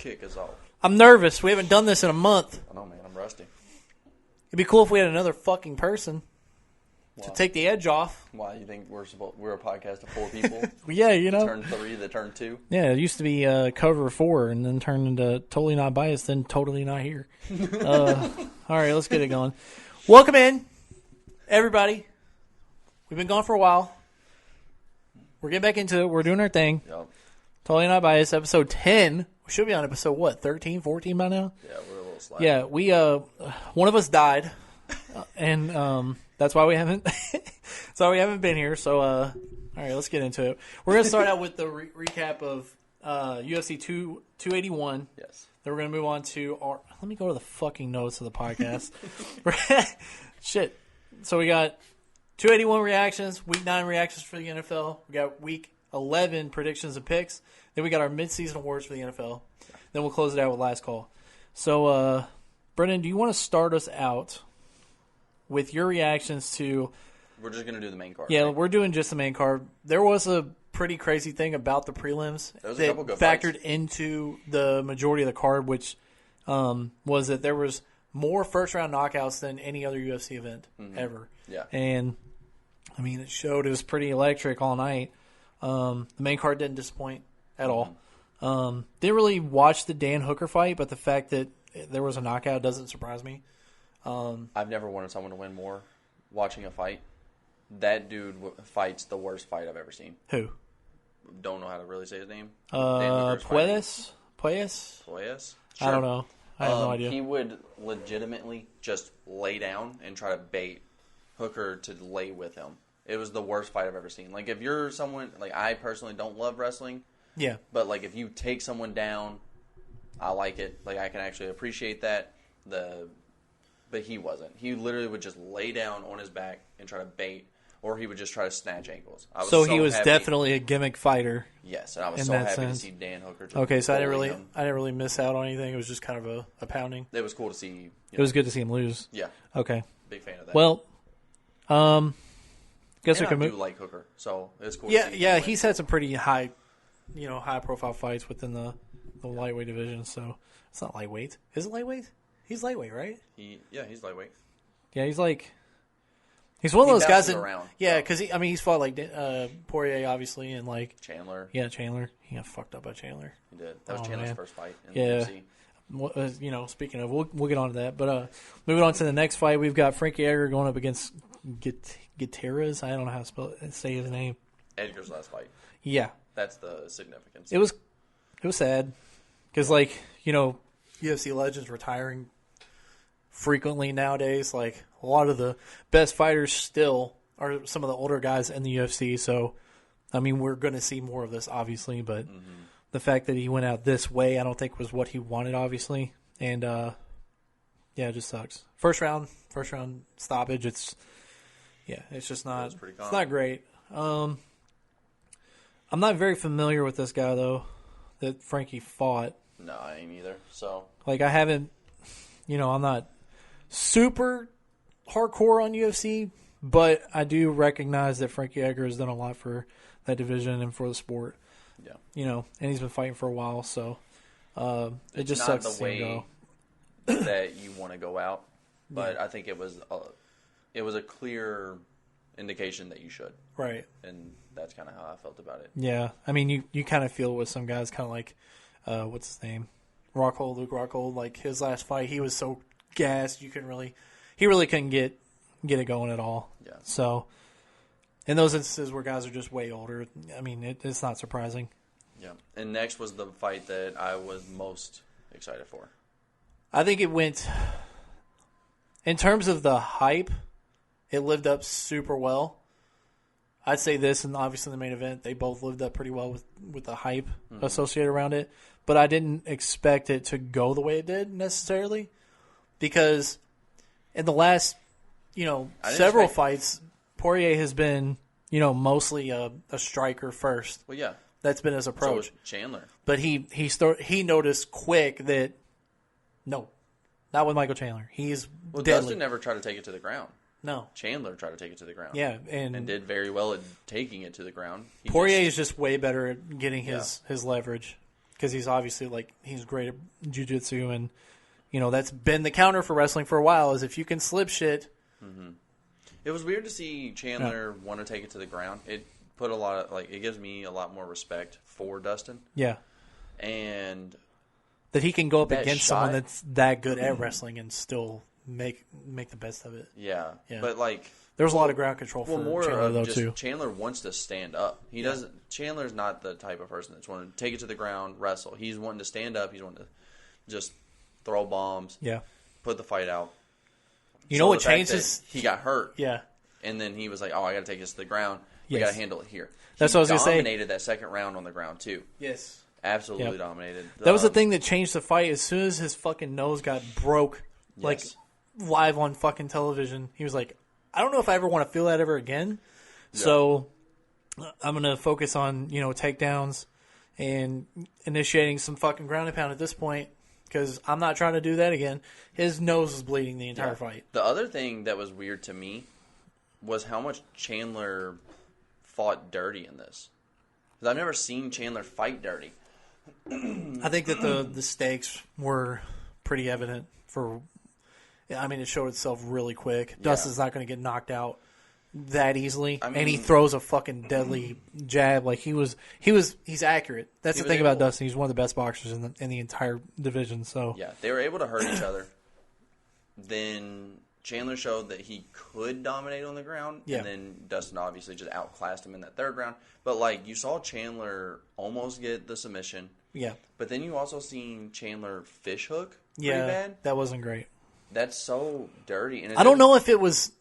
kick us off. I'm nervous. We haven't done this in a month. I know, man. I'm rusty. It'd be cool if we had another fucking person to take the edge off. Why? You think we're a podcast of 4 people? Yeah, you know. Turn 3, the turn 2? Yeah, it used to be cover 4 and then turned into Totally Not Biased, then Totally Not Here. All right, let's get it going. Welcome in, everybody. We've been gone for a while. We're getting back into it. We're doing our thing. Yep. Totally Not Biased, episode 10. We should be on episode, 13, 14 by now? Yeah, we're a little slack. Yeah, we, one of us died, and that's why we haven't been here. So, all right, let's get into it. We're going to start out with the recap of UFC 281. Yes. Then we're going to move on to our... Let me go to the fucking notes of the podcast. Shit. So we got 281 reactions, week 9 reactions for the NFL. We got week 11 predictions and picks. Then we got our midseason awards for the NFL. Then we'll close it out with last call. So, Brenden, do you want to start us out with your reactions to... We're just going to do the main card. Yeah, right? We're doing just the main card. There was a pretty crazy thing about the prelims There was that a couple good factored fights. into the majority of the card, which was that there was more first-round knockouts than any other UFC event ever. Yeah. And, I mean, it showed it was pretty electric all night. The main card didn't disappoint at all. Didn't really watch the Dan Hooker fight, but the fact that there was a knockout doesn't surprise me. I've never wanted someone to win more watching a fight. That dude fights the worst fight I've ever seen. Who? Don't know how to really say his name. Puelles? Puelles? I don't know. I have no idea. He would legitimately just lay down and try to bait Hooker to lay with him. It was the worst fight I've ever seen. Like, if you're someone... Like, I personally don't love wrestling. Yeah. But, like, if you take someone down, I like it. Like, I can actually appreciate that. But he wasn't. He literally would just lay down on his back and try to bait, or he would just try to snatch ankles. So he was definitely a gimmick fighter. Yes, and I was in so that happy sense. to see Dan Hooker. Okay, so I didn't him. really miss out on anything. It was just kind of a pounding. It was cool to see. It was good to see him lose. Yeah. Okay. Big fan of that. Well, guess we I can do move. like Hooker, so it's cool. Yeah, to see yeah. him win. He's had some pretty high profile fights within the lightweight division. So it's not lightweight. Is it lightweight? He's lightweight, right? He's lightweight. Yeah, he's one of those guys that, around, yeah, because he's fought like Poirier obviously, and like Chandler. Yeah, Chandler. He got fucked up by Chandler. He did. That was Chandler's man. first fight in Yeah. the UFC. Speaking of, we'll get on to that. But moving on to the next fight, we've got Frankie Edgar going up against Gutierrez. I don't know how to say his name. Edgar's last fight. Yeah, That's the significance. it was sad because UFC legends retiring frequently nowadays. Like, a lot of the best fighters still are some of the older guys in the UFC. So, I mean, we're going to see more of this, obviously. But the fact that he went out this way, I don't think was what he wanted, obviously. And, it just sucks. First round stoppage. It's just not, it's not great. I'm not very familiar with this guy, though, that Frankie fought. No, I ain't either. So, Like, I haven't, I'm not super hardcore on UFC, but I do recognize that Frankie Edgar has done a lot for that division and for the sport. yeah. And he's been fighting for a while, so it just not sucks the to see way him that you want to go out, but I think it was a clear indication that you should, go. Right. and that's kind of how I felt about it. Yeah. I mean, you kind of feel with some guys, kind of like, what's his name? Luke Rockhold. Like, his last fight, he was so gassed, he really couldn't get it going at all. Yeah. So, in those instances where guys are just way older, I mean, it's not surprising. Yeah. And next was the fight that I was most excited for. I think it went, in terms of the hype, it lived up super well. I'd say this, and obviously the main event, they both lived up pretty well with the hype associated around it. But I didn't expect it to go the way it did necessarily, because in the last, several fights, Poirier has been, mostly a striker first. Well, yeah. That's been his approach. So was Chandler. But he noticed quick that, no, not with Michael Chandler. He's deadly. Dustin never tried to take it to the ground. No. Chandler tried to take it to the ground. Yeah, and did very well at taking it to the ground. Poirier is just way better at getting his leverage. because he's obviously he's great at jiu-jitsu, and that's been the counter for wrestling for a while. Is if you can slip shit. Mm-hmm. It was weird to see Chandler want to take it to the ground. It put a lot of it gives me a lot more respect for Dustin. Yeah, and that he can go up against someone that's that good at wrestling and still make the best of it. Yeah. But there was a lot of ground control for Chandler though too. Chandler wants to stand up. He doesn't. Chandler's not the type of person that's wanting to take it to the ground, wrestle. He's wanting to stand up. He's wanting to just throw bombs. Yeah. Put the fight out. You know what changes? He got hurt. Yeah. And then he was like, "Oh, I got to take this to the ground. We got to handle it here." That's what I was going to say. Dominated that second round on the ground too. Yes. Absolutely dominated. That was the thing that changed the fight. As soon as his fucking nose got broke, live on fucking television, he was like, "I don't know if I ever want to feel that ever again." Yeah. So I'm going to focus on takedowns and initiating some fucking ground and pound at this point. Because I'm not trying to do that again. His nose was bleeding the entire fight. The other thing that was weird to me was how much Chandler fought dirty in this. Because I've never seen Chandler fight dirty. I think that the stakes were pretty evident for. I mean, it showed itself really quick. Yeah. Dustin's not going to get knocked out that easily, and he throws a fucking deadly jab. He's accurate. That's the thing about Dustin. He's one of the best boxers in the entire division. So yeah, they were able to hurt each other. Then Chandler showed that he could dominate on the ground, and then Dustin obviously just outclassed him in that third round. But you saw Chandler almost get the submission. Yeah. But then you also seen Chandler fish hook pretty bad. That wasn't great. That's so dirty. And I don't know if it was.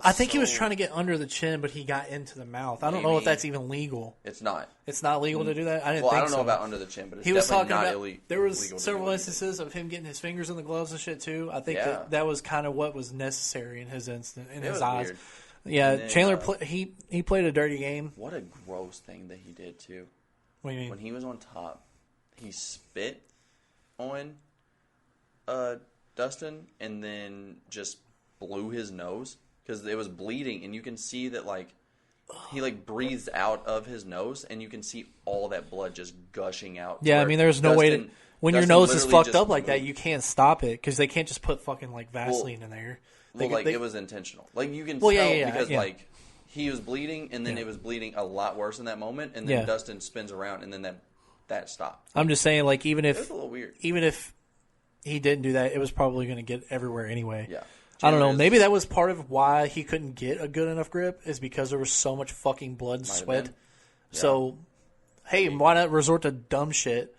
I think he was trying to get under the chin, but he got into the mouth. I don't know if that's even legal. It's not. It's not legal to do that? I didn't think so. I don't know about under the chin, but it's he was definitely talking not about, illegal. There was several instances of him getting his fingers in the gloves and shit, too. I think that was kind of what was necessary in his instant, in his eyes. Weird. Yeah, then, Chandler, he played a dirty game. What a gross thing that he did, too. What do you mean? When he was on top, he spit on Dustin and then just blew his nose. Because it was bleeding, and you can see that, he, breathes out of his nose, and you can see all that blood just gushing out. Yeah, I mean, there's no way to... When your nose is fucked up like that, you can't stop it, because they can't just put fucking, Vaseline in there. It was intentional. You can tell because, he was bleeding, and then it was bleeding a lot worse in that moment, and then Dustin spins around, and then that stopped. I'm just saying, even if... It was a little weird. Even if he didn't do that, it was probably going to get everywhere anyway. Yeah. I don't know. Maybe that was part of why he couldn't get a good enough grip is because there was so much fucking blood and sweat. Yeah. So, hey, why not resort to dumb shit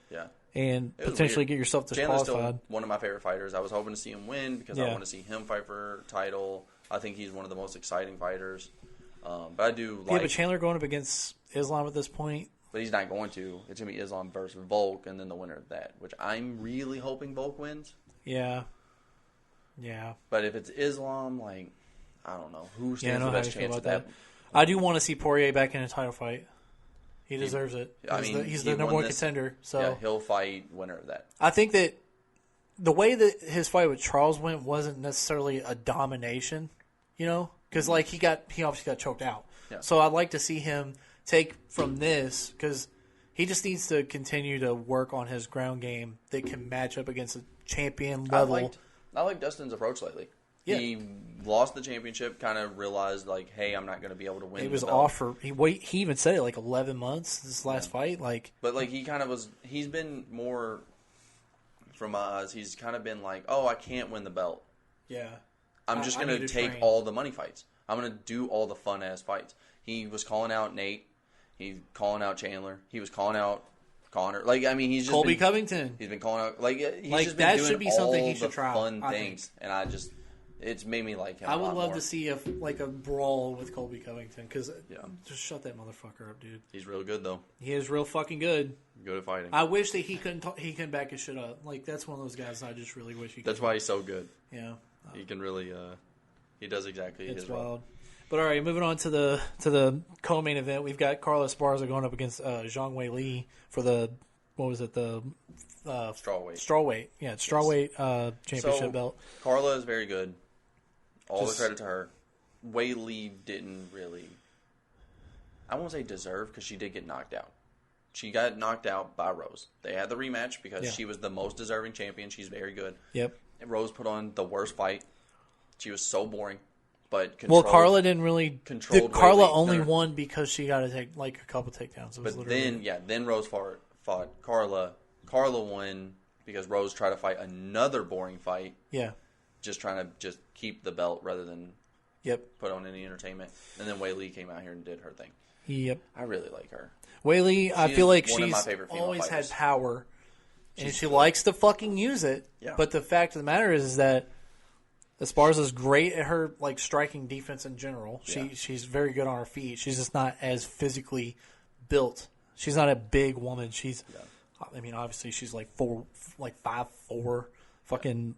and potentially get yourself disqualified? Chandler's still one of my favorite fighters. I was hoping to see him win because I want to see him fight for a title. I think he's one of the most exciting fighters. But I do but Chandler going up against Islam at this point. But he's not going to. It's going to be Islam versus Volk and then the winner of that, which I'm really hoping Volk wins. Yeah. Yeah. But if it's Islam, I don't know. Who stands the best chance of that? I do want to see Poirier back in a title fight. He deserves it. He's the number one contender. So yeah, he'll fight winner of that. I think that the way that his fight with Charles went wasn't necessarily a domination, because he obviously got choked out. Yeah. So I'd like to see him take from this because he just needs to continue to work on his ground game that can match up against a champion level. I like Dustin's approach lately. Yeah. He lost the championship, kind of realized, hey, I'm not going to be able to win. He was off for, he even said it, 11 months, this last fight. But, he kind of was, he's been more, from my eyes, he's kind of been oh, I can't win the belt. Yeah. I'm just going to take all the money fights. I'm going to do all the fun-ass fights. He was calling out Nate. He's calling out Chandler. He was calling out Connor. He's just Colby Covington. He's been calling out he's just been that doing should be all something he should the try. Fun things, and it's made me like him. I would love to see a brawl with Colby Covington because just shut that motherfucker up, dude. He's real good though. He is real fucking good. Good at fighting. I wish that he couldn't back his shit up. That's one of those guys I just really wish he could. That's why he's so good. Yeah, he can really. He does exactly his role. Wild. But all right, moving on to the co-main event, we've got Carla Esparza going up against Zhang Wei Li for the. What was it? The strawweight. Strawweight. Yeah, it's strawweight championship belt. Carla is very good. All the credit to her. Wei Li didn't really, I won't say deserve because she did get knocked out. She got knocked out by Rose. They had the rematch because she was the most deserving champion. She's very good. Yep. And Rose put on the worst fight. She was so boring. But Carla didn't really control. Carla only won because she got to take like a couple takedowns. But then Rose fought Carla. Carla won because Rose tried to fight another boring fight. Yeah. Just trying to keep the belt rather than put on any entertainment. And then Wei Lee came out here and did her thing. Yep. I really like her. Wei Lee, I feel like she's always had power. And she likes to fucking use it. Yeah. But the fact of the matter is that Esparza is great at her like striking defense in general. She's very good on her feet. She's just not as physically built. She's not a big woman. I mean, obviously she's like 5'4", fucking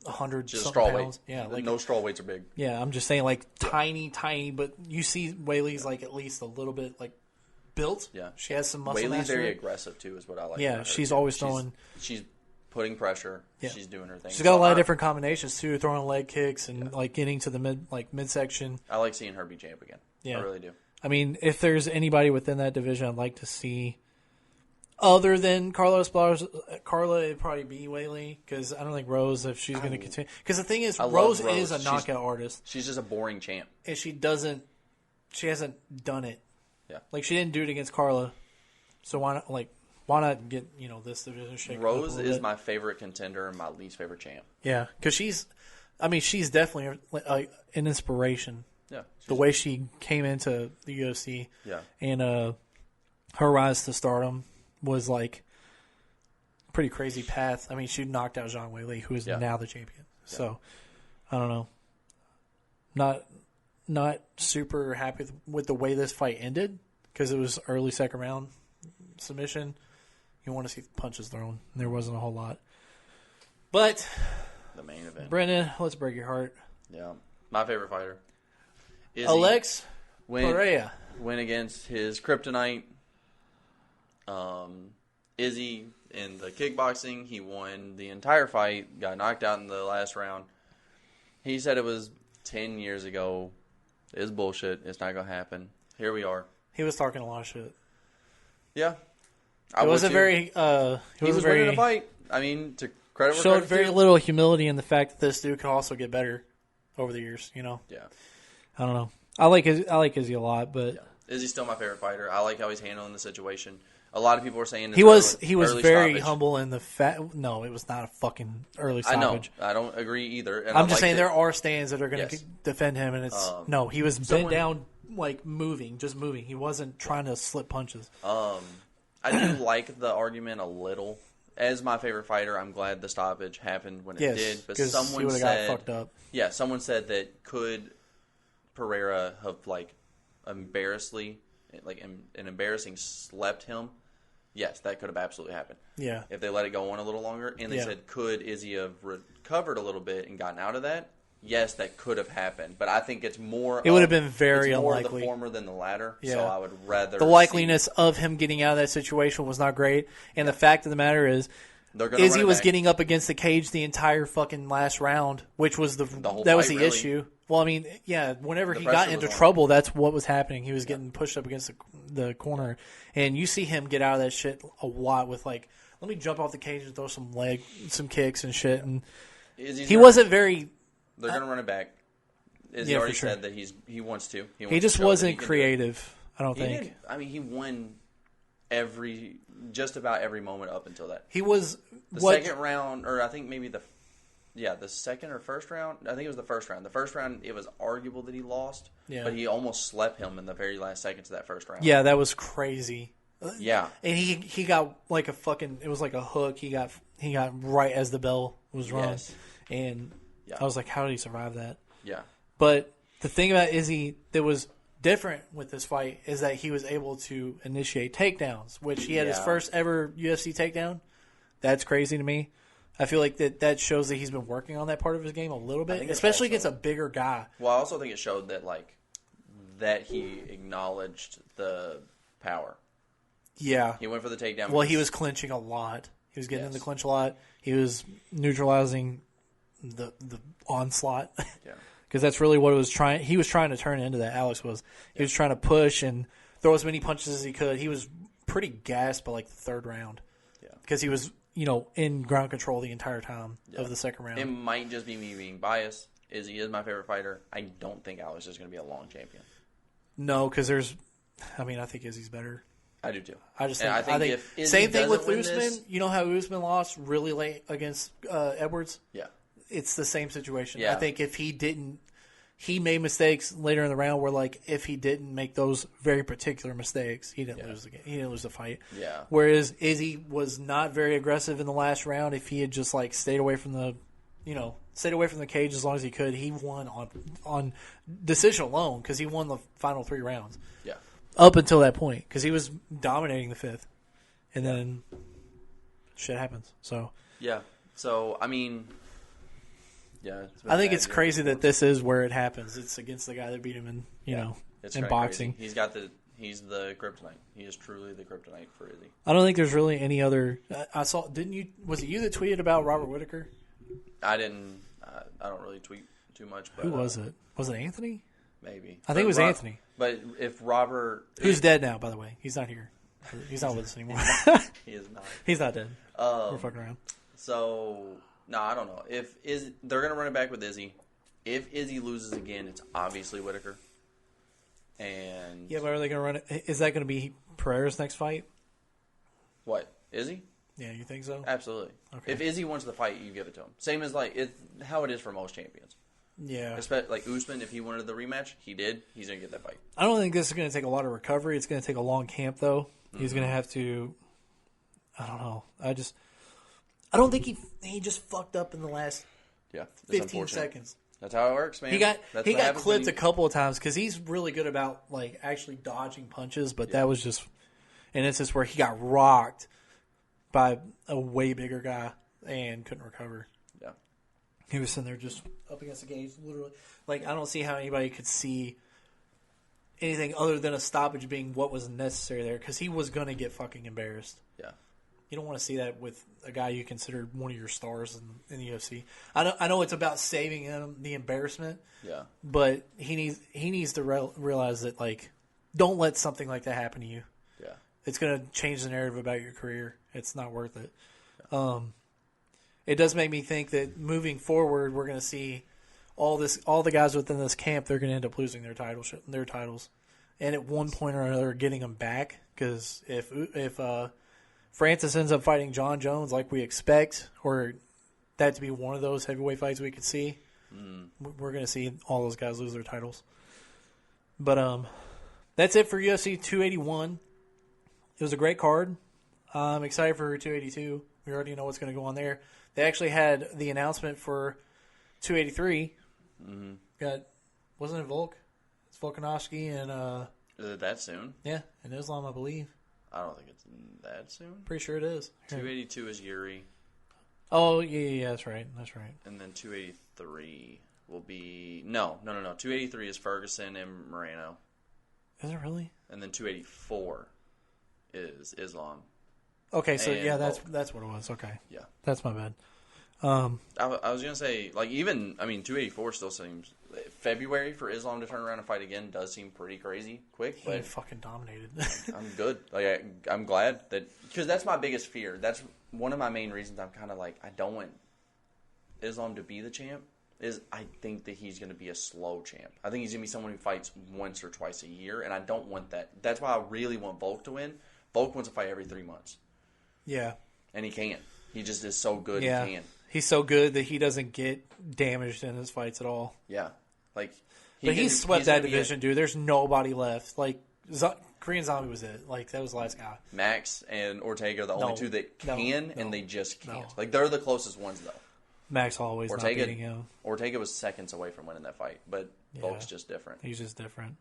100 something pounds. Yeah, like no straw weights are big. Yeah, I'm just saying like tiny, but you see Wei Lee's like at least a little bit like built. Yeah, she has some muscle. Wei Lee's very aggressive too, is what I like. Yeah, she's always throwing. She's putting pressure. Yeah. She's doing her thing. She's got a lot of different combinations too, throwing leg kicks and like getting to the midsection. I like seeing her be champ again. Yeah, I really do. I mean, if there's anybody within that division I'd like to see, other than Carla Esparza, it'd probably be Wei Lee, because I don't think Rose, if she's going to continue. Because the thing is, Rose is a knockout artist. She's just a boring champ, and she hasn't done it. Yeah, like she didn't do it against Carla, so why not get this division shaken? Rose is my favorite contender and my least favorite champ. Yeah, because she's definitely an inspiration. Yeah, the way she came into the UFC. Yeah, and her rise to stardom was like a pretty crazy path. I mean, she knocked out Zhang Weili, who is now the champion. Yeah. So I don't know. Not super happy with the way this fight ended, because it was early second round submission. You want to see punches thrown. There wasn't a whole lot. But the main event. Brenden, let's break your heart. Yeah. My favorite fighter. Alex Pereira. Went against his kryptonite. Izzy in the kickboxing. He won the entire fight. Got knocked out in the last round. He said it was 10 years ago. It's bullshit. It's not going to happen. Here we are. He was talking a lot of shit. Yeah. He was winning a fight. I mean, to credit where showed very little humility in the fact that this dude could also get better over the years, Yeah. I don't know. I like Izzy a lot, but Izzy's still my favorite fighter. I like how he's handling the situation. A lot of people are saying he was very stoppage. humble in the fact. No, it was not a fucking early stoppage. I know. I don't agree either. And I'm just saying there are stands that are going to defend him, and it's no. He was bent down, like just moving. He wasn't trying to slip punches. I do like the argument a little. As my favorite fighter, I'm glad the stoppage happened when it did. But someone said, got fucked up. Yeah, someone said that could Pereira have embarrassing slept him? Yes, that could have absolutely happened. Yeah. If they let it go on a little longer. And they said, could Izzy have recovered a little bit and gotten out of that? Yes, that could have happened. But I think it's more... It would have been very unlikely. More the former than the latter. Yeah. So I would rather... The likeliness of him getting out of that situation was not great. And the fact of the matter is, Izzy was getting up against the cage the entire fucking last round, which was the issue. Well, I mean, yeah, whenever he got into trouble, that's what was happening. He was getting pushed up against the corner. And you see him get out of that shit a lot with, let me jump off the cage and throw some kicks and shit. And he wasn't very... They're going to run it back. Izzy already said that he wants to. He just wasn't creative, I don't think. He won just about every moment up until that. He was... second round, or I think maybe the second or first round. I think it was the first round. The first round, it was arguable that he lost, but he almost slept him in the very last seconds of that first round. Yeah, that was crazy. Yeah. And he got like it was like a hook. He got right as the bell was rung. Yes. And I was like, how did he survive that? Yeah. But the thing about Izzy that was different with this fight is that he was able to initiate takedowns, which he had his first ever UFC takedown. That's crazy to me. I feel like that shows that he's been working on that part of his game a little bit, especially against a bigger guy. Well, I also think it showed that that he acknowledged the power. Yeah. He went for the takedown. Well, he was clinching a lot. He was getting in the clinch a lot. He was neutralizing the onslaught. Yeah. Because that's really what he was trying to turn into that, Alex was. He was trying to push and throw as many punches as he could. He was pretty gassed by like the third round. Yeah. Because he was, in ground control the entire time of the second round. It might just be me being biased. Izzy is my favorite fighter. I don't think Alex is going to be a long champion. No, because I think Izzy's better. I do too. I think if Izzy same thing with doesn't win Usman. this, You know how Usman lost really late against Edwards? Yeah. It's the same situation. Yeah. I think if he made mistakes later in the round where, like, if he didn't make those very particular mistakes, he didn't lose the game. He didn't lose the fight. Yeah. Whereas Izzy was not very aggressive in the last round. If he had just, like, stayed away from the cage as long as he could, he won on decision alone because he won the final 3 rounds. Yeah. Up until that point because he was dominating the 5th. And then shit happens. So yeah. So, I mean... Yeah, I think it's crazy that this is where it happens. It's against the guy that beat him in boxing. He's the kryptonite. He is truly the kryptonite for Izzy. I don't think there's really any other. I saw. Was it you that tweeted about Robert Whitaker? I didn't. I don't really tweet too much. But, who was it? Was it Anthony? Maybe. I think it was Anthony. But if Robert, who's dead now, by the way, he's not here. He's not with us anymore. He is not. He's not dead. We're fucking around. So. No, I don't know. They're going to run it back with Izzy. If Izzy loses again, it's obviously Whitaker. And yeah, but are they going to run it? Is that going to be Pereira's next fight? What, Izzy? Yeah, you think so? Absolutely. Okay. If Izzy wants the fight, you give it to him. Same as how it is for most champions. Yeah. Especially like Usman, if he wanted the rematch, he did. He's going to get that fight. I don't think this is going to take a lot of recovery. It's going to take a long camp, though. Mm-hmm. He's going to have to. I don't know. I don't think he just fucked up in the last 15 seconds. That's how it works, man. He got clipped a couple of times because he's really good about like actually dodging punches, but that was just an instance where he got rocked by a way bigger guy and couldn't recover. Yeah, he was sitting there just up against the cage, literally. Like I don't see how anybody could see anything other than a stoppage being what was necessary there because he was gonna get fucking embarrassed. Yeah. You don't want to see that with a guy you consider one of your stars in the UFC. I know it's about saving him the embarrassment. Yeah. But he needs to realize that like, don't let something like that happen to you. Yeah. It's going to change the narrative about your career. It's not worth it. Yeah. It does make me think that moving forward, we're going to see all the guys within this camp. They're going to end up losing their titles, and at one point or another, getting them back. Because if Francis ends up fighting John Jones like we expect, or that to be one of those heavyweight fights we could see, we're going to see all those guys lose their titles. But that's it for UFC 281. It was a great card. I'm excited for 282. We already know what's going to go on there. They actually had the announcement for 283. Mm-hmm. Wasn't it Volk? It's Volkanovski and... Is it that soon? Yeah, in Islam, I believe. I don't think it's that soon. Pretty sure it is. 282 is Yuri. Oh, yeah, that's right. And then 283 will be... No. 283 is Ferguson and Moreno. Is it really? And then 284 is Islam. Okay, so yeah, that's what it was. Okay. Yeah. That's my bad. I was going to say, 284 still seems... February for Islam to turn around and fight again does seem pretty crazy quick. But he fucking dominated. I'm good. I'm glad that... Because that's my biggest fear. That's one of my main reasons I'm kind of like, I don't want Islam to be the champ, is I think that he's going to be a slow champ. I think he's going to be someone who fights once or twice a year, and I don't want that. That's why I really want Volk to win. Volk wants to fight every 3 months. Yeah. And he can't. He just is so good he can. He's so good that he doesn't get damaged in his fights at all. Yeah. He swept that division, dude. There's nobody left. Korean Zombie was it. That was the last guy. Max and Ortega are the only two that can, and they just can't. No. They're the closest ones, though. Max always not beating him. Ortega was seconds away from winning that fight, but Volk's just different. He's just different.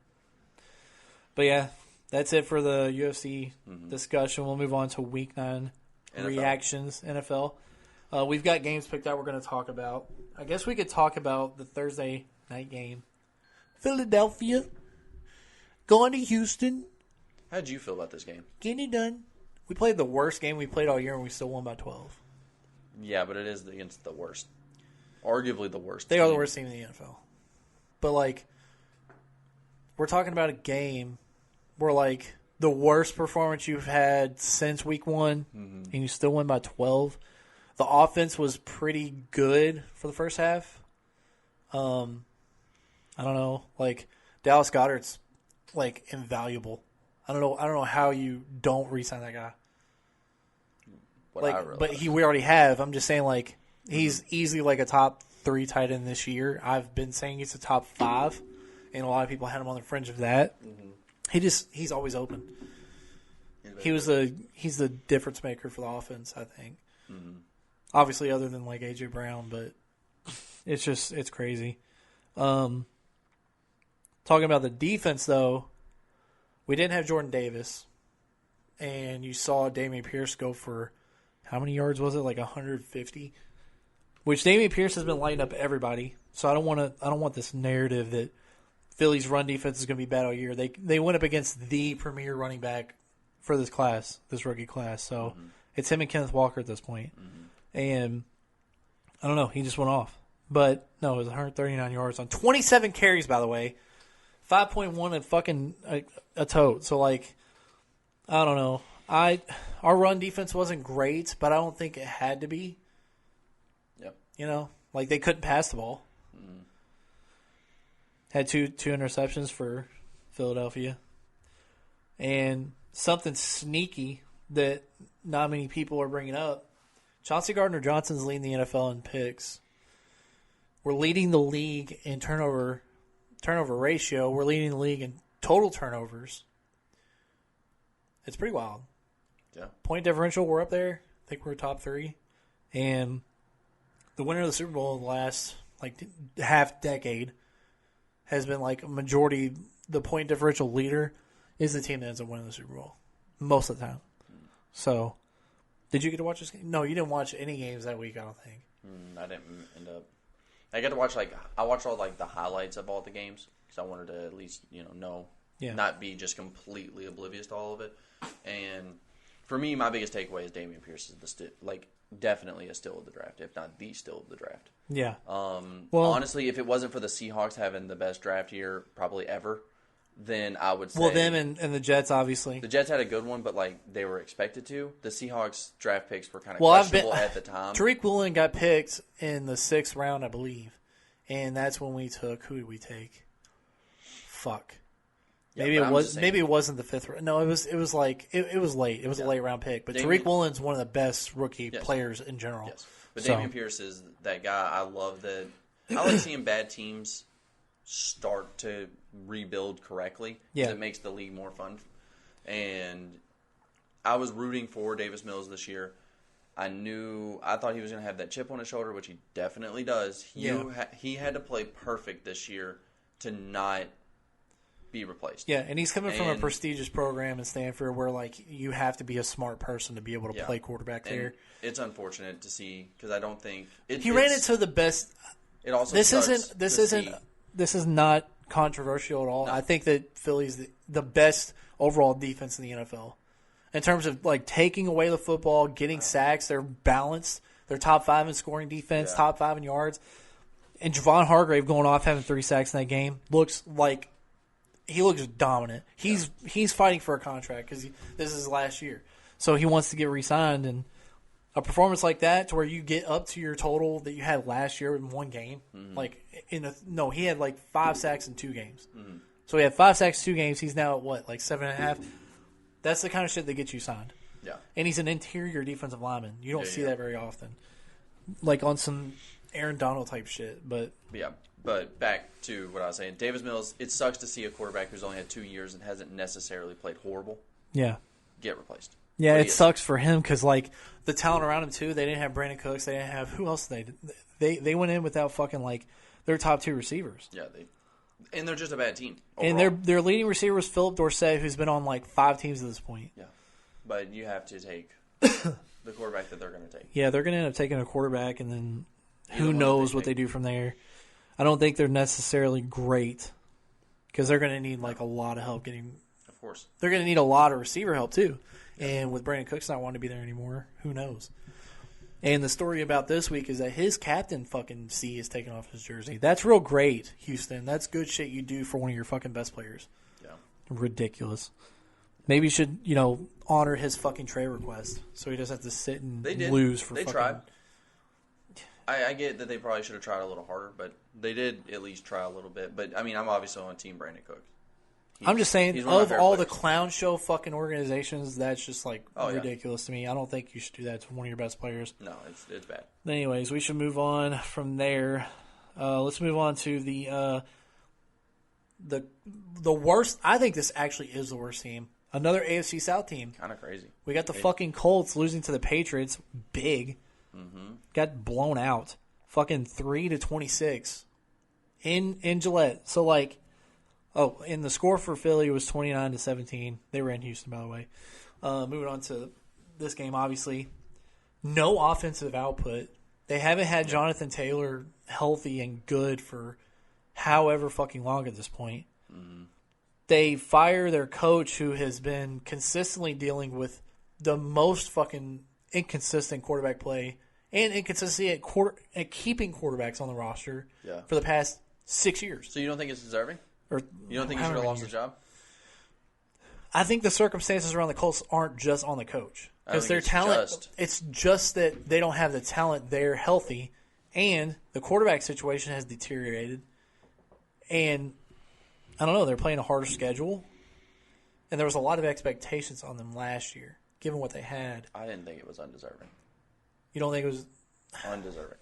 But yeah, that's it for the UFC discussion. We'll move on to Week 9 reactions, NFL. We've got games picked out we're going to talk about. I guess we could talk about the Thursday night game. Philadelphia going to Houston. How did you feel about this game? Getting it done. We played the worst game we played all year, and we still won by 12. Yeah, but it is against the worst. Arguably the worst. They are the worst team in the NFL. But, we're talking about a game where, the worst performance you've had since week 1, and you still win by 12. The offense was pretty good for the first half. I don't know. Like, Dallas Goedert's, like, invaluable. I don't know how you don't re-sign that guy. We already have. I'm just saying, like, he's easily, like, a top 3 tight end this year. I've been saying he's a top 5, and a lot of people had him on the fringe of that. He's always open. He's the difference maker for the offense, I think. Obviously, other than like AJ Brown, but it's crazy. Talking about the defense, though, we didn't have Jordan Davis, and you saw Dameon Pierce go for how many yards was it? Like 150, which Dameon Pierce has been lighting up everybody. So I don't want this narrative that Philly's run defense is going to be bad all year. They went up against the premier running back for this class, this rookie class. So it's him and Kenneth Walker at this point. And I don't know, he just went off. But no, it was 139 yards on 27 carries, by the way. 5.1 and fucking a tote. So, like, I don't know. Our run defense wasn't great, but I don't think it had to be. Yep. You know, like they couldn't pass the ball. Had two interceptions for Philadelphia. And something sneaky that not many people are bringing up. Chauncey Gardner-Johnson's leading the NFL in picks. We're leading the league in turnover ratio. We're leading the league in total turnovers. It's pretty wild. Yeah. Point differential, we're up there. I think we're top 3. And the winner of the Super Bowl in the last half decade has been like a majority. The point differential leader is the team that ends up winning the Super Bowl most of the time. So, did you get to watch this game? No, you didn't watch any games that week, I don't think. I didn't end up. I got to watch I watched all the highlights of all the games because I wanted to at least know, not be just completely oblivious to all of it. And for me, my biggest takeaway is Dameon Pierce is definitely a steal of the draft, if not the steal of the draft. Yeah. Well, honestly, if it wasn't for the Seahawks having the best draft year probably ever, then I would say... Well, them and the Jets, obviously. The Jets had a good one, but they were expected to. The Seahawks draft picks were kind of questionable at the time. Tariq Woolen got picked in the 6th round, I believe. And that's when we took... Who did we take? Fuck. Maybe it wasn't the 5th round. No, it was late. It was a late round pick. But Tariq Woolen's one of the best rookie players in general. Yes. But Dameon Pierce is that guy. I love that. I like seeing bad teams start to rebuild correctly because it makes the league more fun. And I was rooting for Davis Mills this year. I thought he was going to have that chip on his shoulder, which he definitely does. He had to play perfect this year to not be replaced. Yeah, and he's coming from a prestigious program in Stanford where you have to be a smart person to be able to play quarterback there. It's unfortunate to see because I don't think he ran into the best. It also this is not controversial at all. No. I think that Philly's the best overall defense in the NFL in terms of taking away the football, getting sacks. They're balanced. They're top 5 in scoring defense, top 5 in yards. And Javon Hargrave going off having 3 sacks in that game looks like he looks dominant. He's fighting for a contract because this is his last year, so he wants to get re-signed. And a performance like that, to where you get up to your total that you had last year in one game, he had 5 sacks in 2 games. So he had 5 sacks in 2 games. He's now at what, 7.5? That's the kind of shit that gets you signed. Yeah, and he's an interior defensive lineman. You don't see that very often, on some Aaron Donald type shit. But yeah. But back to what I was saying, Davis Mills, it sucks to see a quarterback who's only had 2 years and hasn't necessarily played horrible get replaced. Yeah, it sucks for him because, the talent around him, too, they didn't have Brandon Cooks. They didn't have – who else did they went in without fucking, their top 2 receivers. Yeah, and they're just a bad team overall. And their leading receiver was Philip Dorsett, who's been on, 5 teams at this point. Yeah, but you have to take the quarterback that they're going to take. Yeah, they're going to end up taking a quarterback, and then who knows what they do from there. I don't think they're necessarily great because they're going to need a lot of help getting. Of course, they're going to need a lot of receiver help too. And with Brandon Cooks not wanting to be there anymore, who knows? And the story about this week is that his captain fucking C is taking off his jersey. That's real great, Houston. That's good shit you do for one of your fucking best players. Yeah, ridiculous. Maybe you should, honor his fucking trade request so he doesn't have to sit and lose for fucking... They tried. I get that they probably should have tried a little harder, but they did at least try a little bit. But, I mean, I'm obviously on Team Brandon Cook. I'm just saying, of all the clown show fucking organizations, that's just, ridiculous to me. I don't think you should do that to one of your best players. No, it's bad. Anyways, we should move on from there. Let's move on to the worst. I think this actually is the worst team. Another AFC South team. Kind of crazy. We got the fucking Colts losing to the Patriots. Big. Mm-hmm. Got blown out. Fucking 3-26 in Gillette. So, and the score for Philly was 29-17. They were in Houston, by the way. Moving on to this game, obviously. No offensive output. They haven't had Jonathan Taylor healthy and good for however fucking long at this point. Mm-hmm. They fire their coach who has been consistently dealing with the most fucking inconsistent quarterback play and inconsistency at keeping quarterbacks on the roster for the past 6 years. So you don't think it's deserving? Or you don't think he should have lost his job? I think the circumstances around the Colts aren't just on the coach. Because their talent, it's just that they don't have the talent there healthy, and the quarterback situation has deteriorated. And I don't know, they're playing a harder schedule, and there was a lot of expectations on them last year, given what they had. I didn't think it was undeserving. You don't think it was undeserving?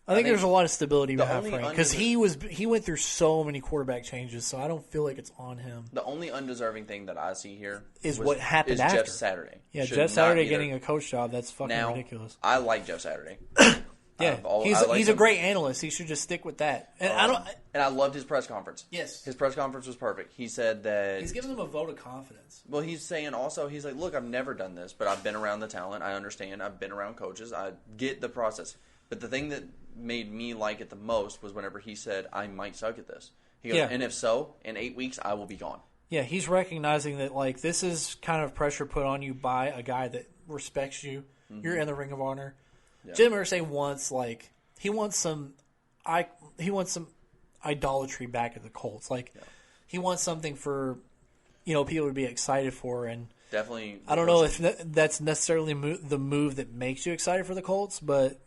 I think there's a lot of stability behind Frank because he went through so many quarterback changes, so I don't feel like it's on him. The only undeserving thing that I see here is what happened after Jeff Saturday. Yeah, Jeff Saturday getting a coach job. That's fucking ridiculous. I like Jeff Saturday. Yeah, he's a great analyst. He should just stick with that. And I loved his press conference. Yes, his press conference was perfect. He said that he's giving them a vote of confidence. Well, he's saying also, he's like, look, I've never done this, but I've been around the talent. I understand. I've been around coaches. I get the process. But the thing that made me like it the most was whenever he said, I might suck at this. He goes, and if so, in 8 weeks, I will be gone. Yeah, he's recognizing that, this is kind of pressure put on you by a guy that respects you. Mm-hmm. You're in the Ring of Honor. Yeah. Jim Irsay wants, he wants some idolatry back at the Colts. He wants something for, people to be excited for. And definitely. I don't know if that's necessarily the move that makes you excited for the Colts, but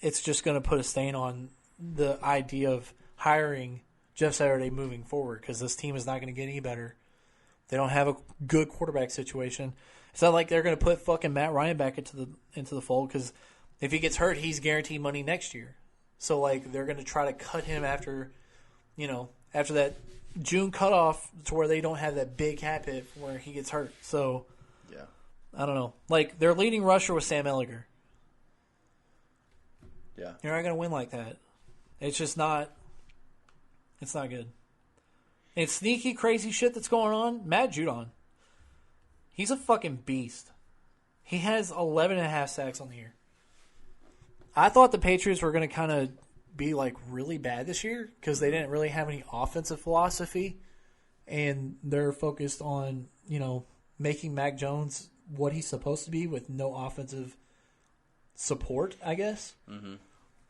it's just going to put a stain on the idea of hiring Jeff Saturday moving forward because this team is not going to get any better. They don't have a good quarterback situation. It's not like they're going to put fucking Matt Ryan back into the fold because if he gets hurt, he's guaranteed money next year. So they're going to try to cut him after that June cutoff to where they don't have that big cap hit where he gets hurt. So yeah, I don't know. Their leading rusher was Sam Ehlinger. Yeah. You're not going to win like that. It's just not – it's not good. And sneaky, crazy shit that's going on, Matt Judon. He's a fucking beast. He has 11.5 sacks on the year. I thought the Patriots were going to kind of be, really bad this year because they didn't really have any offensive philosophy. And they're focused on, making Mac Jones what he's supposed to be with no offensive support, I guess. Mm-hmm.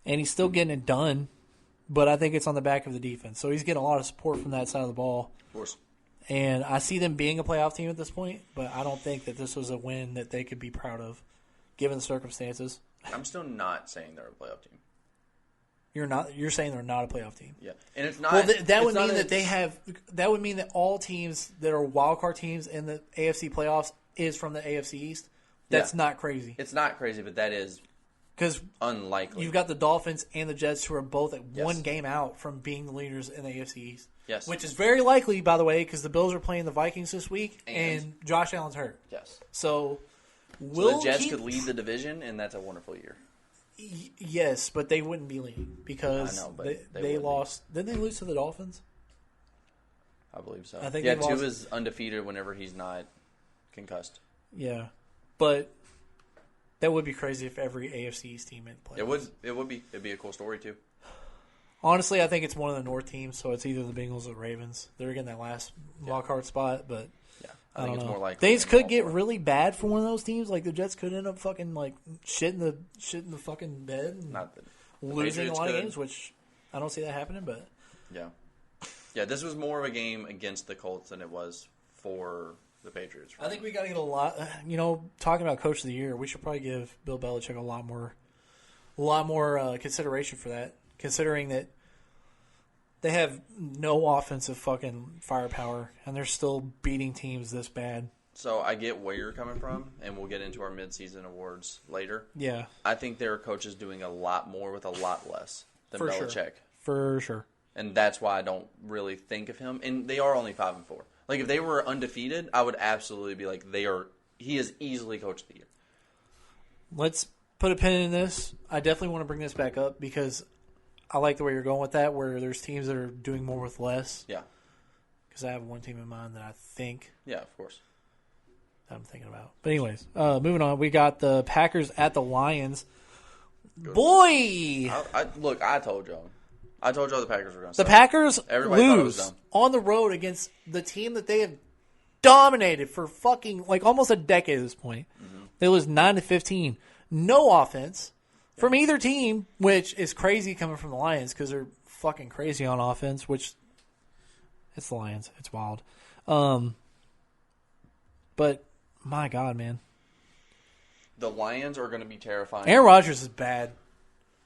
And he's still getting it done, but I think it's on the back of the defense. So he's getting a lot of support from that side of the ball. Of course. And I see them being a playoff team at this point, but I don't think that this was a win that they could be proud of, given the circumstances. I'm still not saying they're a playoff team. You're saying they're not a playoff team. Yeah, and it's not. Well, that would mean that they have. That would mean that all teams that are wild card teams in the AFC playoffs is from the AFC East. That's not crazy. It's not crazy, but that is. Because unlikely. You've got the Dolphins and the Jets who are both at one game out from being the leaders in the AFC East. Yes. Which is very likely, by the way, because the Bills are playing the Vikings this week and Josh Allen's hurt. Yes. So the Jets could lead the division, and that's a wonderful year. Yes, but they wouldn't be leading because they lost. Didn't they lose to the Dolphins? I believe so. I think Tua is undefeated whenever he's not concussed. Yeah. But that would be crazy if every AFC East team made the playoffs. It would be. It'd be a cool story too. Honestly, I think it's one of the North teams, so it's either the Bengals or the Ravens. They're getting that last wild card spot, but I think it's more likely. Things could get really bad for one of those teams. The Jets could end up fucking shit in the fucking bed, and losing a lot of games, which I don't see that happening. But yeah. This was more of a game against the Colts than it was for the Patriots. I think we got to get a lot. Talking about Coach of the Year, we should probably give Bill Belichick a lot more consideration for that, considering that they have no offensive fucking firepower, and they're still beating teams this bad. So I get where you're coming from, and we'll get into our midseason awards later. Yeah. I think there are coaches doing a lot more with a lot less than Belichick. Sure. For sure. And that's why I don't really think of him. And they are only 5-4. Like, if they were undefeated, I would absolutely be like, he is easily Coach of the Year. Let's put a pin in this. I definitely want to bring this back up because I like the way you're going with that, where there's teams that are doing more with less. Yeah. Because I have one team in mind that I think. Yeah, of course. I'm thinking about. But anyways, moving on. We got the Packers at the Lions. Good. Boy! Look, I told y'all. The Packers were going to The Packers Everybody thought it was lose dumb. on the road against the team that they have dominated for fucking, almost a decade at this point. Mm-hmm. They lose 9-15. No offense from either team, which is crazy coming from the Lions because they're fucking crazy on offense, which it's the Lions. It's wild. But, my God, man. The Lions are going to be terrifying. Aaron Rodgers is bad.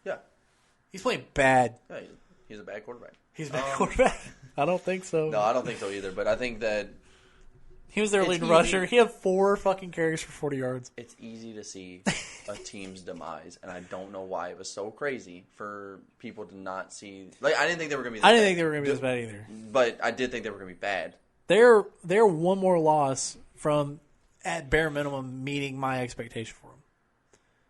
Yeah. He's playing bad. Yeah, he's a bad quarterback. He's a bad quarterback? I don't think so. No, I don't think so either. But I think that he was their leading rusher. He had 4 fucking carries for 40 yards. It's easy to see a team's demise, and I don't know why it was so crazy for people to not see. I didn't think they were going to be. I didn't think they were going to be this bad either. But I did think they were going to be bad. They're one more loss from, at bare minimum, meeting my expectation for them.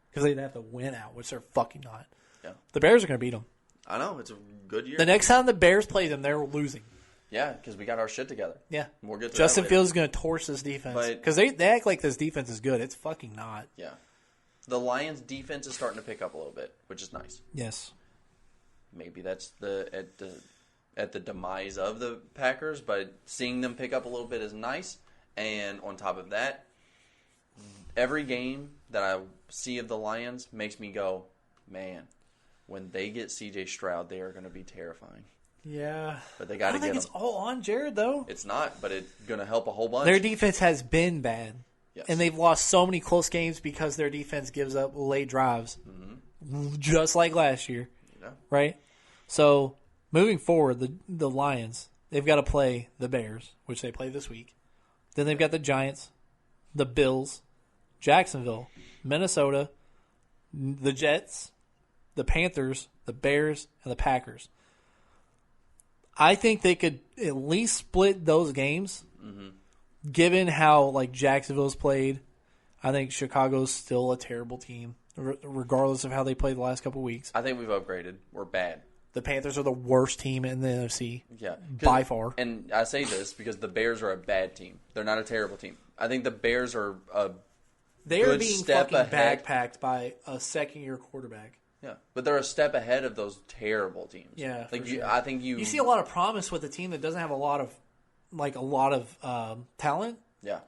Because they'd have to win out, which they're fucking not. Yeah. The Bears are going to beat them. I know. It's a good year. The next time the Bears play them, they're losing. Yeah, because we got our shit together. Yeah. We'll get to Justin that later. Fields is going to torch this defense. Because they act like this defense is good. It's fucking not. Yeah. The Lions' defense is starting to pick up a little bit, which is nice. Yes. Maybe that's at the demise of the Packers, but seeing them pick up a little bit is nice. And on top of that, every game that I see of the Lions makes me go, man, when they get C.J. Stroud, they are going to be terrifying. Yeah. But they got to get him. I think it's all on Jared, though. It's not, but it's going to help a whole bunch. Their defense has been bad. Yes. And they've lost so many close games because their defense gives up late drives. Mm-hmm. Just like last year. Yeah. Right? So, moving forward, the Lions, they've got to play the Bears, which they play this week. Then they've got the Giants, the Bills, Jacksonville, Minnesota, the Jets, the Panthers, the Bears, and the Packers. I think they could at least split those games, given how Jacksonville's played. I think Chicago's still a terrible team, regardless of how they played the last couple of weeks. I think we've upgraded. We're bad. The Panthers are the worst team in the NFC, yeah, by far. And I say this because the Bears are a bad team. They're not a terrible team. I think the Bears are a They are good being step fucking ahead. backpacked by a second-year quarterback. Yeah, but they're a step ahead of those terrible teams. Yeah, for sure. sure. I think You see a lot of promise with a team that doesn't have a lot of talent. Yeah,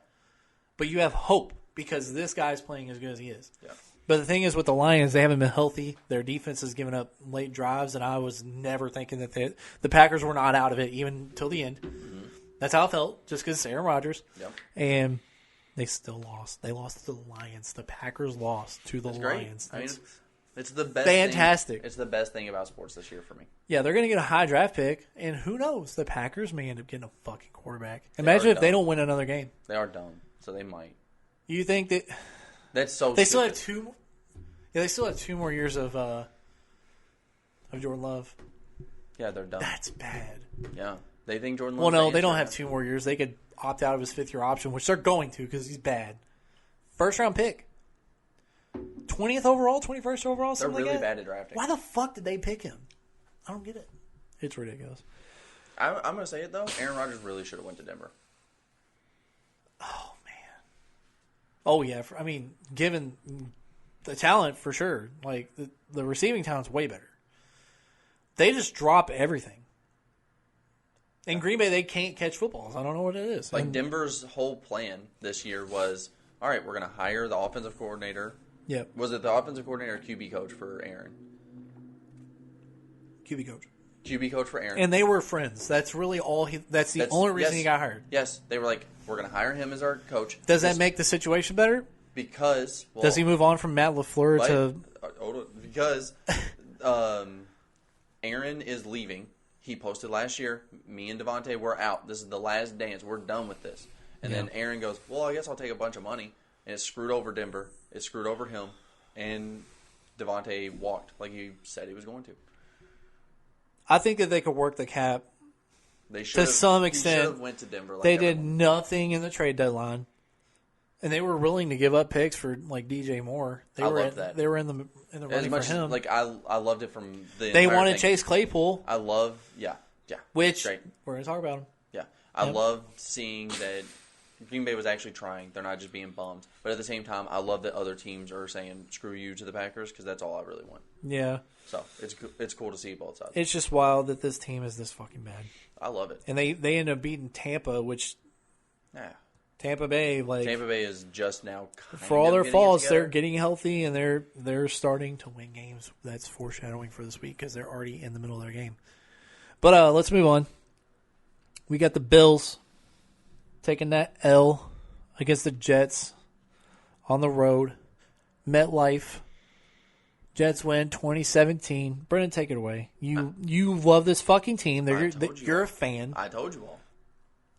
But you have hope because this guy's playing as good as he is. yeah. But the thing is with the Lions, they haven't been healthy. Their defense has given up late drives, and I was never thinking that the Packers were not out of it even till the end. Mm-hmm. That's how I felt, just because it's Aaron Rodgers. Yep. And they still lost. They lost to the Lions. The Packers lost to the Lions. I mean, it's the best. fantastic. It's the best thing about sports this year for me. Yeah, they're going to get a high draft pick, and who knows? The Packers may end up getting a fucking quarterback. Imagine if they don't win another game. They are dumb, so they might. You think that That's so. they still stupid. have two? Yeah, they still have 2 more years of Jordan Love. Yeah, they're dumb. That's bad. Yeah, they think Jordan. Well, Love's no, the they don't answer. have 2 more years. They could opt out of his 5th-year option, which they're going to because he's bad. First-round pick. 20th overall, 21st overall, They're something really like that. bad at drafting. Why the fuck did they pick him? I don't get it. It's ridiculous. I'm going to say it, though. Aaron Rodgers really should have went to Denver. Oh, man. Oh, yeah. I mean, given the talent, for sure. Like, the receiving talent's way better. They just drop everything. In Green Bay, they can't catch footballs. I don't know what it is. Like, Denver's whole plan this year was, all right, we're going to hire the offensive coordinator. Yep. Was it the offensive coordinator or QB coach for Aaron? QB coach. QB coach for Aaron. And they were friends. That's really all that's the only reason he got hired. Yes, they were like, we're going to hire him as our coach. Does that make the situation better? Because does he move on from Matt LaFleur to? Because Aaron is leaving. He posted last year, me and Devontae, we're out. This is the last dance. We're done with this. And then Aaron goes, well, I guess I'll take a bunch of money. And it screwed over Denver. It screwed over him. And Devontae walked like he said he was going to. I think that they could work the cap to some extent. He should have went to Denver. They did nothing in the trade deadline. And they were willing to give up picks for like DJ Moore. I love that. They were in the running for him. Like I loved it from the. They wanted Chase Claypool. I love Which Great. We're going to talk about him. Yeah, I love seeing that Green Bay was actually trying. They're not just being bummed. But at the same time, I love that other teams are saying screw you to the Packers because that's all I really want. Yeah. So it's cool to see both sides. It's just wild that this team is this fucking bad. I love it. And they end up beating Tampa, which. Yeah. Tampa Bay is just now for all their faults, they're getting healthy and they're starting to win games. That's foreshadowing for this week because they're already in the middle of their game. But let's move on. We got the Bills taking that L against the Jets on the road. MetLife. Jets win 2017. Brendan, take it away. You love this fucking team. You're a fan. I told you all.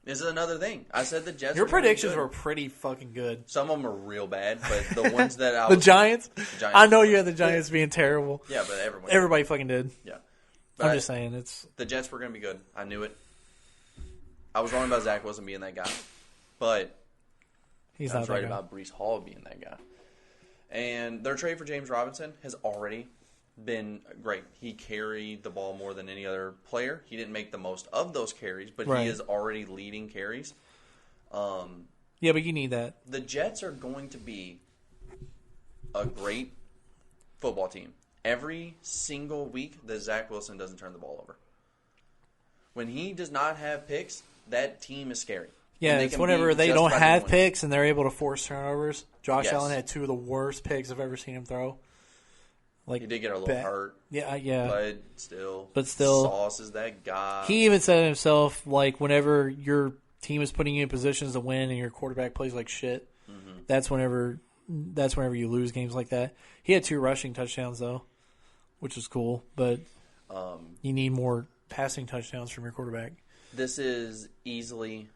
This is another thing. I said the Jets. Your predictions were pretty fucking good. Some of them are real bad, but the ones that I the Giants. I know you had the Giants being terrible. Yeah, but everybody fucking did. Yeah, but I'm just saying the Jets were going to be good. I knew it. I was wrong about Zach Wilson being that guy, but I was right about Breece Hall being that guy. And their trade for James Robinson has already been great. He carried the ball more than any other player. He didn't make the most of those carries, but he is already leading carries. Yeah, but you need that. The Jets are going to be a great football team every single week that Zach Wilson doesn't turn the ball over. When he does not have picks, that team is scary. Yeah, it's whenever they don't have picks and they're able to force turnovers. Josh Allen had 2 of the worst picks I've ever seen him throw. Like he did get a little hurt. Yeah. But still, Sauce is that guy. He even said it himself, like, whenever your team is putting you in positions to win and your quarterback plays like shit, that's whenever you lose games like that. He had 2 rushing touchdowns, though, which is cool. But you need more passing touchdowns from your quarterback. This is easily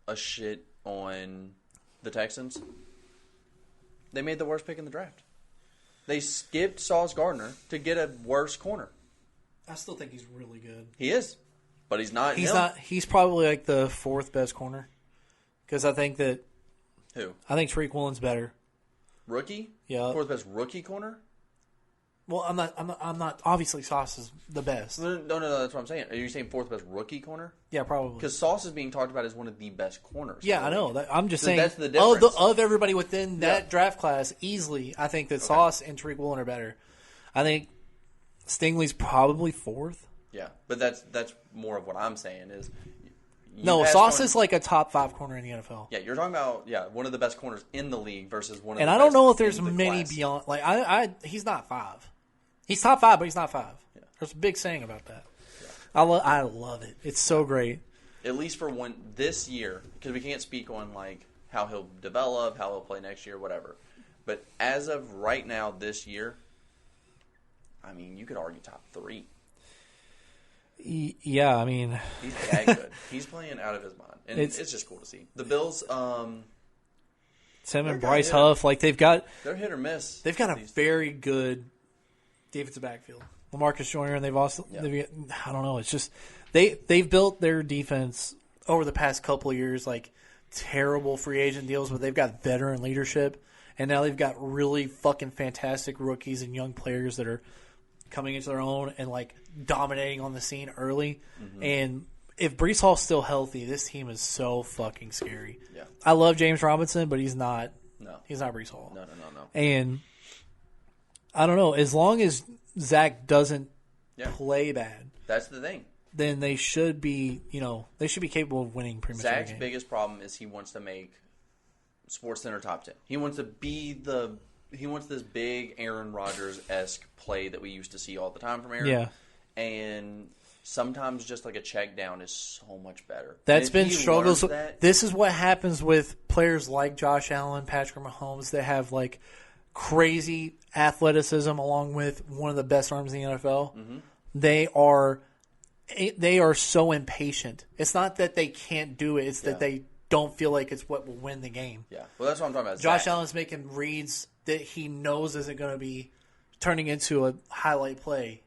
a shit on the Texans. They made the worst pick in the draft. They skipped Sauce Gardner to get a worse corner. I still think he's really good. He is, but he's not. He's probably like the 4th best corner. Because I think that. Who? I think Tariq Woolen's better. Rookie? Yeah. 4th best rookie corner? Well, I'm not. Obviously, Sauce is the best. No. That's what I'm saying. Are you saying 4th best rookie corner? Yeah, probably. Because Sauce is being talked about as one of the best corners. Yeah, I know. I'm just saying. That's the difference. Of everybody within that draft class, easily, I think that Sauce and Tariq Woolen are better. I think Stingley's probably 4th. Yeah, but that's more of what I'm saying is. Sauce is like a top 5 corner in the NFL. Yeah, you're talking about one of the best corners in the league versus one of. And the I best don't know if there's many class. beyond. Like he's not 5. He's top 5, but he's not 5. Yeah. There's a big saying about that. Yeah. I love it. It's so great. At least for this year, because we can't speak on like how he'll develop, how he'll play next year, whatever. But as of right now, this year, I mean, you could argue top 3. Yeah, I mean, he's that good. He's playing out of his mind, and it's just cool to see. The Bills, Tim and Bryce Huff, like they're hit or miss. They've got a very good defensive backfield. LaMarcus Joyner, and they've also, I don't know, it's just they've built their defense over the past couple of years, like terrible free agent deals, but they've got veteran leadership, and now they've got really fucking fantastic rookies and young players that are coming into their own and like dominating on the scene early. Mm-hmm. And if Breece Hall's still healthy, this team is so fucking scary. Yeah, I love James Robinson, but he's not. No, he's not Breece Hall. No. And I don't know. As long as Zach doesn't play bad, that's the thing. Then they should be, they should be capable of winning pretty much every game. Zach's biggest problem is he wants to make SportsCenter top 10. He wants to be He wants this big Aaron Rodgers-esque play that we used to see all the time from Aaron. Yeah. and sometimes just like a check down is so much better. That's been struggles. This is what happens with players like Josh Allen, Patrick Mahomes that have like crazy athleticism along with one of the best arms in the NFL. Mm-hmm. They are so impatient. It's not that they can't do it. It's that they don't feel like it's what will win the game. Yeah. Well, that's what I'm talking about. Josh Allen's making reads that he knows isn't going to be turning into a highlight play.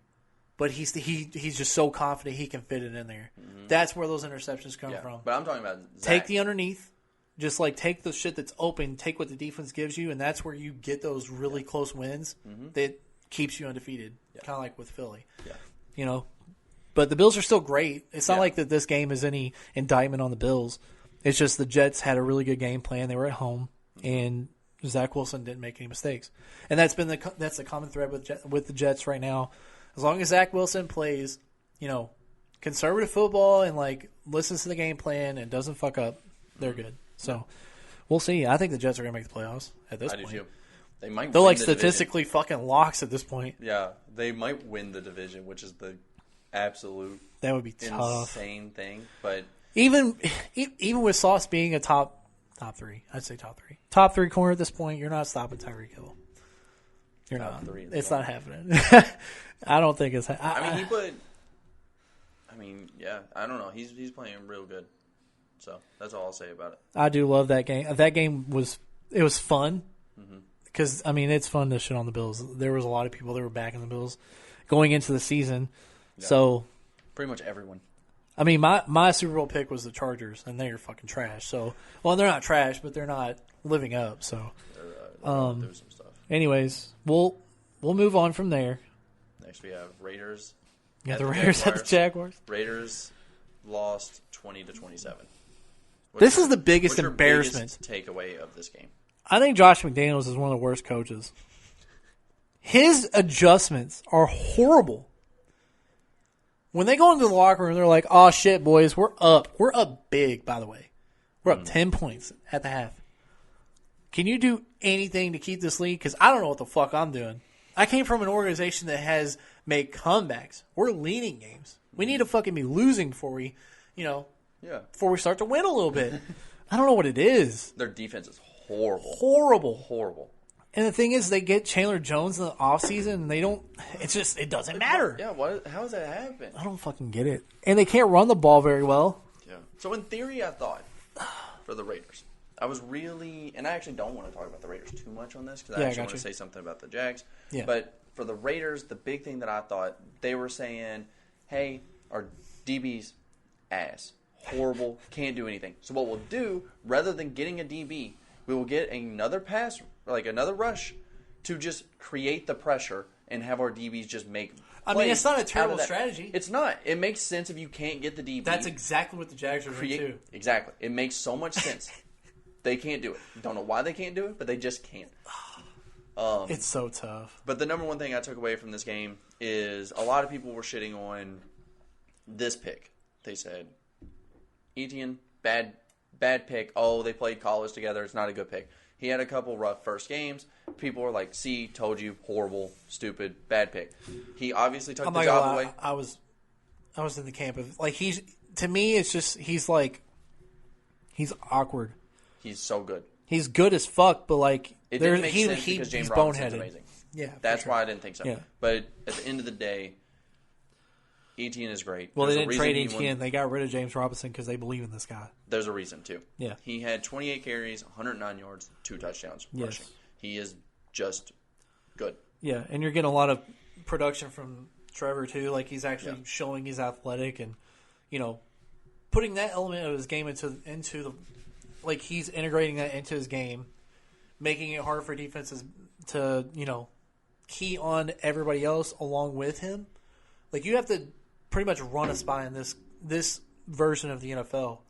But he's just so confident he can fit it in there. Mm-hmm. That's where those interceptions come from. But I'm talking about Zach. Take the underneath. Just like take the shit that's open, take what the defense gives you, and that's where you get those really close wins that keeps you undefeated. Kind of like with Philly. Yeah. You know, but the Bills are still great. It's not like that this game is any indictment on the Bills. It's just the Jets had a really good game plan. They were at home, and Zach Wilson didn't make any mistakes. And that's the common thread with the Jets right now. As long as Zach Wilson plays, you know, conservative football and like listens to the game plan and doesn't fuck up, they're good. So we'll see. I think the Jets are going to make the playoffs at this point. I do too. They're like statistically fucking locks at this point. Yeah, they might win the division, which is the absolute that would be tough, insane thing. But even with Sauce being a top three, I'd say top three corner at this point, you're not stopping Tyreek Hill. You're not. It's not happening. I don't think it's. I don't know. He's playing real good. So that's all I'll say about it. I do love that game. That game was fun because it's fun to shit on the Bills. There was a lot of people that were backing the Bills going into the season. Yeah. So pretty much everyone. I mean, my Super Bowl pick was the Chargers, and they're fucking trash. So, well, they're not trash, but they're not living up. So, there's some stuff. Anyways, we'll move on from there. Next, we have Raiders. Yeah, the Raiders at the Jaguars. Raiders lost 20-27. This is the biggest embarrassment. What's your biggest takeaway of this game? I think Josh McDaniels is one of the worst coaches. His adjustments are horrible. When they go into the locker room, they're like, "Oh shit, boys, we're up. We're up big, by the way. We're up 10 points at the half. Can you do anything to keep this lead? Because I don't know what the fuck I'm doing. I came from an organization that has made comebacks. We're leading games. We need to fucking be losing before we, before we start to win a little bit. I don't know what it is. Their defense is horrible. Horrible. And the thing is, they get Chandler Jones in the offseason, and they don't – it doesn't matter. Yeah, how does that happen? I don't fucking get it. And they can't run the ball very well. Yeah. So, in theory, I thought for the Raiders, I was really – and I actually don't want to talk about the Raiders too much on this because I actually want to say something about the Jags. Yeah. But for the Raiders, the big thing that I thought, they were saying, hey, our DB's ass. Horrible. Can't do anything. So what we'll do, rather than getting a DB, we will get another pass – like another rush to just create the pressure and have our DBs just make plays. It's not a terrible strategy. It's not. It makes sense if you can't get the DB. That's exactly what the Jags are doing too. Exactly. It makes so much sense. They can't do it. Don't know why they can't do it, but they just can't. It's so tough. But the number one thing I took away from this game is a lot of people were shitting on this pick. They said, Etienne, bad pick. Oh, they played college together. It's not a good pick. He had a couple rough first games. People were like, see, told you, horrible, stupid, bad pick. He obviously took the job away. I was in the camp of, like, to me, it's just, he's awkward. He's so good. He's good as fuck, but, like, it didn't make sense because James Robinson's amazing. Yeah. That's why I didn't think so. Yeah. But at the end of the day, Etienne is great. Well, they didn't trade Etienne. They got rid of James Robinson because they believe in this guy. There's a reason, too. Yeah. He had 28 carries, 109 yards, 2 touchdowns rushing. He is just good. Yeah, and you're getting a lot of production from Trevor, too. Like, he's actually showing he's athletic and, putting that element of his game into the – like, he's integrating that into his game, making it hard for defenses to, key on everybody else along with him. Like, you have to – pretty much run a spy in this version of the NFL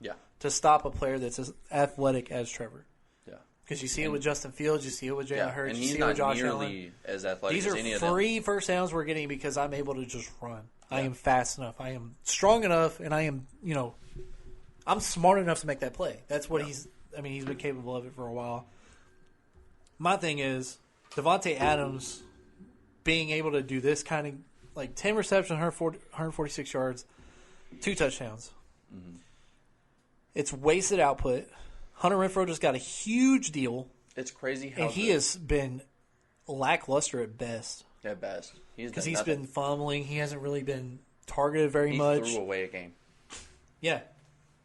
to stop a player that's as athletic as Trevor. Yeah. Because you see it with Justin Fields, you see it with Jalen Hurts, you see it with Josh Allen. As athletic as any of them. These are free free first downs we're getting because I'm able to just run. Yeah. I am fast enough. I am strong enough, and I am, I'm smart enough to make that play. That's what he's been capable of it for a while. My thing is, Devontae Adams being able to do this kind of like 10 receptions, 146 yards, 2 touchdowns. Mm-hmm. It's wasted output. Hunter Renfrow just got a huge deal. It's crazy how and he has been lackluster at best. At best. Because he's been fumbling. He hasn't really been targeted very much. He threw away a game. Yeah.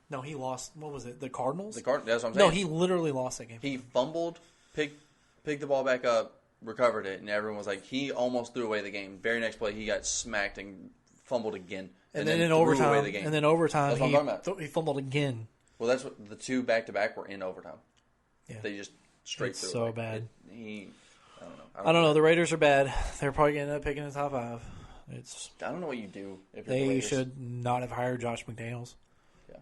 No, he lost. What was it? The Cardinals? That's what I'm saying. No, he literally lost that game. He fumbled, picked the ball back up, recovered it, and everyone was like, he almost threw away the game. Very next play, he got smacked and fumbled again. And then in overtime, he fumbled again. Well, that's what the 2 back-to-back were in overtime. Yeah. They just straight threw so away. Bad. I don't know. I don't know. The Raiders are bad. They're probably going to end up picking the top 5. I don't know what you do if they the Raiders. Should not have hired Josh McDaniels. Yeah.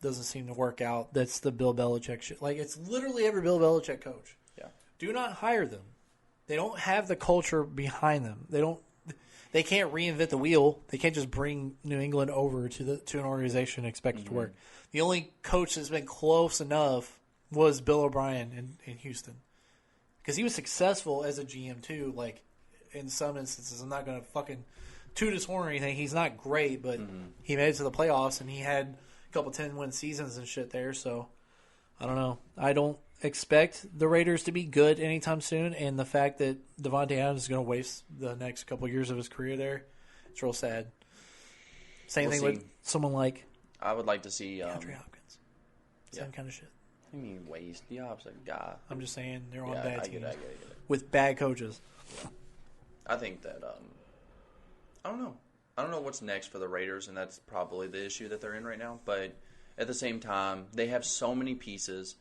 Doesn't seem to work out. That's the Bill Belichick shit. Like, it's literally every Bill Belichick coach. Yeah. Do not hire them. They don't have the culture behind them. They can't reinvent the wheel. They can't just bring New England over to an organization and expect it to work. The only coach that's been close enough was Bill O'Brien in Houston. Because he was successful as a GM too. Like, in some instances, I'm not going to fucking toot his horn or anything. He's not great, but he made it to the playoffs and he had a couple 10-win seasons and shit there. So, I don't know. I don't expect the Raiders to be good anytime soon, and the fact that Devontae Adams is going to waste the next couple years of his career there, it's real sad. Same thing with someone like I would like to see DeAndre Hopkins. Same kind of shit. I mean, waste the opposite guy. I'm just saying they're on bad teams I get it. with bad coaches. Yeah. I think that I don't know. I don't know what's next for the Raiders, and that's probably the issue that they're in right now. But at the same time, they have so many pieces.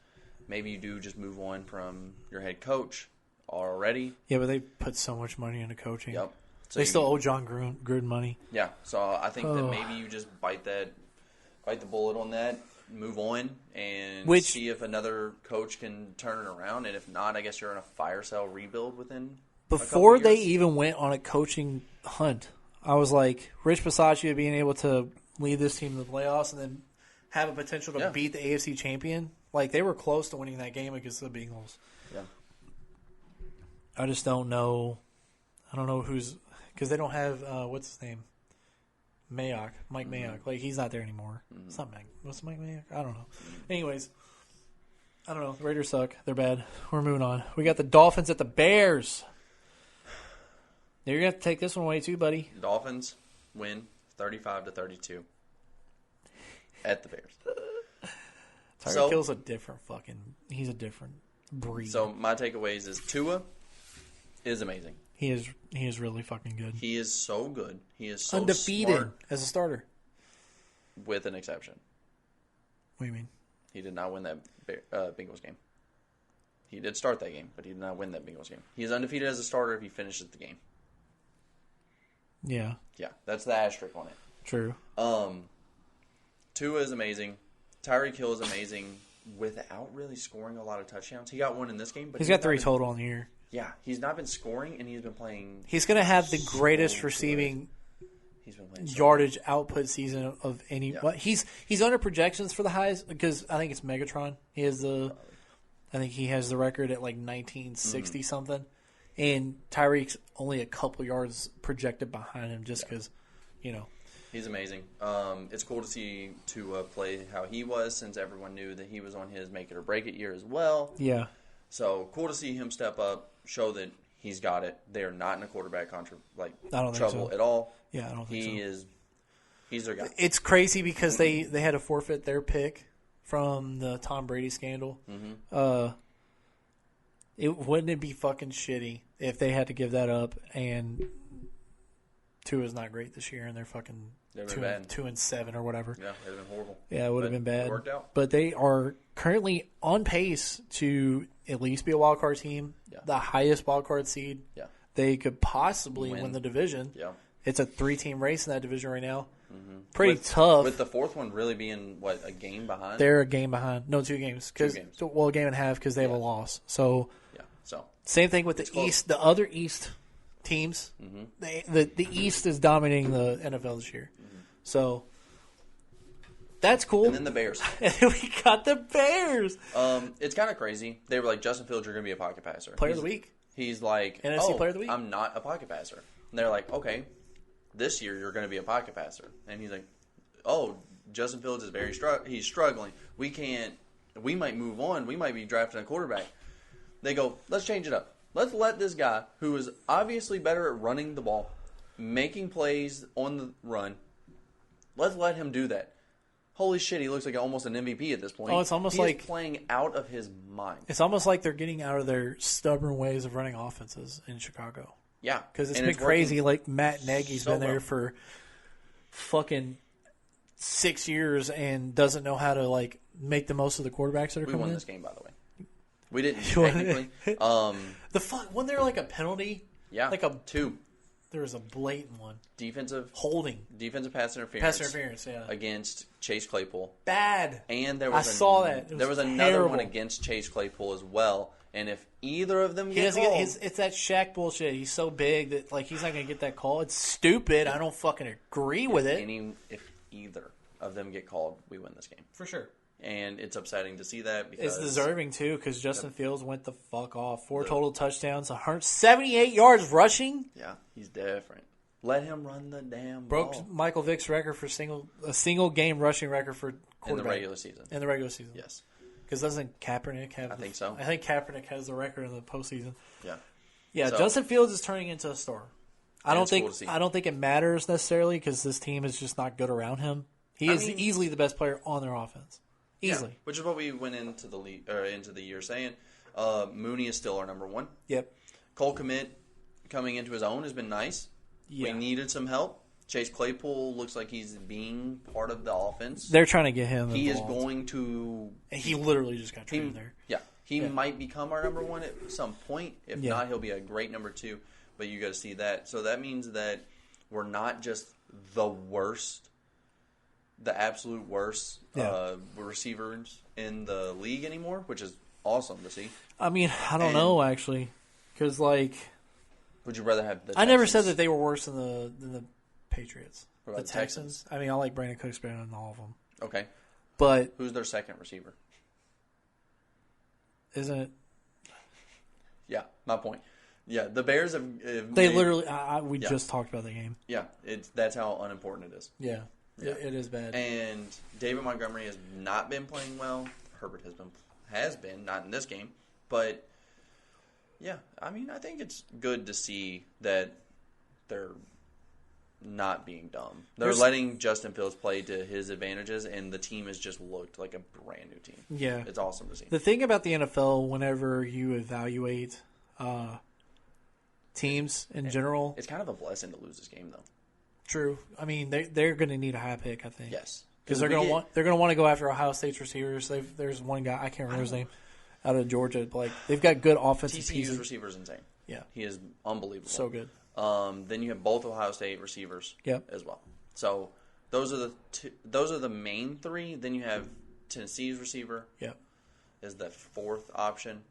Maybe you do just move on from your head coach already. Yeah, but they put so much money into coaching. Yep. So they still owe John Gruden money. Yeah, so I think that maybe you just bite the bullet on that, move on, and see if another coach can turn it around. And if not, I guess you're in a fire sale rebuild within Before they even went on a coaching hunt, I was like, Rich Bisaccia being able to lead this team to the playoffs and then have a potential to beat the AFC champion. Like, they were close to winning that game against the Bengals. Yeah. I just don't know. I don't know who's – because they don't have what's his name? Mike Mayock. Like, he's not there anymore. It's not Mike. What's Mike Mayock? I don't know. Anyways, I don't know. The Raiders suck. They're bad. We're moving on. We got the Dolphins at the Bears. You're going to have to take this one away too, buddy. Dolphins win 35-32 at the Bears. Tyreek Hill's a different he's a different breed. So my takeaways is Tua is amazing. He is really fucking good. He is so good. He is so undefeated smart, as a starter. with an exception. What do you mean? He did not win that Bengals game. He did start that game, but he did not win that Bengals game. He is undefeated as a starter if he finishes the game. Yeah. Yeah, that's the asterisk on it. True. Tua is amazing. Tyreek Hill is amazing without really scoring a lot of touchdowns. He got one in this game, but he's got 3 total on the year. Yeah, he's not been scoring, and he's been playing. He's going to have the greatest receiving yardage output season of any. Yeah. He's under projections for the highest because I think it's Megatron. I think he has the record at like 1960 something, and Tyreek's only a couple yards projected behind him just because, He's amazing. It's cool to see Tua play how he was since everyone knew that he was on his make it or break it year as well. Yeah. So cool to see him step up, show that he's got it. They are not in a quarterback trouble at all. Yeah, I don't think so. He's their guy. It's crazy because they had to forfeit their pick from the Tom Brady scandal. Mm-hmm. Wouldn't it be fucking shitty if they had to give that up and Tua's not great this year and they're fucking 2-7 or whatever. Yeah, it would have been horrible. Yeah, it would have been bad. It worked out. But they are currently on pace to at least be a wild card team, the highest wild card seed. Yeah. They could possibly win the division. Yeah. It's a 3-team race in that division right now. Mm-hmm. Pretty tough. With the fourth one really being, a game behind? They're a game behind. No, 2 games. 2 games. Well, a game and a half because they have a loss. So, same thing with the East. The other East teams. Mm-hmm. The East is dominating the NFL this year. Mm-hmm. So, that's cool. And then the Bears. And then we got the Bears. It's kind of crazy. They were like, Justin Fields, you're going to be a pocket passer. Player of the week. He's like, NFC Player of the Week. I'm not a pocket passer. And they're like, okay, this year you're going to be a pocket passer. And he's like, oh, Justin Fields is he's struggling. We might move on. We might be drafting a quarterback. They go, let's change it up. Let's let this guy, who is obviously better at running the ball, making plays on the run, let's let him do that. Holy shit, he looks like almost an MVP at this point. Oh, it's almost like he's playing out of his mind. It's almost like they're getting out of their stubborn ways of running offenses in Chicago. Yeah. Because it's been crazy. Like, Matt Nagy's been there for fucking 6 years and doesn't know how to, like, make the most of the quarterbacks that are coming in. We won this game, by the way. We didn't, technically. Wasn't there, like, a penalty? Yeah, like two. There was a blatant one. Defensive pass interference. Pass interference, yeah. Against Chase Claypool. Bad. And there was saw that. There was another one against Chase Claypool as well. And if either of them get called, it's that Shaq bullshit. He's so big that like he's not gonna get that call. It's stupid. I don't fucking agree with it. If either of them get called, we win this game for sure. And it's upsetting to see that because it's deserving too. Because Justin Fields went the fuck off. 4 total touchdowns, 178 yards rushing. Yeah, he's different. Let him run the damn ball. Broke Michael Vick's record for a single game rushing record for quarterback. In the regular season. In the regular season, yes. Because doesn't Kaepernick have? I think so. I think Kaepernick has the record in the postseason. Yeah. Yeah. So, Justin Fields is turning into a star. I don't think it matters necessarily because this team is just not good around him. He is easily the best player on their offense. Easily. Yeah, which is what we went into the year saying. Mooney is still our number one. Yep. Cole Kmet coming into his own has been nice. Yeah. We needed some help. Chase Claypool looks like he's being part of the offense. They're trying to get him involved. He is going to... He literally just got traded there. Yeah. He might become our number one at some point. If not, he'll be a great number two. But you got to see that. So that means that we're not just the worst, the absolute worst receivers in the league anymore, which is awesome to see. I mean, I don't know, actually. Because, like... Would you rather have the Texans? I never said that they were worse than the Patriots. What about the Texans? I mean, I like Brandon Cooks better than all of them. Okay. But... Who's their second receiver? Isn't it? Yeah, my point. Yeah, the Bears have they literally... we just talked about the game. Yeah, that's how unimportant it is. Yeah. It is bad. And David Montgomery has not been playing well. Herbert has been, not in this game. But, yeah, I mean, I think it's good to see that they're not being dumb. They're letting Justin Fields play to his advantages, and the team has just looked like a brand new team. Yeah. It's awesome to see. The thing about the NFL, whenever you evaluate teams in general... It's kind of a blessing to lose this game, though. True. I mean, they're going to need a high pick, I think. Yes. Because they're going to want to go after Ohio State's receivers. There's one guy, I can't remember his name, out of Georgia. But, like, they've got good offensive pieces. TCU's receiver is insane. Yeah. He is unbelievable. So good. Then you have both Ohio State receivers as well. So those are the main three. Then you have Tennessee's receiver. Yep. Is the fourth option.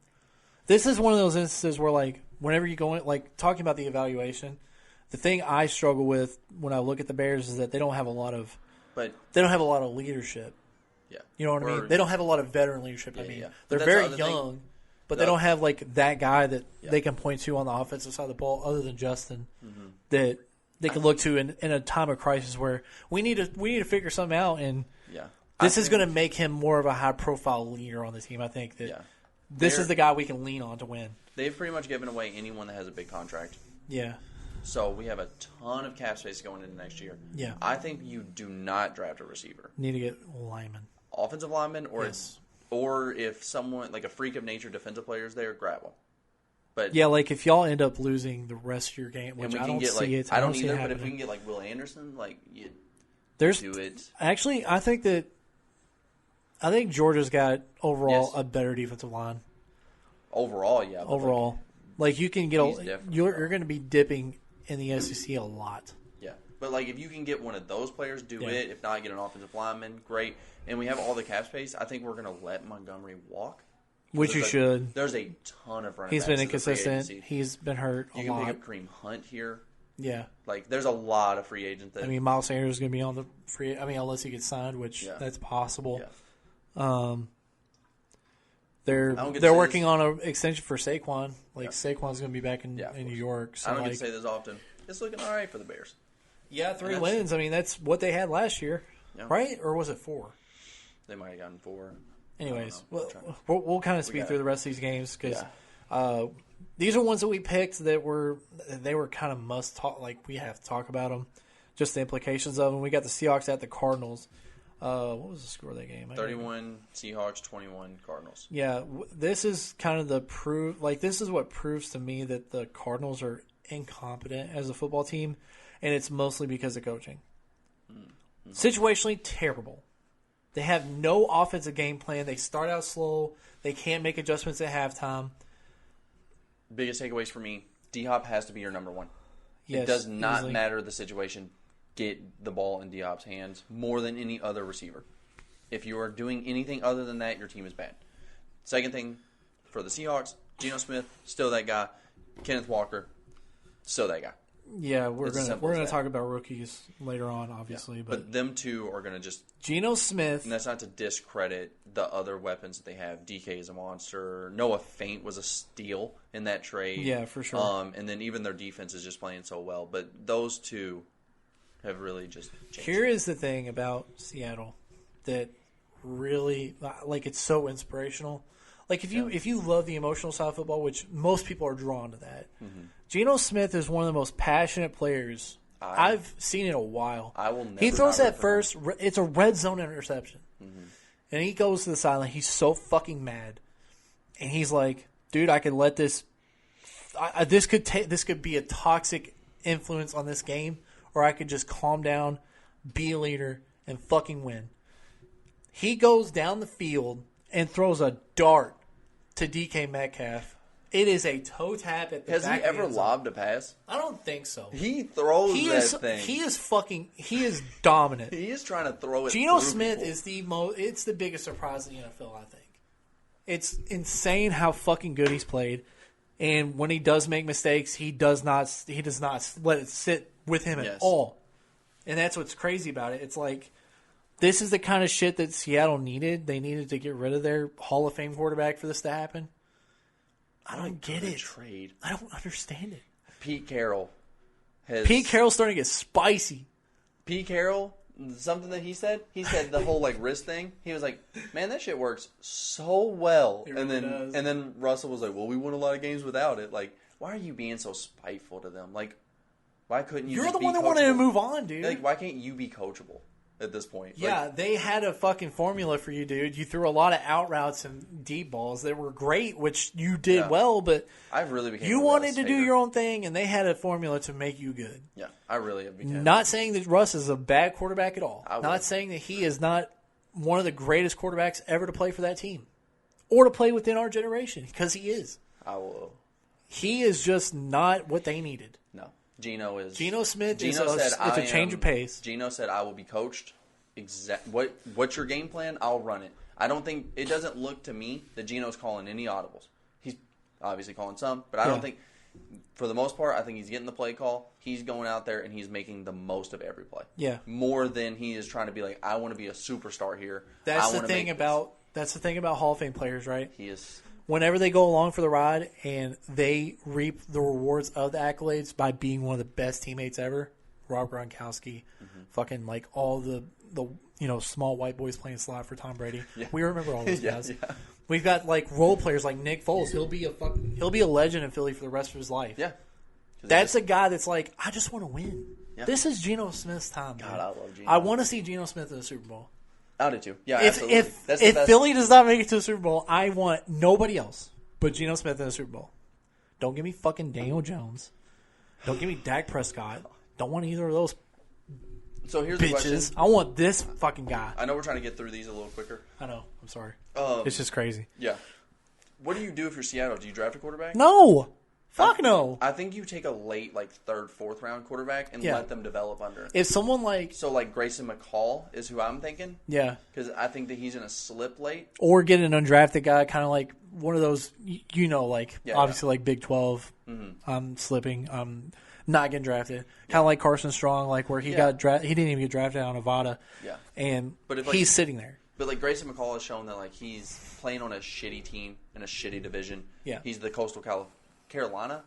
This is one of those instances where, like, whenever you go in, like, talking about the evaluation, the thing I struggle with when I look at the Bears is that they don't have a lot of leadership. Yeah. You know what I mean? They don't have a lot of veteran leadership. I mean, they're very young, but they don't have like that guy that they can point to on the offensive side of the ball, other than Justin, that they can look to in a time of crisis where we need to figure something out. And this is going to make him more of a high profile leader on the team. I think that this is the guy we can lean on to win. They've pretty much given away anyone that has a big contract. Yeah. So we have a ton of cap space going into next year. Yeah. I think you do not draft a receiver. Need to get linemen. Offensive linemen, or if someone, like a freak of nature defensive player is there, grab them. But yeah, like if y'all end up losing the rest of your game, which I don't see it. I don't either, but if we can get like Will Anderson, like you do it. Actually, I think Georgia's got overall a better defensive line. Overall, yeah. Overall. Like you can get you're going to be dipping in the SEC a lot. Yeah, but like if you can get one of those players, do it. If not, get an offensive lineman, great. And we have all the cap space. I think we're going to let Montgomery walk. Which you should. There's a ton of running backs. He's been inconsistent. He's been hurt a lot. You can pick up Kareem Hunt here. Yeah. Like there's a lot of free agents. Miles Sanders is going to be on the free. unless he gets signed, which that's possible. Yeah. They're working on an extension for Saquon. Saquon's going to be back in New York. So I don't get to say this often. It's looking all right for the Bears. Yeah, 3 wins. I mean, that's what they had last year, right? Or was it 4? They might have gotten 4. Anyways, we'll kind of speed through the rest of these games because these are ones that we picked that were kind of must talk. Like we have to talk about them, just the implications of them. We got the Seahawks at the Cardinals. What was the score of that game? 31 Seahawks, 21 Cardinals. Yeah, this is kind of the proof. Like this is what proves to me that the Cardinals are incompetent as a football team, and it's mostly because of coaching. Mm-hmm. Situationally terrible. They have no offensive game plan. They start out slow. They can't make adjustments at halftime. Biggest takeaways for me, D-Hop has to be your number one. Yes, it does not easily. matter the situation. Get the ball in D-Hop's hands more than any other receiver. If you are doing anything other than that, your team is bad. Second thing, for the Seahawks, Geno Smith, still that guy. Kenneth Walker, still that guy. Yeah, we're gonna talk about rookies later on, obviously, but them two are gonna just Geno Smith. And that's not to discredit the other weapons that they have. DK is a monster. Noah Fant was a steal in that trade. Yeah, for sure. And then even their defense is just playing so well. But those two have really just changed. Here is the thing about Seattle that really it's so inspirational. Like if you love the emotional side of football, which most people are drawn to that. Mm-hmm. Geno Smith is one of the most passionate players I've seen in a while. I will never. He throws that first. It's a red zone interception, and he goes to the sideline. He's so fucking mad, and he's like, "Dude, I could let this. This could be a toxic influence on this game, or I could just calm down, be a leader, and fucking win." He goes down the field and throws a dart to DK Metcalf. It is a toe tap at the back. Has he ever lobbed a pass? I don't think so. He throws that thing. He is dominant. He is trying to throw it. Geno Smith is it's the biggest surprise in the NFL, I think. It's insane how fucking good he's played. And when he does make mistakes, he does not let it sit with him at all. And that's what's crazy about it. It's like this is the kind of shit that Seattle needed. They needed to get rid of their Hall of Fame quarterback for this to happen. I don't get it. Trade. I don't understand it. Pete Carroll's starting to get spicy. Pete Carroll, something that he said the whole wrist thing. He was like, "Man, that shit works so well." It really does. And then Russell was like, "Well, we won a lot of games without it." Like, why are you being so spiteful to them? Like, why couldn't you? You're the one that wanted to move on, dude. Like, why can't you be coachable at this point? Yeah, they had a fucking formula for you, dude. You threw a lot of out routes and deep balls that were great, which you did well, but I've really became you wanted to do your own thing, and they had a formula to make you good. Yeah, I really have become. Not saying that Russ is a bad quarterback at all. Not saying that he is not one of the greatest quarterbacks ever to play for that team or to play within our generation, because he is. I will. He is just not what they needed. No. Geno Smith is a change of pace. Geno said, "I will be coached. What's your game plan? I'll run it." I don't think it doesn't look to me that Geno's calling any audibles. He's obviously calling some, but I don't think, for the most part, I think he's getting the play call. He's going out there and he's making the most of every play. Yeah, more than he is trying to be like, "I want to be a superstar here." That's the thing about Hall of Fame players, right? He is. Whenever they go along for the ride and they reap the rewards of the accolades by being one of the best teammates ever, Rob Gronkowski, fucking all the small white boys playing slot for Tom Brady. Yeah. We remember all those guys. Yeah. We've got role players like Nick Foles. He'll be a legend in Philly for the rest of his life. Yeah. That's a guy that's like, I just want to win. Yeah. This is Geno Smith's time. God, I love Geno. I want to see Geno Smith in the Super Bowl. I do too. Yeah, if Philly does not make it to the Super Bowl, I want nobody else but Geno Smith in the Super Bowl. Don't give me fucking Daniel Jones. Don't give me Dak Prescott. Don't want either of those. So here's bitches. The question. I want this fucking guy. I know we're trying to get through these a little quicker. I know. I'm sorry. It's just crazy. Yeah. What do you do if you're Seattle? Do you draft a quarterback? No. Fuck no. I think you take a late, third, fourth round quarterback and let them develop under. If someone Grayson McCall is who I'm thinking. Yeah. Because I think that he's going to slip late. Or get an undrafted guy, kind of like one of those, obviously Big 12. Mm-hmm. I'm slipping. I'm not getting drafted. Kind of like Carson Strong, where he got drafted. He didn't even get drafted out of Nevada. Yeah. And he's sitting there. But Grayson McCall has shown that he's playing on a shitty team in a shitty division. Yeah. He's the Coastal Carolina.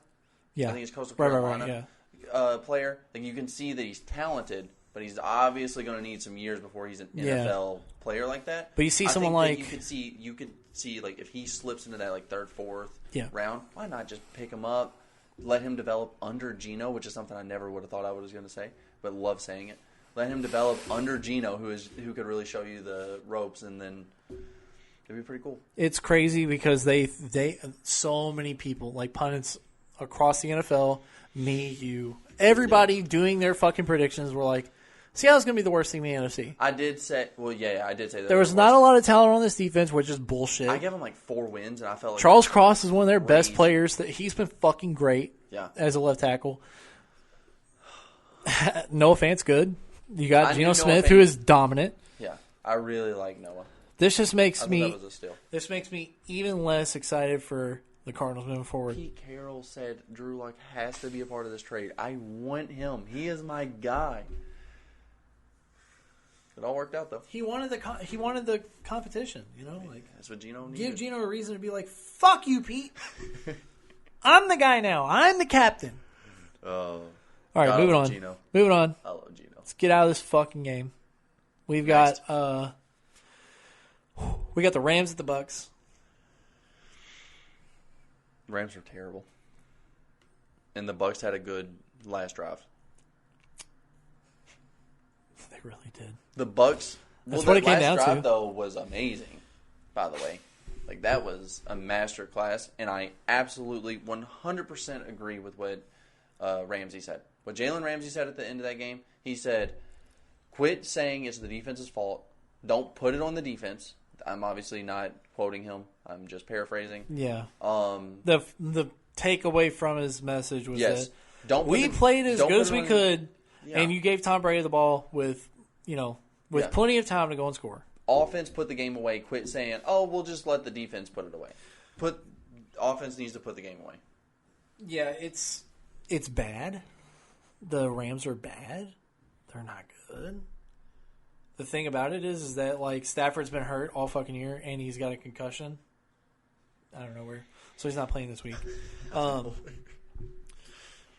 Yeah. I think it's Coastal Carolina. Right, player. Like you can see that he's talented, but he's obviously going to need some years before he's an NFL player like that. But you see someone like you could see like if he slips into that like third, fourth round, why not just pick him up, let him develop under Gino, which is something I never would have thought I was going to say, but love saying it. Let him develop under Gino, who could really show you the ropes, and then it'd be pretty cool. It's crazy because they so many people, like pundits across the NFL, me, you, everybody doing their fucking predictions were like, Seattle's going to be the worst team in the NFC. I did say, I did say that. There was not a lot of talent on this defense, which is bullshit. I gave them like 4 wins, and I felt like Charles Cross is one of their best players. He's been fucking great as a left tackle. Noah Fant's good. You got Geno Smith, who is dominant. Yeah, I really like Noah. This just makes me even less excited for the Cardinals moving forward. Pete Carroll said Drew Lock has to be a part of this trade. I want him. He is my guy. It all worked out though. He wanted the competition. That's what Geno needed. Give Geno a reason to be like, "Fuck you, Pete. I'm the guy now. I'm the captain." Oh. All right, moving on. Geno. Moving on. I love Geno. Let's get out of this fucking game. We've got the Rams at the Bucks. Rams are terrible, and the Bucks had a good last drive. They really did. The Bucks. That's what it came down to. Last drive though was amazing. By the way, like that was a master class, and I absolutely 100% agree with what Ramsey said. What Jalen Ramsey said at the end of that game, he said, "Quit saying it's the defense's fault. Don't put it on the defense." I'm obviously not quoting him. I'm just paraphrasing. Yeah. The takeaway from his message was that we played as good as we could, and you gave Tom Brady the ball with plenty of time to go and score. Offense put the game away. Quit saying, "Oh, we'll just let the defense put it away." Offense needs to put the game away. Yeah, it's bad. The Rams are bad. They're not good. The thing about it is that like Stafford's been hurt all fucking year and he's got a concussion. I don't know where, so he's not playing this week.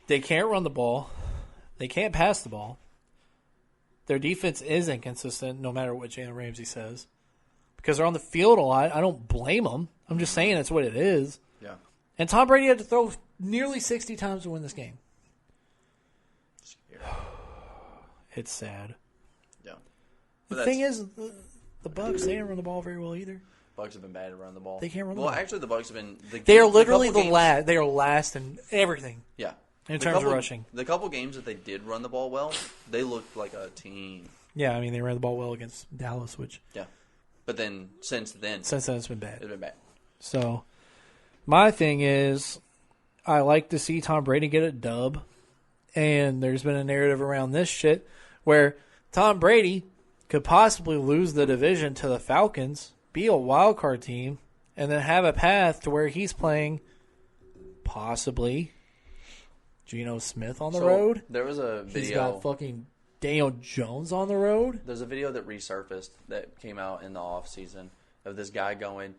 They can't run the ball. They can't pass the ball. Their defense is inconsistent, no matter what Jalen Ramsey says, because they're on the field a lot. I don't blame them. I'm just saying it's what it is. Yeah. And Tom Brady had to throw nearly 60 times to win this game. It's sad. Yeah. The thing is, the Bucs, they didn't run the ball very well either. Bucs have been bad at running the ball. They can't run the ball. Well, actually, the Bucs have been... They are literally last. They are last in everything. Yeah. In terms of rushing. The couple games that they did run the ball well, they looked like a team. Yeah, I mean, they ran the ball well against Dallas, which... Yeah. But then, since then... it's been bad. It's been bad. So, my thing is, I like to see Tom Brady get a dub. And there's been a narrative around this shit where Tom Brady could possibly lose the division to the Falcons, be a wild card team, and then have a path to where he's playing possibly Geno Smith on the road. There was a video. He's got fucking Daniel Jones on the road. There's a video that resurfaced that came out in the offseason of this guy going,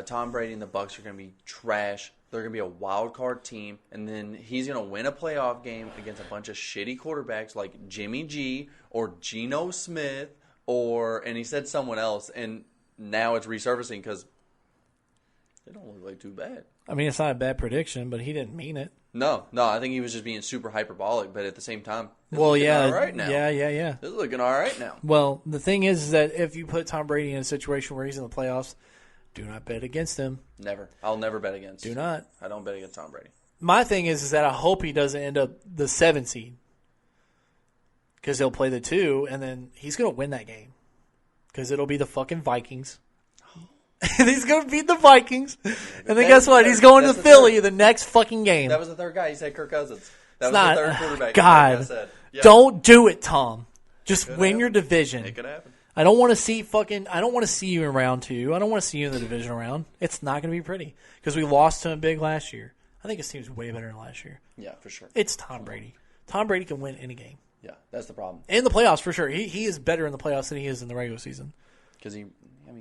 Tom Brady and the Bucs are going to be trash. They're going to be a wild card team, and then he's going to win a playoff game against a bunch of shitty quarterbacks like Jimmy G or Geno Smith and he said someone else, and now it's resurfacing because they don't look like too bad. I mean, it's not a bad prediction, but he didn't mean it. No, I think he was just being super hyperbolic, but at the same time, all right now. Yeah. It's looking all right now. Well, the thing is that if you put Tom Brady in a situation where he's in the playoffs, do not bet against him. Never. I'll never bet against. Do not. I don't bet against Tom Brady. My thing is that I hope he doesn't end up the 7 seed. Because he'll play the 2, and then he's going to win that game. Because it'll be the fucking Vikings. And he's going to beat the Vikings. And then guess what? He's going to Philly the next fucking game. That was the third guy. He said Kirk Cousins. That was the third quarterback. God. Like I said. Yeah. Don't do it, Tom. Just win your division. It could happen. I don't want to see you in round 2. I don't want to see you in the division round. It's not going to be pretty because we lost to him big last year. I think his team's way better than last year. Yeah, for sure. It's Tom Brady. Tom Brady can win any game. Yeah, that's the problem. In the playoffs, for sure. He is better in the playoffs than he is in the regular season. Because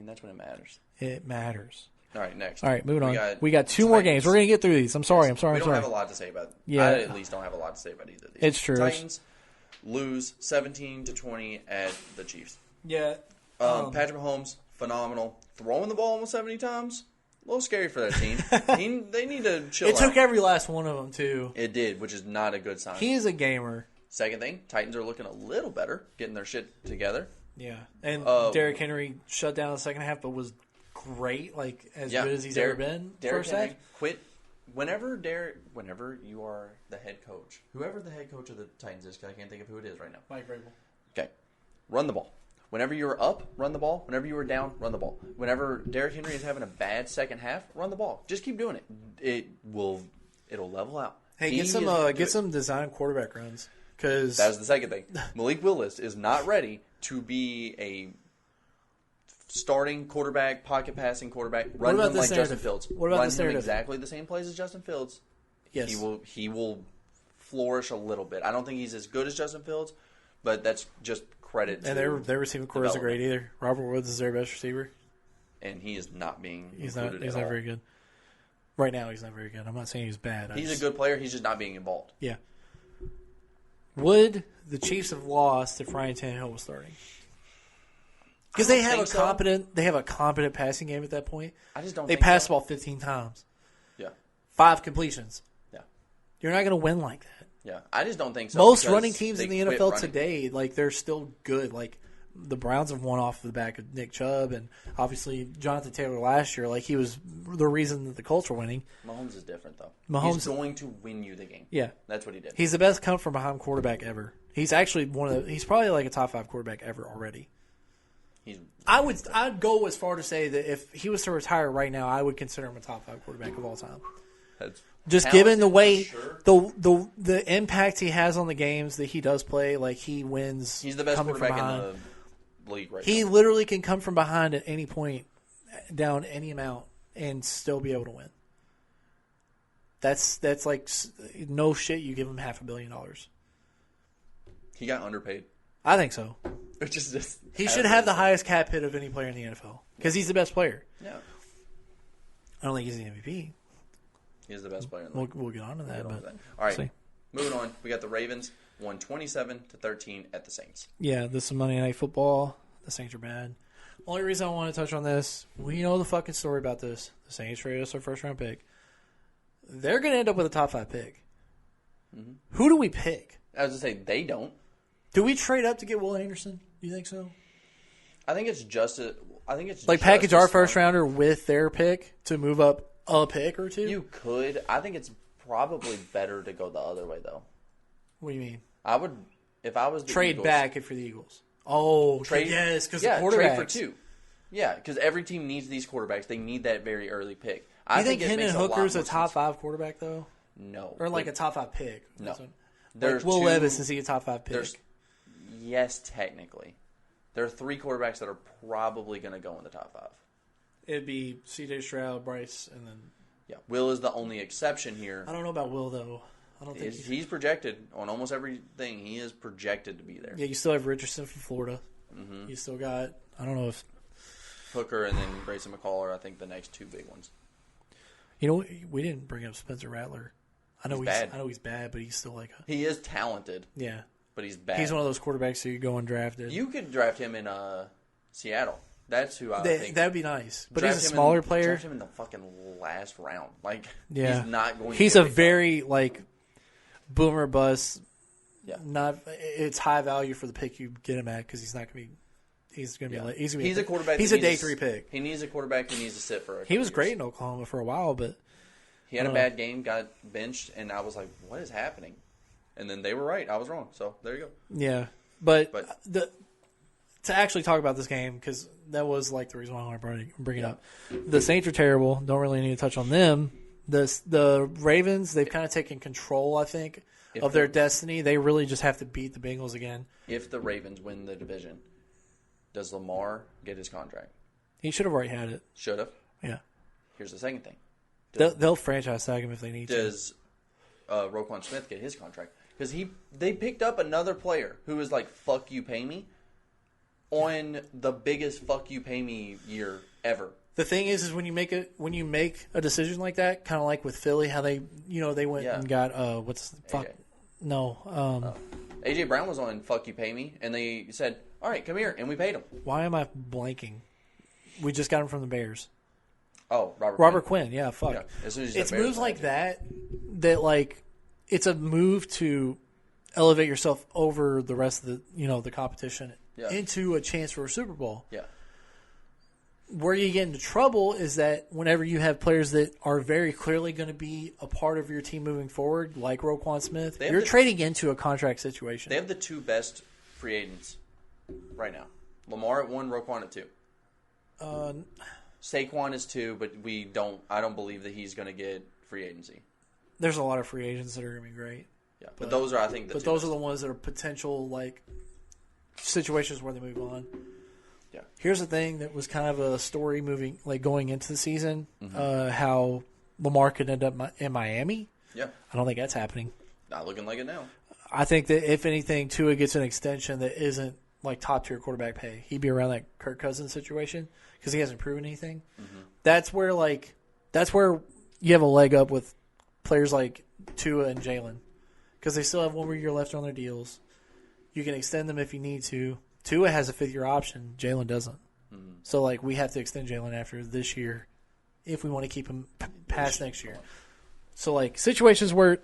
that's when it matters. It matters. All right, next. All right, moving on. We got two more games. We're going to get through these. I'm sorry. We don't have a lot to say about it. Yeah. I at least don't have a lot to say about either of these. It's true. Titans lose 17-20 at the Chiefs. Yeah. Patrick Mahomes, phenomenal. Throwing the ball almost 70 times. A little scary for that team. They need to chill out. It took every last one of them, too. It did, which is not a good sign. He is a gamer. Second thing, Titans are looking a little better, getting their shit together. Yeah. And Derrick Henry shut down the second half, but was great, like as good as he's ever been. Derrick Henry quit. Whenever you are the head coach, whoever the head coach of the Titans is, because I can't think of who it is right now. Mike Vrabel. Okay. Run the ball. Whenever you're up, run the ball. Whenever you were down, run the ball. Whenever Derrick Henry is having a bad second half, run the ball. Just keep doing it. It'll level out. Hey, get some design quarterback runs. Cause that's the second thing. Malik Willis is not ready to be a starting quarterback, pocket passing quarterback. Run him like Justin Fields. What about Run him exactly the same plays as Justin Fields. Yes, he will flourish a little bit. I don't think he's as good as Justin Fields, but that's just credit. And their receiving core isn't great either. Robert Woods is their best receiver, and he is not being He's included not at all. very good. Right now, he's not very good. I'm not saying he's bad. He's a good player. He's just not being involved. Yeah. Would the Chiefs have lost if Ryan Tannehill was starting? Because they have a competent passing game at that point. I just don't. They passed the ball 15 times. Yeah. 5 completions. Yeah. You're not going to win like that. Yeah, I just don't think so. Most running teams in the NFL today, like they're still good. Like the Browns have won off the back of Nick Chubb, and obviously Jonathan Taylor last year. Like he was the reason that the Colts were winning. Mahomes is different though. He's going to win you the game. Yeah, that's what he did. He's the best come from behind quarterback ever. He's actually he's probably like a top 5 quarterback ever already. I'd go as far to say that if he was to retire right now, I would consider him a top 5 quarterback of all time. That's just given the way the impact he has on the games that he does play, like he wins. He's the best quarterback in the league right now. He literally can come from behind at any point, down any amount, and still be able to win. That's like no shit. You give him $500 million. He got underpaid. I think so. Which is just he should have the highest cap hit of any player in the NFL because he's the best player. Yeah. I don't think he's the MVP. He's the best player in the league. We'll get on to that. All right. Moving on. We got the Ravens won 27-13 at the Saints. Yeah, this is Monday Night Football. The Saints are bad. Only reason I want to touch on this, we know the fucking story about this. The Saints traded us their first round pick. They're going to end up with a top 5 pick. Mm-hmm. Who do we pick? I was going to say, they don't. Do we trade up to get Will Anderson? Do you think so? I think it's just package our first rounder with their pick to move up a pick or two. You could. I think it's probably better to go the other way though. What do you mean? I would, if I was the trade Eagles, back if for the Eagles. Oh, trade yes, because trade for 2. Yeah, because every team needs these quarterbacks. They need that very early pick. I think Hendon Hooker's a top 5 quarterback though. No, or like a top 5 pick. No, there's Will Levis, is he a top 5 pick? Yes, technically. There are 3 quarterbacks that are probably going to go in the top 5. It'd be C.J. Stroud, Bryce, and then... Yeah, Will is the only exception here. I don't know about Will, though. I don't think he's projected on almost everything. He is projected to be there. Yeah, you still have Richardson from Florida. Mm-hmm. You still got... I don't know if... Hooker and then Grayson McCall are, I think, the next 2 big ones. You know, we didn't bring up Spencer Rattler. I know he's bad, but he's still like... He is talented. Yeah. But he's bad. He's one of those quarterbacks who you go undrafted. You could draft him in Seattle. That's who I think. That would be nice. But he's a smaller player. Draft him in the fucking last round. Like, he's not going to He's a very, like, boomer bust. Yeah. It's high value for the pick you get him at because he's not going to be... He's going to be. He's a quarterback. He's a day 3 pick. He needs a quarterback who needs to sit for. He was great in Oklahoma for a while, but he had a bad game, got benched, and I was like, "What is happening?" And then they were right. I was wrong. So there you go. Yeah, but to actually talk about this game because that was like the reason why I want to bring it up. The Saints are terrible. Don't really need to touch on them. The Ravens, they've kind of taken control, I think, of their destiny. They really just have to beat the Bengals again. If the Ravens win the division, does Lamar get his contract? He should have already had it. Should have. Yeah. Here's the second thing. They'll franchise tag him if they need to. Does Roquan Smith get his contract? Because they picked up another player who was like, fuck you, pay me, on the biggest fuck you, pay me year ever The thing is when you make a decision like that, kind of like with Philly, how they went and got fuck? No, AJ Brown was on Fuck You Pay Me, and they said, "All right, come here," and we paid him. Why am I blanking? We just got him from the Bears. Oh, Robert Quinn. Yeah, fuck. Yeah. As soon as it's moves like that like it's a move to elevate yourself over the rest of the competition into a chance for a Super Bowl. Yeah. Where you get into trouble is that whenever you have players that are very clearly going to be a part of your team moving forward, like Roquan Smith, you're trading into a contract situation. They have the two best free agents right now. Lamar at 1, Roquan at 2. Saquon is 2, but I don't believe that he's going to get free agency. There's a lot of free agents that are going to be great. Yeah, but those are, I think, those are the ones that are potential situations where they move on. Yeah. Here's the thing that was kind of a story going into the season, how Lamar could end up in Miami. Yeah. I don't think that's happening. Not looking like it now. I think that if anything, Tua gets an extension that isn't like top tier quarterback pay. He'd be around that Kirk Cousins situation because he hasn't proven anything. Mm-hmm. That's where you have a leg up with players like Tua and Jalen because they still have 1 more year left on their deals. You can extend them if you need to. Tua has a 5th-year option. Jalen doesn't. Mm-hmm. So, we have to extend Jalen after this year if we want to keep him past next year. So, situations where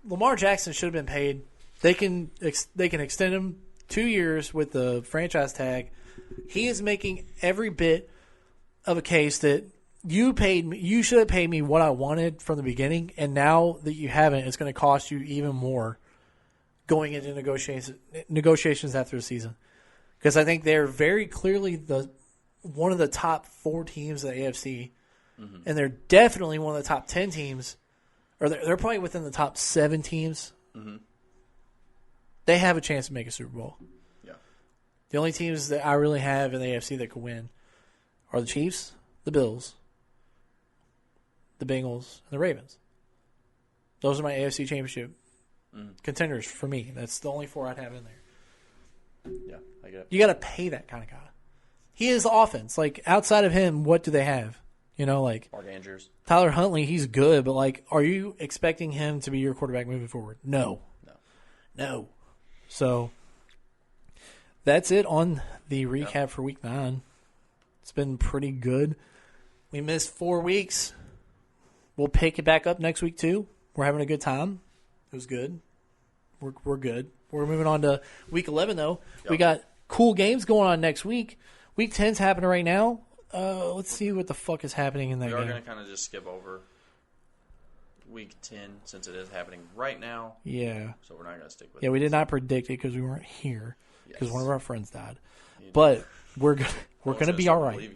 Lamar Jackson should have been paid, they can extend him 2 years with the franchise tag. He is making every bit of a case that you should have paid me what I wanted from the beginning, and now that you haven't, it's going to cost you even more going into negotiations after the season. Because I think they're very clearly one of the top 4 teams in the AFC, and they're definitely one of the top 10 teams, or they're probably within the top 7 teams. Mm-hmm. They have a chance to make a Super Bowl. Yeah. The only teams that I really have in the AFC that could win are the Chiefs, the Bills, the Bengals, and the Ravens. Those are my AFC Championship contenders for me. That's the only 4 I'd have in there. Yeah, I get it. You got to pay that kind of guy. He is the offense. Outside of him, what do they have? Mark Andrews. Tyler Huntley, he's good, but are you expecting him to be your quarterback moving forward? No. So that's it on the recap for Week 9. It's been pretty good. We missed 4 weeks. We'll pick it back up next week too. We're having a good time. It was good. We're good. We're moving on to Week 11 though. Yep. We got cool games going on next week. Week 10's happening right now. Let's see what the fuck is happening in that game. We are going to kind of just skip over Week 10 since it is happening right now. Yeah. So we're not going to stick with it. Yeah, we did not predict it because we weren't here because one of our friends died. But we're going to be all right.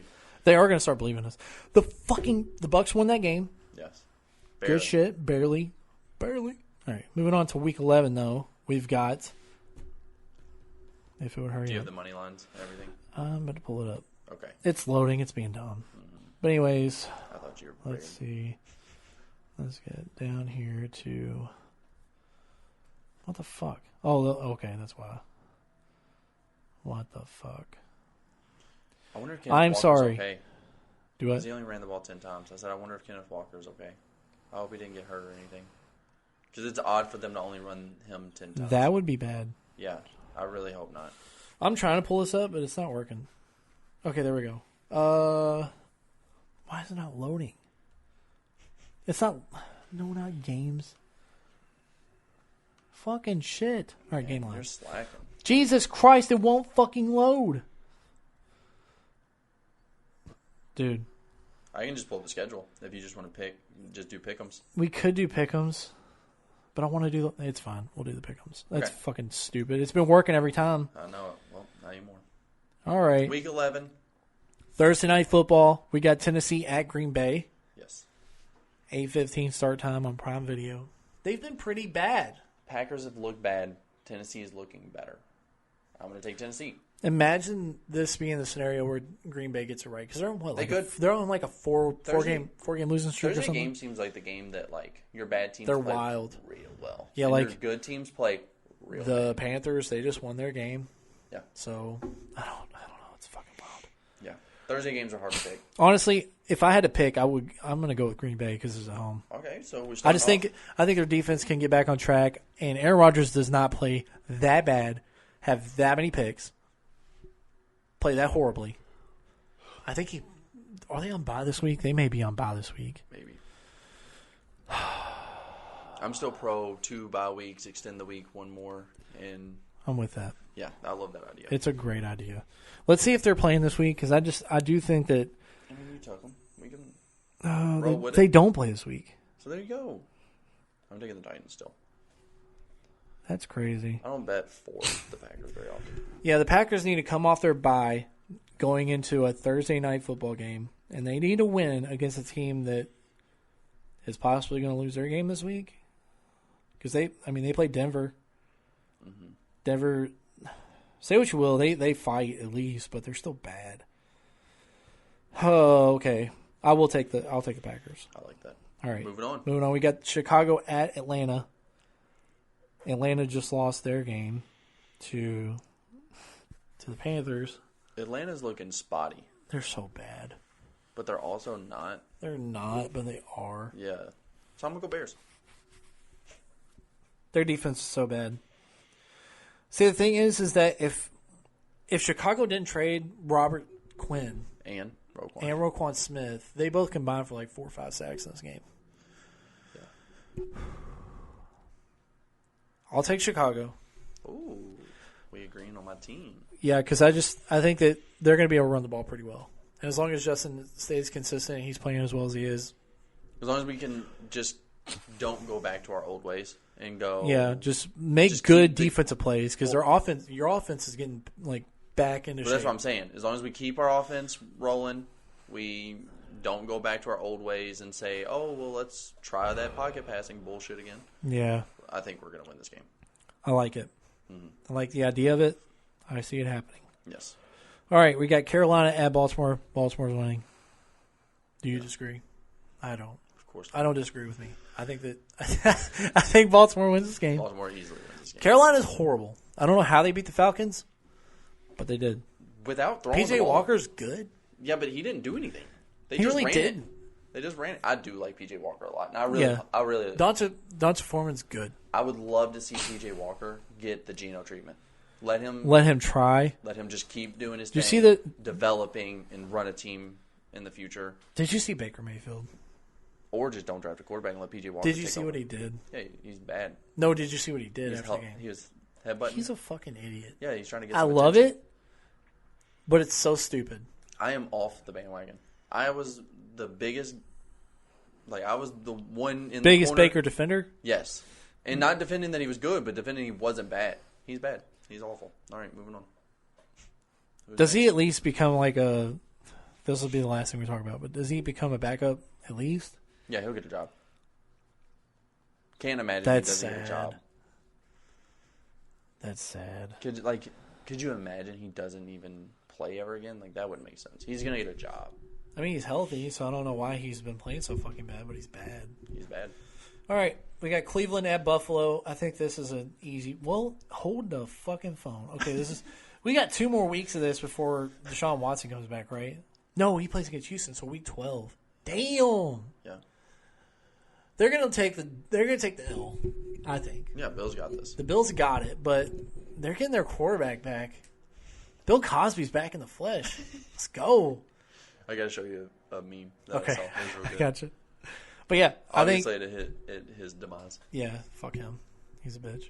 They are going to start believing us. The Bucks won that game. Yes. Barely. Good shit. Barely. All right. Moving on to Week 11 though. We've got. If it would hurry up. Do you have the money lines and everything? I'm going to pull it up. Okay. It's loading. It's being done. Mm-hmm. But anyways, I thought you were let's see. Let's get down here to. What the fuck? Oh, okay. That's why. What the fuck? I wonder if Kenneth Walker's sorry. Okay. Do what? He only ran the ball 10 times. I said, I wonder if Kenneth Walker's okay. I hope he didn't get hurt or anything. Because it's odd for them to only run him 10 times. That would be bad. Yeah, I really hope not. I'm trying to pull this up, but it's not working. Okay, there we go. Why is it not loading? It's not... No, not games. Fucking shit. All right, game line. You're slacking. Jesus Christ, it won't fucking load. Dude. I can just pull up the schedule. If you just want to pick, just do pick'ems. We could do pick'ems, but I want to do... It's fine. We'll do the pick'ems. That's fucking stupid. It's been working every time. I know it. Well, not anymore. All right. Week 11. Thursday night football. We got Tennessee at Green Bay. Yes. 8:15 start time on Prime Video. They've been pretty bad. Packers have looked bad. Tennessee is looking better. I'm going to take Tennessee. Imagine this being the scenario where Green Bay gets it right because they're on what? They're on like a four game losing streak or something. Thursday game seems like the game that your bad teams play wild real well. Yeah, and your good teams play real. The Panthers, they just won their game. Yeah. So I don't know. It's fucking wild. Yeah. Thursday games are hard to pick. Honestly, if I had to pick, I'm going to go with Green Bay because it's at home. Okay, so I think their defense can get back on track, and Aaron Rodgers does not play that bad, have that many picks, play that horribly. I think are they on bye this week? They may be on bye this week. Maybe. I'm still pro 2 bye weeks, extend the week 1 more, and I'm with that. Yeah, I love that idea. It's a great idea. Let's see if they're playing this week because I do think that. I mean, you took them. We can roll with it. They don't play this week. So there you go. I'm taking the Titans still. That's crazy. I don't bet for the Packers very often. Yeah, the Packers need to come off their bye going into a Thursday night football game, and they need to win against a team that is possibly going to lose their game this week. Because they play Denver. Mm-hmm. Denver, say what you will, they fight at least, but they're still bad. Oh, okay. I'll take the Packers. I like that. All right. Moving on. We got Chicago at Atlanta. Atlanta just lost their game to the Panthers. Atlanta's looking spotty. They're so bad. But they're also not. They're not, but they are. Yeah. So I'm going to go Bears. Their defense is so bad. See, the thing is that if Chicago didn't trade Robert Quinn and Roquan Smith, they both combined for like 4 or 5 sacks in this game. Yeah. I'll take Chicago. Ooh, we agreeing on my team. Yeah, because I think that they're going to be able to run the ball pretty well. And as long as Justin stays consistent and he's playing as well as he is. As long as we can just don't go back to our old ways and go. Yeah, just make good defensive plays because your offense is getting like back into shape. That's what I'm saying. As long as we keep our offense rolling, we don't go back to our old ways and say, oh, well, let's try that pocket passing bullshit again. Yeah. I think we're going to win this game. I like it. Mm-hmm. I like the idea of it. I see it happening. Yes. All right, we got Carolina at Baltimore. Baltimore's winning. Do you disagree? I don't. Of course not. I don't disagree with me. I think that I think Baltimore wins this game. Baltimore easily wins this game. Carolina's horrible. I don't know how they beat the Falcons, but they did. Without throwing PJ Walker's good. Yeah, but he didn't do anything. He really did. They just ran it. I do like PJ Walker a lot. And I really Donta Foreman's good. I would love to see PJ Walker get the Geno treatment. Let him try. Let him just keep doing his thing. Did you see developing and run a team in the future. Did you see Baker Mayfield? Or just don't draft a quarterback and let PJ Walker. Did you see what he did? Yeah, he's bad. No, did you see what he did after the game? He was headbutting. He's a fucking idiot. Yeah, he's trying to get. I love it, but it's so stupid. I am off the bandwagon. I was the biggest. I was the one in biggest the corner. Baker defender. Yes, and not defending that he was good, but defending he wasn't bad. He's bad. He's awful. All right, moving on. Does he at least become like a? This will be the last thing we talk about. But does he become a backup at least? Yeah, he'll get a job. Can't imagine That's he doesn't sad. get a job. That's sad. Could you imagine he doesn't even play ever again? That wouldn't make sense. He's gonna get a job. I mean, he's healthy, so I don't know why he's been playing so fucking bad, but he's bad. He's bad. All right, we got Cleveland at Buffalo. I think this is an easy. Well, hold the fucking phone. Okay, this is. We got 2 more weeks of this before Deshaun Watson comes back, right? No, he plays against Houston, so week 12. Damn. Yeah. They're gonna take the L, I think. Yeah, Bills got this. The Bills got it, but they're getting their quarterback back. Bill Cosby's back in the flesh. Let's go. I gotta show you a meme. Okay, I gotcha. But yeah, obviously I think it hit his demise. Yeah, fuck him. He's a bitch.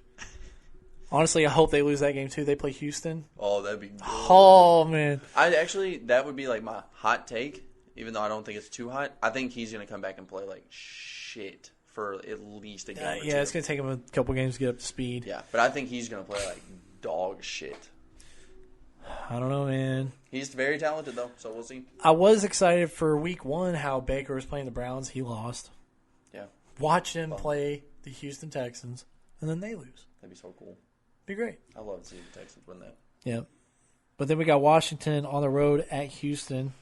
Honestly, I hope they lose that game too. They play Houston. Oh, that'd be good. Oh man. That would be my hot take. Even though I don't think it's too hot, I think he's gonna come back and play like shit for at least a game. Or two. It's gonna take him a couple games to get up to speed. Yeah, but I think he's gonna play like dog shit. I don't know, man. He's very talented though, so we'll see. I was excited for week 1 how Baker was playing the Browns. He lost. Yeah. Watch him play the Houston Texans, and then they lose. That'd be so cool. Be great. I love to see the Texans win that. Yeah. But then we got Washington on the road at Houston.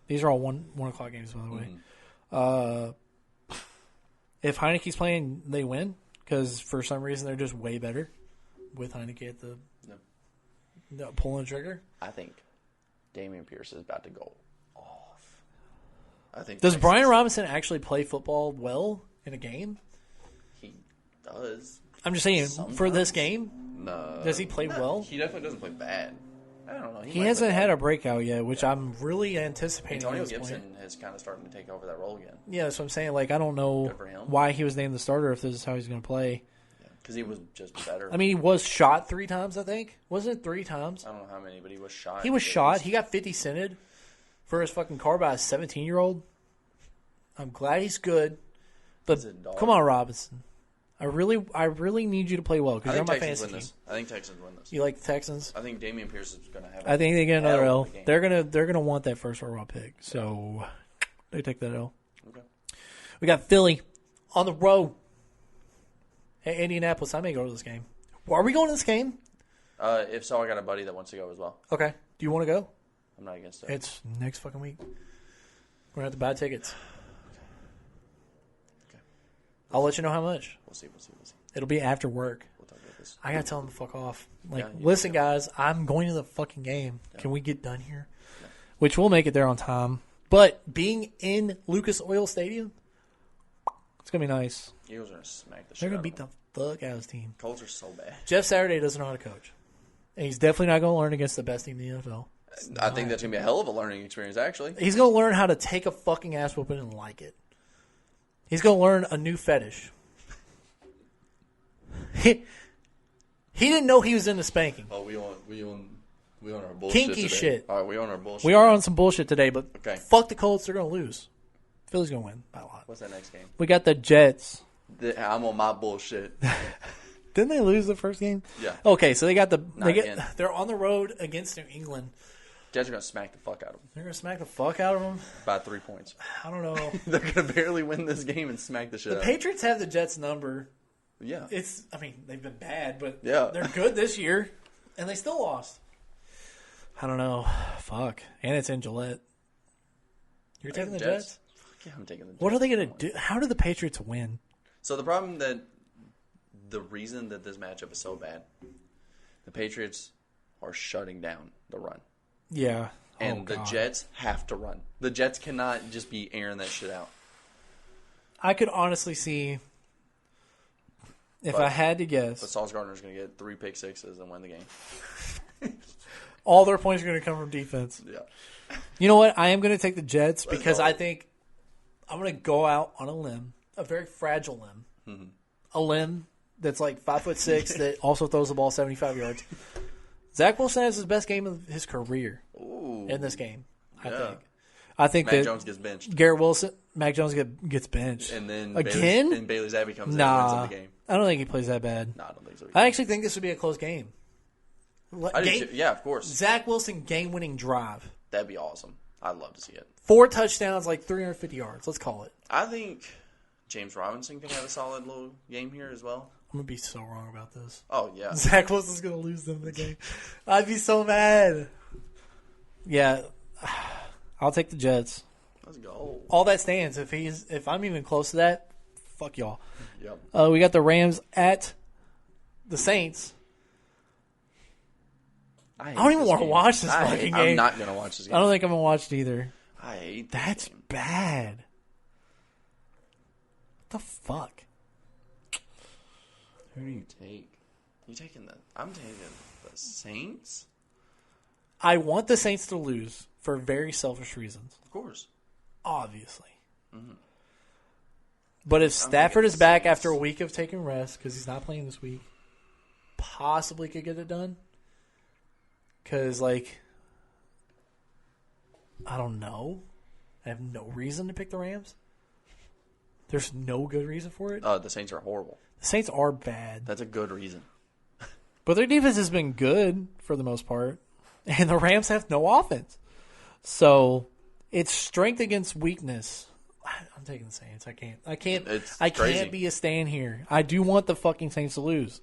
These are all 1 o'clock games, by the way. Mm-hmm. If Heineke's playing, they win because for some reason they're just way better with Heineke at the pulling the trigger. I think Damian Pierce is about to go off. I think. Does Brian Robinson actually play football well in a game? He does. I'm just saying, Sometimes. For this game, No. does he play well? He definitely doesn't play bad. I don't know. He hasn't had a breakout yet, which I'm really anticipating. Antonio Gibson is kind of starting to take over that role again. Yeah, that's what I'm saying. Like, I don't know why he was named the starter if this is how he's going to play. Because he was just better. I mean, he was shot 3 times, I think. Wasn't it 3 times? I don't know how many, but he was shot. He was shot. He got 50 cented for his fucking car by a 17-year-old. I'm glad he's good. But come on, Robinson. I really need you to play well because you're on my fantasy team. I think Texans win this. You like the Texans? I think Damian Pierce is going to have. I think they get another L. They're gonna want that first overall pick, so they take that L. Okay. We got Philly on the road at Indianapolis. I may go to this game. Are we going to this game? If so, I got a buddy that wants to go as well. Okay. Do you want to go? I'm not against it. It's next fucking week. We're gonna have to buy tickets. I'll let you know how much. We'll see. It'll be after work. We'll talk about this. I gotta tell them to fuck off. Listen, guys, I'm going to the fucking game. Yeah. Can we get done here? Yeah. Which we'll make it there on time. But being in Lucas Oil Stadium, it's gonna be nice. Eagles are gonna smack the shit. They're gonna beat the fuck out of this team. Colts are so bad. Jeff Saturday doesn't know how to coach, and he's definitely not gonna learn against the best team in the NFL. I think that's gonna be a hell of a learning experience. Actually, he's gonna learn how to take a fucking ass whooping and like it. He's going to learn a new fetish. He didn't know he was into spanking. Oh, we on our bullshit Kinky today. shit. All right, we on our bullshit. We are on some bullshit today, but okay. Fuck the Colts. They're going to lose. Philly's going to win by a lot. What's that next game? We got the Jets. I'm on my bullshit. Didn't they lose the first game? Yeah. Okay, so they're on the road against New England. Jets are going to smack the fuck out of them. They're going to smack the fuck out of them? By 3 points. I don't know. They're going to barely win this game and smack the shit out of them. The Patriots have the Jets number. Yeah. They've been bad, but yeah. They're good this year, and they still lost. I don't know. Fuck. And it's in Gillette. You're taking the Jets? Fuck yeah, I'm taking the Jets. What are they going to do? How do the Patriots win? So the reason that this matchup is so bad, the Patriots are shutting down the run. Yeah. And the Jets have to run. The Jets cannot just be airing that shit out. I could honestly see, if I had to guess. But Sauce Gardner's going to get 3 pick sixes and win the game. All their points are going to come from defense. Yeah. You know what? I am going to take the Jets because I think I'm going to go out on a limb, a very fragile limb. Mm-hmm. A limb that's like 5'6" that also throws the ball 75 yards. Zach Wilson has his best game of his career in this game, I think Mac Jones gets benched. Mac Jones gets benched. And then again? Bailey Zappi comes in and wins the game. I don't think he plays that bad. No, I don't think so. I actually think this would be a close game. Yeah, of course. Zach Wilson game-winning drive. That'd be awesome. I'd love to see it. 4 touchdowns, like 350 yards. Let's call it. I think James Robinson can have a solid little game here as well. I'm going to be so wrong about this. Oh, yeah. Zach Wilson's going to lose them the game. I'd be so mad. Yeah. I'll take the Jets. Let's go. All that stands. If I'm even close to that, fuck y'all. Yep. We got the Rams at the Saints. I don't even want to watch this fucking game. I'm not going to watch this game. I don't think I'm going to watch it either. I hate this That's game. bad. What the fuck? Who do you take? I'm taking the Saints? I want the Saints to lose for very selfish reasons. Of course. Obviously. Mm-hmm. But if Stafford is back after a week of taking rest, because he's not playing this week, possibly could get it done. Because, I don't know. I have no reason to pick the Rams. There's no good reason for it. The Saints are horrible. The Saints are bad. That's a good reason. But their defense has been good for the most part. And the Rams have no offense. So it's strength against weakness. I'm taking the Saints. I can't be a stand here. I do want the fucking Saints to lose.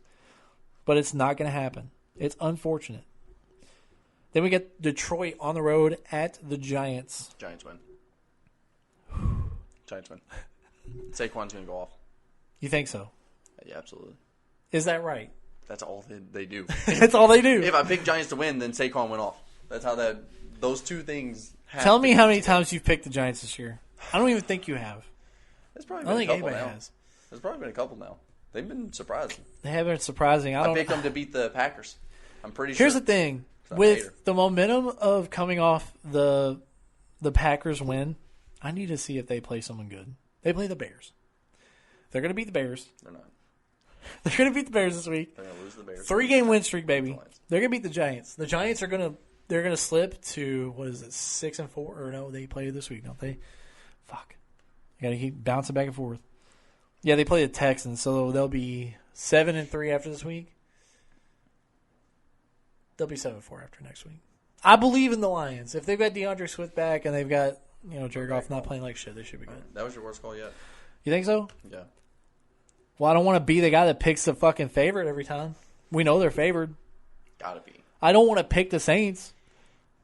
But it's not going to happen. It's unfortunate. Then we get Detroit on the road at the Giants. Giants win. Giants win. Saquon's going to go off. You think so? Yeah, absolutely. Is that right? That's all they do. That's all they do. If I pick Giants to win, then Saquon went off. That's how that Those two things. Tell me how many times you've picked the Giants this year. I don't even think you have. There's probably been a couple now. There's probably been a couple now. They've been surprising. They have been surprising. I picked them to beat the Packers. I'm pretty sure. Here's the thing. With the momentum of coming off the Packers win, I need to see if they play someone good. They play the Bears. They're going to beat the Bears. They're not. They're going to beat the Bears this week. They're going to lose the Bears. 3-game win streak, baby. They're going to beat the Giants. The Giants are going to slip to, 6-4? Or no, they play this week, don't they? Fuck. You got to keep bouncing back and forth. Yeah, they play the Texans, so they'll be 7-3 after this week. They'll be 7-4 after next week. I believe in the Lions. If they've got DeAndre Swift back and they've got Jared Goff not playing like shit, they should be good. That was your worst call yet. You think so? Yeah. Well, I don't want to be the guy that picks the fucking favorite every time. We know they're favored. Gotta be. I don't want to pick the Saints.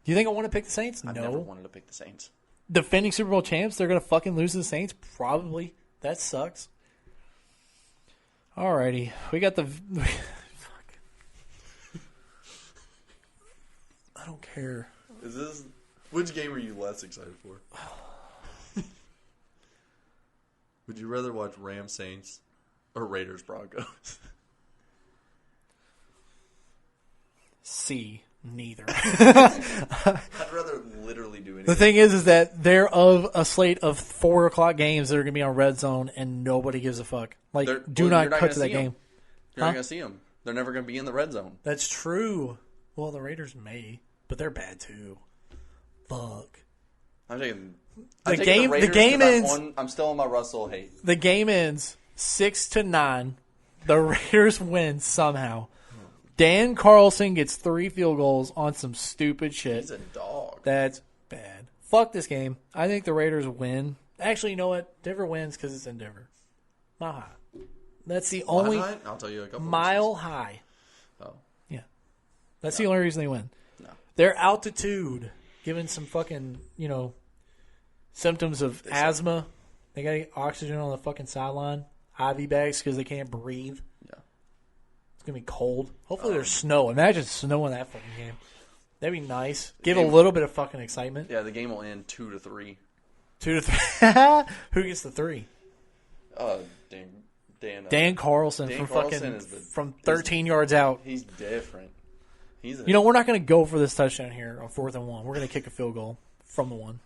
Do you think I want to pick the Saints? I've never wanted to pick the Saints. Defending Super Bowl champs, they're going to fucking lose to the Saints? Probably. That sucks. Alrighty. We got the... Fuck. I don't care. Which game are you less excited for? Would you rather watch Rams Saints or Raiders Broncos? C. Neither. I'd rather literally do anything. The thing is that they're of a slate of 4 o'clock games that are going to be on Red Zone, and nobody gives a fuck. Do not cut to that game. You're not going to see them. They're never going to be in the Red Zone. That's true. Well, the Raiders may, but they're bad too. Fuck. I'm taking the game ends. I'm still on my Russell hate. The game ends 6-9. The Raiders win somehow. Dan Carlson gets 3 field goals on some stupid shit. He's a dog. That's bad. Fuck this game. I think the Raiders win. Actually, you know what? Denver wins because it's in Denver. Mile High. That's the only I'll tell you a couple Mile High. Oh. Yeah. That's the only reason they win. No. Their altitude, given some fucking, symptoms of asthma. They got to get oxygen on the fucking sideline. IV bags because they can't breathe. Yeah. It's going to be cold. Hopefully there's snow. Imagine snow in that fucking game. That'd be nice. Give a little bit of fucking excitement. Yeah, the game will end 2-3. 2-3. Who gets the 3? Dan Carlson from 13 yards out. He's different. We're not going to go for this touchdown here on 4th and 1. We're going to kick a field goal from the 1.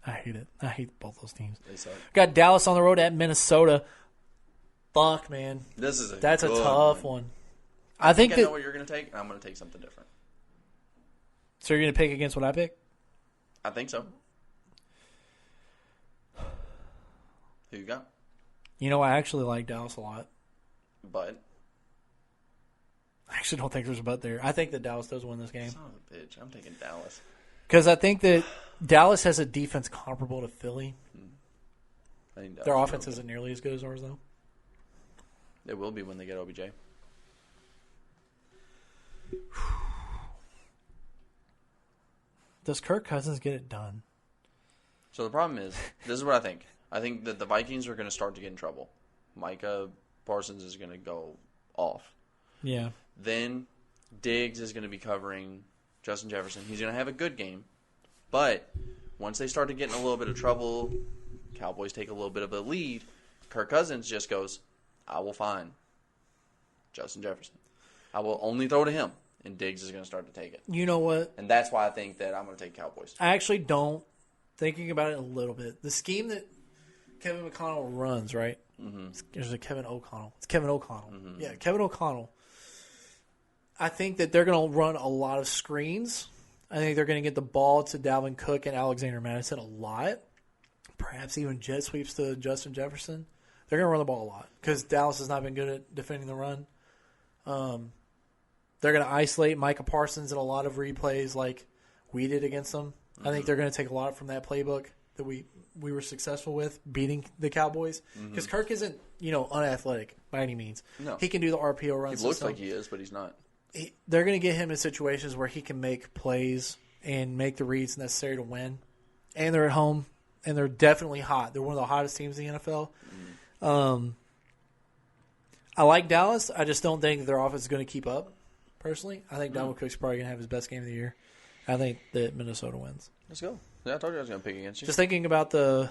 I hate it. I hate both those teams. They suck. Got Dallas on the road at Minnesota. Fuck, man. That's a tough one. I think I know what you're going to take, and I'm going to take something different. So you're going to pick against what I pick? I think so. Who you got? I actually like Dallas a lot. But? I actually don't think there's a but there. I think that Dallas does win this game. Son of a bitch. I'm taking Dallas. Because I think that Dallas has a defense comparable to Philly. I think their offense isn't nearly as good as ours, though. It will be when they get OBJ. Does Kirk Cousins get it done? So the problem is, this is what I think. I think that the Vikings are going to start to get in trouble. Micah Parsons is going to go off. Yeah. Then Diggs is going to be covering Justin Jefferson. He's going to have a good game. But once they start to get in a little bit of trouble, Cowboys take a little bit of a lead, Kirk Cousins just goes, I will find Justin Jefferson. I will only throw to him, and Diggs is going to start to take it. You know what? And that's why I think that I'm going to take Cowboys. I actually don't. Thinking about it a little bit. The scheme that Kevin McConnell runs, right? Mm-hmm. There's a Kevin O'Connell. It's Kevin O'Connell. Mm-hmm. Yeah, Kevin O'Connell. I think that they're going to run a lot of screens. I think they're going to get the ball to Dalvin Cook and Alexander Madison a lot. Perhaps even jet sweeps to Justin Jefferson. They're going to run the ball a lot because Dallas has not been good at defending the run. They're going to isolate Micah Parsons in a lot of replays like we did against them. Mm-hmm. I think they're going to take a lot from that playbook that we were successful with beating the Cowboys. Because Kirk isn't, unathletic by any means. No. He can do the RPO runs. He looks like he is, but he's not. They're going to get him in situations where he can make plays and make the reads necessary to win. And they're at home, and they're definitely hot. They're one of the hottest teams in the NFL. I like Dallas. I just don't think their offense is going to keep up, personally. I think Dalvin Cook's probably going to have his best game of the year. I think that Minnesota wins. Let's go. Yeah, I told you I was going to pick against you. Just thinking about the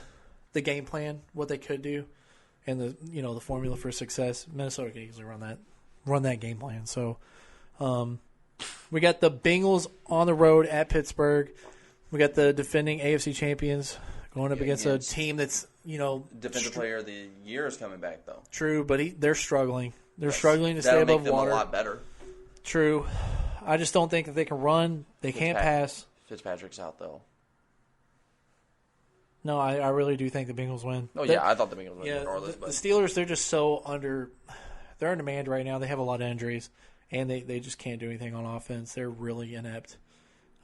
game plan, what they could do, and the formula for success. Minnesota could easily run that game plan. So, we got the Bengals on the road at Pittsburgh. We got the defending AFC champions going up against a team that's Defensive Player of the Year is coming back though. True, but they're struggling. They're struggling to stay above water. That'll make them a lot better. True. I just don't think that they can run. They can't pass. Fitzpatrick's out though. No, I really do think the Bengals win. Oh, yeah, I thought the Bengals would win regardless. The Steelers, they're just so they're in demand right now. They have a lot of injuries, and they just can't do anything on offense. They're really inept.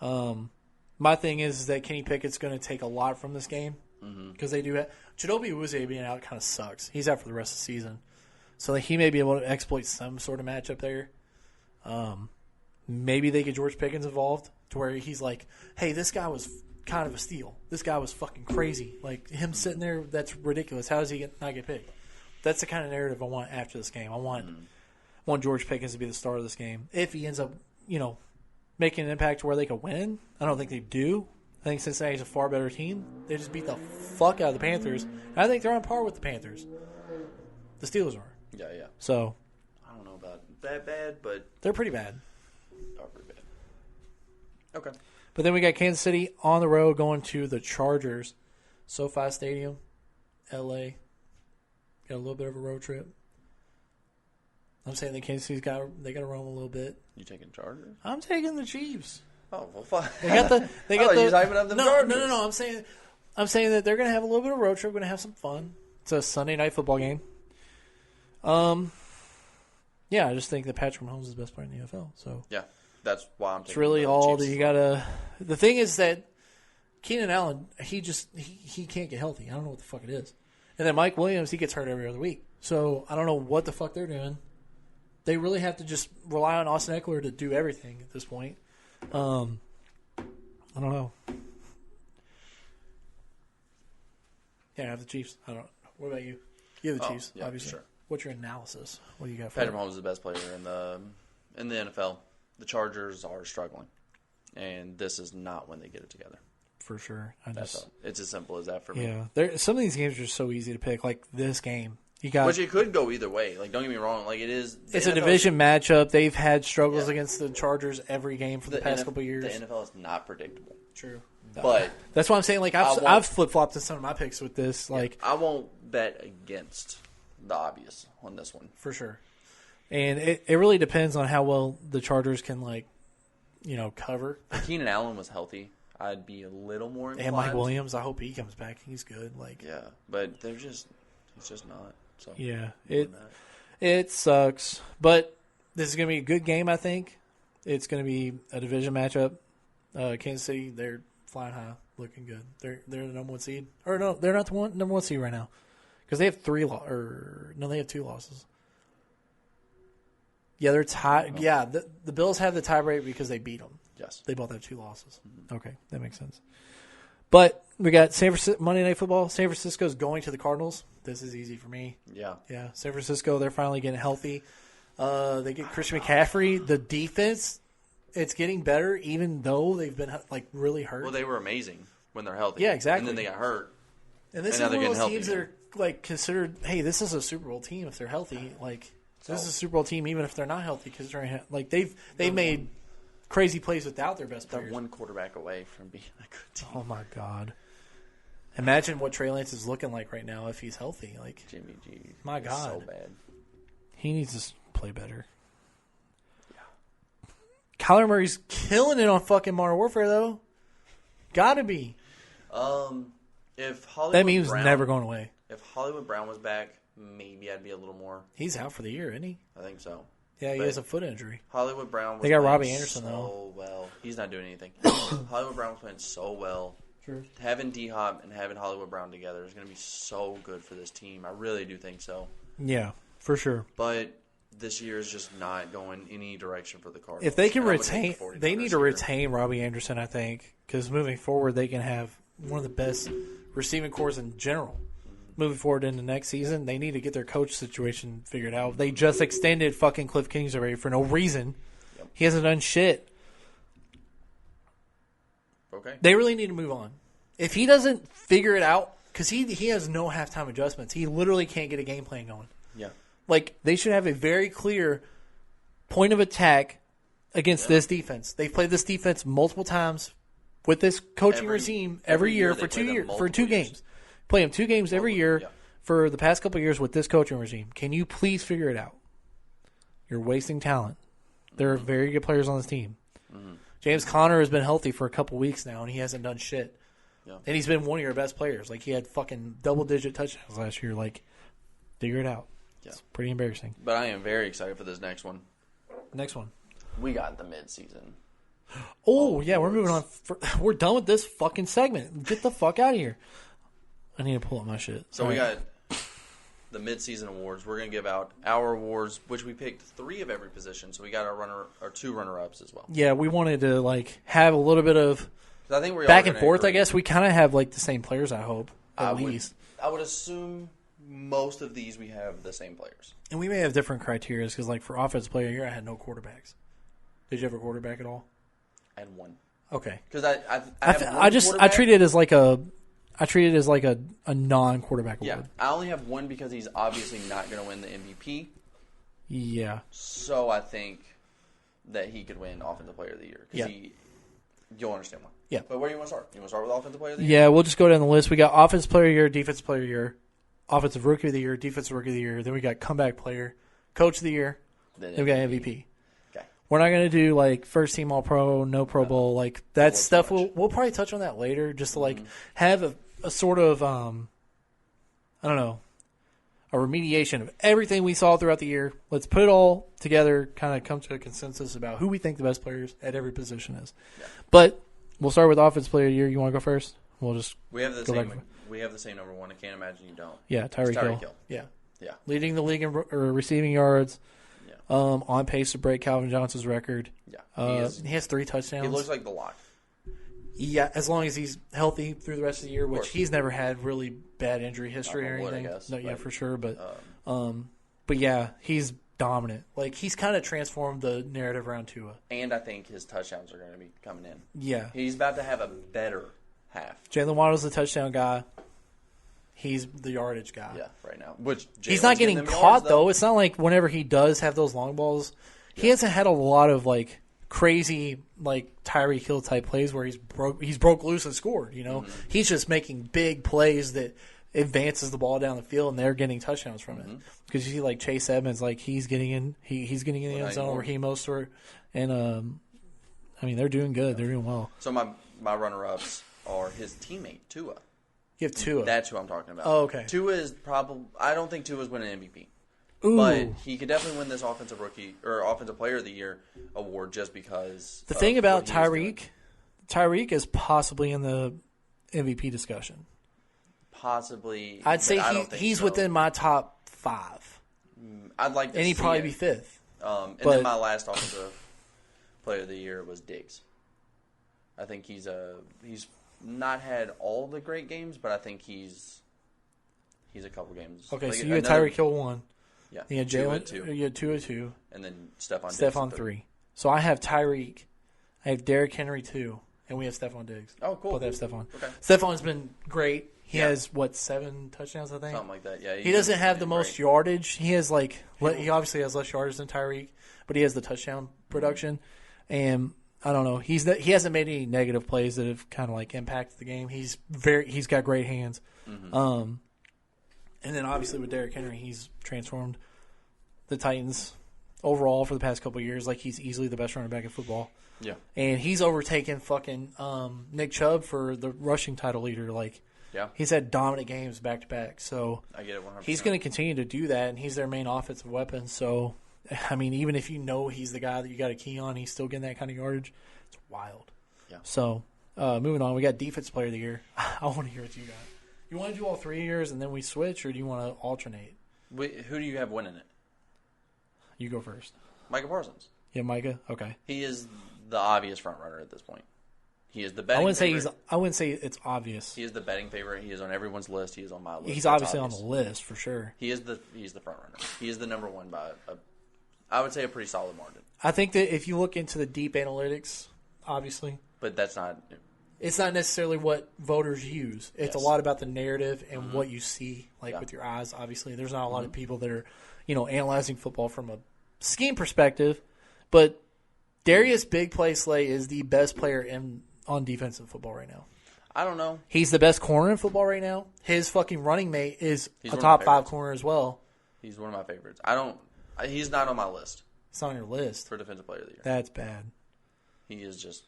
My thing is that Kenny Pickett's going to take a lot from this game because they do have – Chidobe Awuzie being out kind of sucks. He's out for the rest of the season. So he may be able to exploit some sort of matchup there. Maybe they get George Pickens involved to where he's like, hey, this guy was – kind of a steal. This guy was fucking crazy. Like, him sitting there, that's ridiculous. How does he not get picked? That's the kind of narrative I want after this game. I want George Pickens to be the star of this game. If he ends up, making an impact to where they could win, I don't think they do. I think Cincinnati's a far better team. They just beat the fuck out of the Panthers. And I think they're on par with the Panthers. The Steelers are. Yeah. So. I don't know about that bad, but. They're pretty bad. They're pretty bad. Okay. But then we got Kansas City on the road going to the Chargers. SoFi Stadium, L.A. Got a little bit of a road trip. I'm saying that Kansas City's got to roam a little bit. You taking Chargers? I'm taking the Chiefs. Oh, well, fine. They got the hyping up the Chargers. No. I'm saying that they're going to have a little bit of a road trip. Going to have some fun. It's a Sunday night football game. Yeah, I just think that Patrick Mahomes is the best player in the NFL. So yeah. That's why I'm taking it's really all Chiefs. that you gotta. The thing is that Keenan Allen, he can't get healthy. I don't know what the fuck it is. And then Mike Williams, he gets hurt every other week. So I don't know what the fuck they're doing. They really have to just rely on Austin Eckler to do everything at this point. I don't know. Yeah, I have the Chiefs. I don't know. What about you? You have the Chiefs, yeah, obviously. Sure. What's your analysis? What do you got for Patrick Mahomes is the best player in the NFL. The Chargers are struggling, and this is not when they get it together. For sure. It's as simple as that for me. Yeah, some of these games are so easy to pick. Like this game, which it could go either way. Like, don't get me wrong. Like, it is. It's a division matchup. They've had struggles against the Chargers every game for the past couple of years. The NFL is not predictable. True, but that's why I'm saying. Like, I've flip flopped in some of my picks with this. Like, I won't bet against the obvious on this one for sure. And it really depends on how well the Chargers can, cover. If Keenan Allen was healthy, I'd be a little more inclined. And Mike Williams, I hope he comes back. He's good. Yeah, but he's just not. So yeah, it sucks. But this is going to be a good game, I think. It's going to be a division matchup. Kansas City, they're flying high, looking good. They're the number one seed. Or no, they're not the number one seed right now. Because they have they have 2 losses. Yeah, they're tied. Oh. Yeah, the Bills have the tiebreak because they beat them. Yes. They both have 2 losses. Mm-hmm. Okay, that makes sense. But we got Monday Night Football. San Francisco's going to the Cardinals. This is easy for me. Yeah. Yeah, San Francisco, they're finally getting healthy. They get Christian McCaffrey. The defense, it's getting better even though they've been really hurt. Well, they were amazing when they're healthy. Yeah, exactly. And then they got hurt. And this is one of those teams that are considered, hey, this is a Super Bowl team if they're healthy. This is a Super Bowl team even if they're not healthy because they've made crazy plays without their best players. They're one quarterback away from being a good team. Oh my God! Imagine what Trey Lance is looking like right now if he's healthy. Jimmy G. My God, so bad. He needs to play better. Yeah. Kyler Murray's killing it on fucking Modern Warfare though. Gotta be. If Hollywood that meme's never going away. If Hollywood Brown was back, maybe I'd be a little more. He's out for the year, isn't he? I think so. Yeah, he has a foot injury. Hollywood Brown was they got playing Robbie Anderson, so though. well. He's not doing anything. Hollywood Brown was playing so well. True. Having D-Hop and having Hollywood Brown together is going to be so good for this team. I really do think so. Yeah, for sure. But this year is just not going any direction for the Cardinals. If they can retain, they need to retain Robbie Anderson, I think, because moving forward they can have one of the best receiving corps in general. Moving forward into next season, they need to get their coach situation figured out. They just extended fucking Cliff Kingsbury for no reason. Yep. He hasn't done shit. Okay. They really need to move on. If he doesn't figure it out, because he has no halftime adjustments. He literally can't get a game plan going. Yeah. Like, they should have a very clear point of attack against this defense. They've played this defense multiple times with this coaching regime every year for 2 games. Play them 2 games every year for the past couple of years with this coaching regime. Can you please figure it out? You're wasting talent. There are very good players on this team. Mm-hmm. James Conner has been healthy for a couple weeks now, and he hasn't done shit. Yeah. And he's been one of your best players. Like, he had fucking double-digit touchdowns last year. Like, figure it out. Yeah. It's pretty embarrassing. But I am very excited for this next one. Next one. We got the midseason. Oh, yeah, we're moving on. We're done with this fucking segment. Get the fuck out of here. I need to pull up my shit. So we got the midseason awards. We're going to give out our awards, which we picked 3 of every position. So we got our 2 runner-ups as well. Yeah, we wanted to, like, have a little bit of I think we're back and forth, I guess. We kind of have, like, the same players, I hope, at least. I would assume most of these we have the same players. And we may have different criteria because, like, for offensive player here, I had no quarterbacks. Did you have a quarterback at all? I had 1. Okay. Because I treat it as like a non-quarterback award. Yeah, I only have 1 because he's obviously not going to win the MVP. Yeah. So I think that he could win Offensive Player of the Year. Because you'll understand why. Yeah. But where do you want to start? You want to start with Offensive Player of the Year? Yeah, we'll just go down the list. We got Offensive Player of the Year, Defensive Player of the Year, Offensive Rookie of the Year, Defensive Rookie of the Year. Then we got Comeback Player, Coach of the Year. Then we got MVP. Okay. We're not going to do, like, first team All-Pro, no Pro Bowl. Like, that stuff, we'll probably touch on that later just to, like, have a sort of, I don't know, a remediation of everything we saw throughout the year. Let's put it all together, kind of come to a consensus about who we think the best players at every position is. Yeah. But we'll start with Offensive Player of the Year. You want to go first? We'll just we have the same. We have the same number 1. I can't imagine you don't. Yeah, Tyreek Hill. Yeah. Leading the league in receiving yards. Yeah. On pace to break Calvin Johnson's record. Yeah. He has 3 touchdowns. He looks like the lock. Yeah, as long as he's healthy through the rest of the year, which he's never had really bad injury history or anything. No, for sure. But yeah, he's dominant. Like, he's kind of transformed the narrative around Tua. And I think his touchdowns are going to be coming in. Yeah. He's about to have a better half. Jalen Waddle's the touchdown guy. He's the yardage guy. Yeah, right now. Which he's not getting caught, though. It's not like whenever he does have those long balls, he hasn't had a lot of, like, crazy, like, Tyreek Hill type plays where he's broke loose and scored, you know? Mm-hmm. He's just making big plays that advances the ball down the field, and they're getting touchdowns from it. Because you see, like, Chase Edmonds, like, he's getting in the end zone, Raheem Mostert, and, I mean, they're doing good. They're doing well. So my runner-ups are his teammate, Tua. You have Tua. That's who I'm talking about. Oh, okay. Tua is probably – I don't think Tua's winning MVP. Ooh. But he could definitely win this Offensive Player of the Year award just because. The thing about Tyreek is possibly in the MVP discussion. Possibly. I'd say he's within my top 5. I'd like to and he'd probably be 5th. Then my last Offensive Player of the Year was Diggs. I think he's not had all the great games, but I think he's a couple games. Okay, like, so you had Tyreek Hill 1. Yeah. You had Jalen 2. You had 2 or 2. And then Stephon Diggs 3. So I have Tyreek. I have Derrick Henry 2. And we have Stephon Diggs. Oh, cool. Both have Stephon. Okay. Stephon's been great. He has, 7 touchdowns, I think? Something like that, yeah. He doesn't have the most yardage. He has, like, he obviously has less yardage than Tyreek, but he has the touchdown production. And I don't know. He hasn't made any negative plays that have kind of, like, impacted the game. He's got great hands. Mm-hmm. And then obviously with Derrick Henry, he's transformed the Titans overall for the past couple of years. Like, he's easily the best running back in football. Yeah. And he's overtaken fucking Nick Chubb for the rushing title leader. Like, yeah. He's had dominant games back to back. So I get it 100%. He's going to continue to do that, and he's their main offensive weapon. So, I mean, even if you know he's the guy that you got to key on, he's still getting that kind of yardage. It's wild. Yeah. So, moving on, we got Defensive Player of the Year. I want to hear what you got. You want to do all 3 years and then we switch, or do you want to alternate? Who do you have winning it? You go first. Micah Parsons. Yeah, Micah? Okay. He is the obvious front runner at this point. He is the betting favorite. I wouldn't say it's obvious. He is the betting favorite. He is on everyone's list. He is on my list. He's obviously on the list for sure. He's the front runner. He is the number 1 by I would say a pretty solid margin. I think that if you look into the deep analytics, obviously. But that's not it's not necessarily what voters use. It's a lot about the narrative and what you see, with your eyes. Obviously, there's not a lot of people that are, analyzing football from a scheme perspective. But Darius Big Play Slay is the best player on defense in football right now. I don't know. He's the best corner in football right now. His fucking running mate is a top 5 corner as well. He's one of my favorites. He's not on my list. It's on your list For Defensive Player of the Year. That's bad. He is just...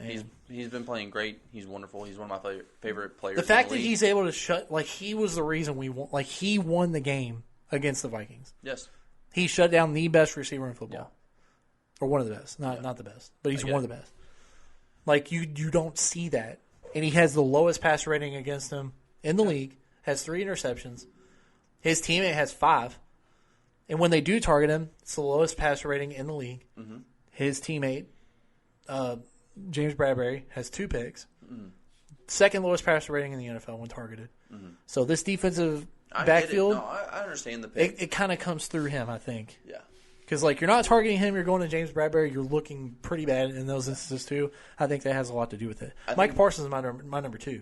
He's been playing great. He's wonderful. He's one of my favorite players. The fact that he's able to he was the reason we won. He won the game against the Vikings. Yes. He shut down the best receiver in football. Or one of the best. Not the best, but he's one of the best. You don't see that. And he has the lowest passer rating against him in the league, has 3 interceptions. His teammate has 5. And when they do target him, it's the lowest passer rating in the league. Mm-hmm. His teammate, James Bradbury, has 2 picks. Mm-hmm. Second lowest passer rating in the NFL when targeted. Mm-hmm. So this defensive backfield, I understand the pick. It kind of comes through him, I think. Yeah. Because, you're not targeting him, you're going to James Bradbury, you're looking pretty bad in those instances, too. I think that has a lot to do with it. Micah Parsons is my number 2.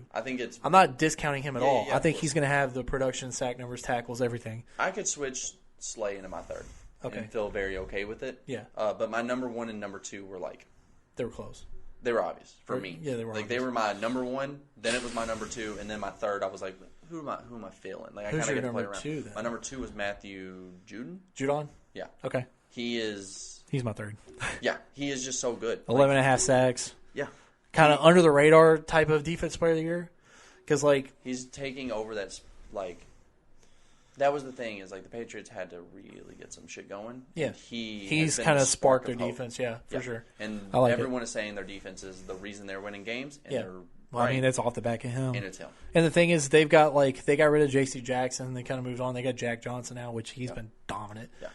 I'm not discounting him at all. I think he's going to have the production, sack numbers, tackles, everything. I could switch Slay into my 3rd. Okay. And feel very okay with it. Yeah. But my number 1 and number 2 were they were close. They were obvious for me. Yeah, they were obvious. They were my number 1, then it was my number 2, and then my 3rd, I was like, who am I feeling? I Who's kind your of get to play number around. 2, then? My number 2 was Matthew Judon. Judon? Yeah. Okay. He's my 3rd. Yeah, he is just so good. 11 and a half sacks. Yeah. Kind of under the radar type of defense player of the year. Because, he's taking over that, that was the thing, is, the Patriots had to really get some shit going. Yeah. He's kind of sparked their defense, for sure. And everyone is saying their defense is the reason they're winning games. And they're well, I mean, it's off the back of him. And it's him. And the thing is, they've got, they got rid of J.C. Jackson. They kind of moved on. They got Jack Johnson now, which he's been dominant. Yeah.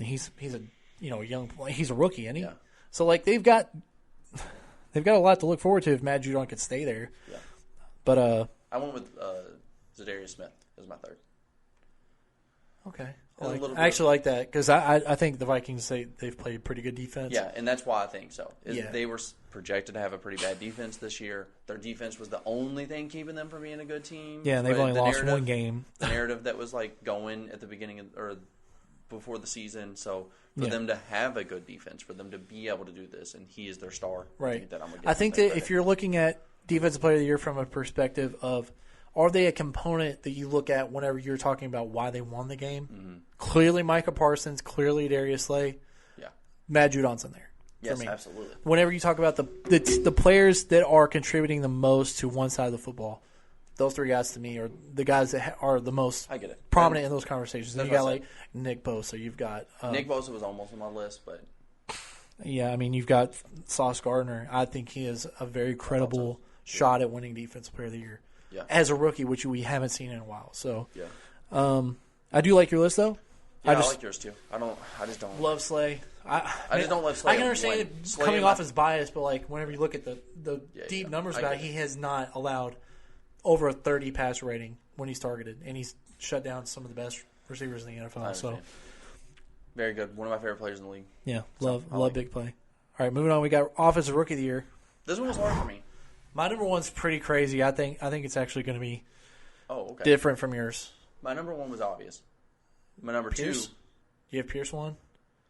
He's a young, he's a rookie, isn't he? Yeah. So they've got a lot to look forward to if Matt Judon could stay there. Yeah. But I went with Zadarius Smith as my 3rd. Okay. I actually like that because I think the Vikings they've played pretty good defense. Yeah, and that's why I think so. They were projected to have a pretty bad defense this year. Their defense was the only thing keeping them from being a good team. Yeah, and they've only lost 1 game. The narrative that was going at the beginning or before the season. So for them to have a good defense, for them to be able to do this, and he is their star. Right. I think that if you're looking at Defensive Player of the Year from a perspective of are they a component that you look at whenever you're talking about why they won the game? Mm-hmm. Clearly Micah Parsons, clearly Darius Slay. Yeah. Matt Judon's in there. Yes, absolutely. Whenever you talk about the players that are contributing the most to one side of the football, those 3 guys to me are the guys that are the most prominent in those conversations. And you got Nick Bosa. You've got Nick Bosa was almost on my list, but yeah, I mean you've got Sauce Gardner. I think he is a very credible shot at winning Defensive Player of the Year. Yeah. As a rookie, which we haven't seen in a while. So, I do like your list though. Yeah, I like yours too. I just don't love Slay. I just don't love Slay. I can understand it coming off as bias, but whenever you look at the deep numbers about it, he has not allowed over a 30 pass rating when he's targeted, and he's shut down some of the best receivers in the NFL. So, very good. One of my favorite players in the league. Yeah, love Big Play. All right, moving on. We got Offensive Rookie of the Year. This one was hard for me. My number 1's pretty crazy. I think it's actually going to be different from yours. My number 1 was obvious. My number Pierce? 2. You have Pierce 1?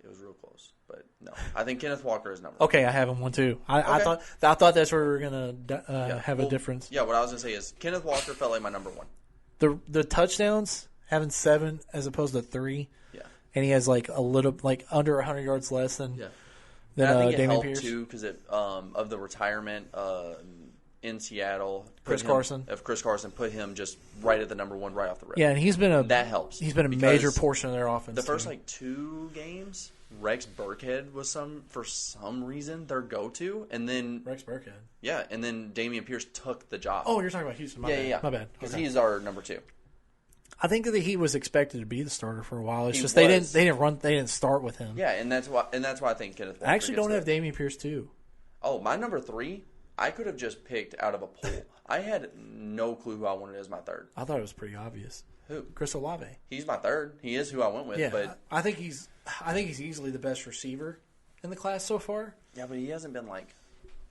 It was real close, but no. I think Kenneth Walker is number 1. Okay, I have him 1 too. I thought that's where we were going to have a difference. Yeah, what I was going to say is Kenneth Walker felt like my number 1. The touchdowns, having 7 as opposed to 3. Yeah. And he has a little under 100 yards less than I think it Damian helped Pierce too because of the retirement in Seattle. Chris Carson put him just right at the number 1 right off the rip. Yeah, and he's been that helps. He's been a major portion of their offense. The first 2 games, Rex Burkhead was for some reason their go-to, and then Rex Burkhead. Yeah, and then Damian Pierce took the job. Oh, you're talking about Houston. My bad. Because he's our number 2. I think that he was expected to be the starter for a while. It's just they didn't start with him. Yeah, and that's why I think Kenneth Walker. I actually don't have Damian Pierce 2. Oh, my number 3, I could have just picked out of a poll. I had no clue who I wanted as my 3rd. I thought it was pretty obvious. Who? Chris Olave. He's my 3rd. He is who I went with. Yeah, but I think he's easily the best receiver in the class so far. Yeah, but he hasn't been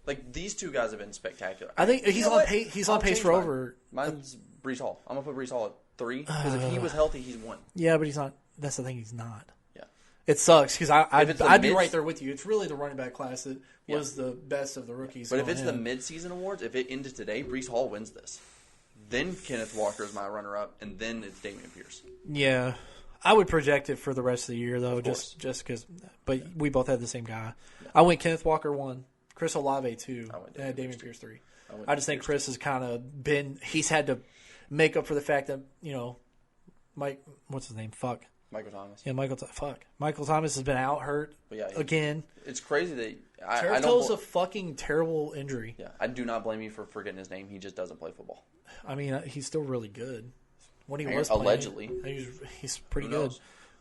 Like, these two guys have been spectacular. I think he's on pace. He's on pace for over. Mine's Breece Hall. I'm gonna put Breece Hall at 3 because if he was healthy, he's 1. Yeah, but he's not. That's the thing. He's not. Yeah, it sucks because I'd be right there with you. It's really the running back class that was the best of the rookies. But if it's the midseason awards, if it ended today, Breece Hall wins this. Then Kenneth Walker is my runner-up, and then it's Dameon Pierce. Yeah, I would project it for the rest of the year though, just because. But we both had the same guy. Yeah. I went Kenneth Walker 1. Chris Olave 2, and Dameon Pierce 3. I just think Chris has kind of been. He's had to make up for the fact that Mike. What's his name? Fuck. Michael Thomas. Yeah, Michael Thomas has been out hurt again. It's crazy that I Terrell's a fucking terrible injury. Yeah, I do not blame you for forgetting his name. He just doesn't play football. I mean, he's still really good. When he was allegedly, he's pretty good.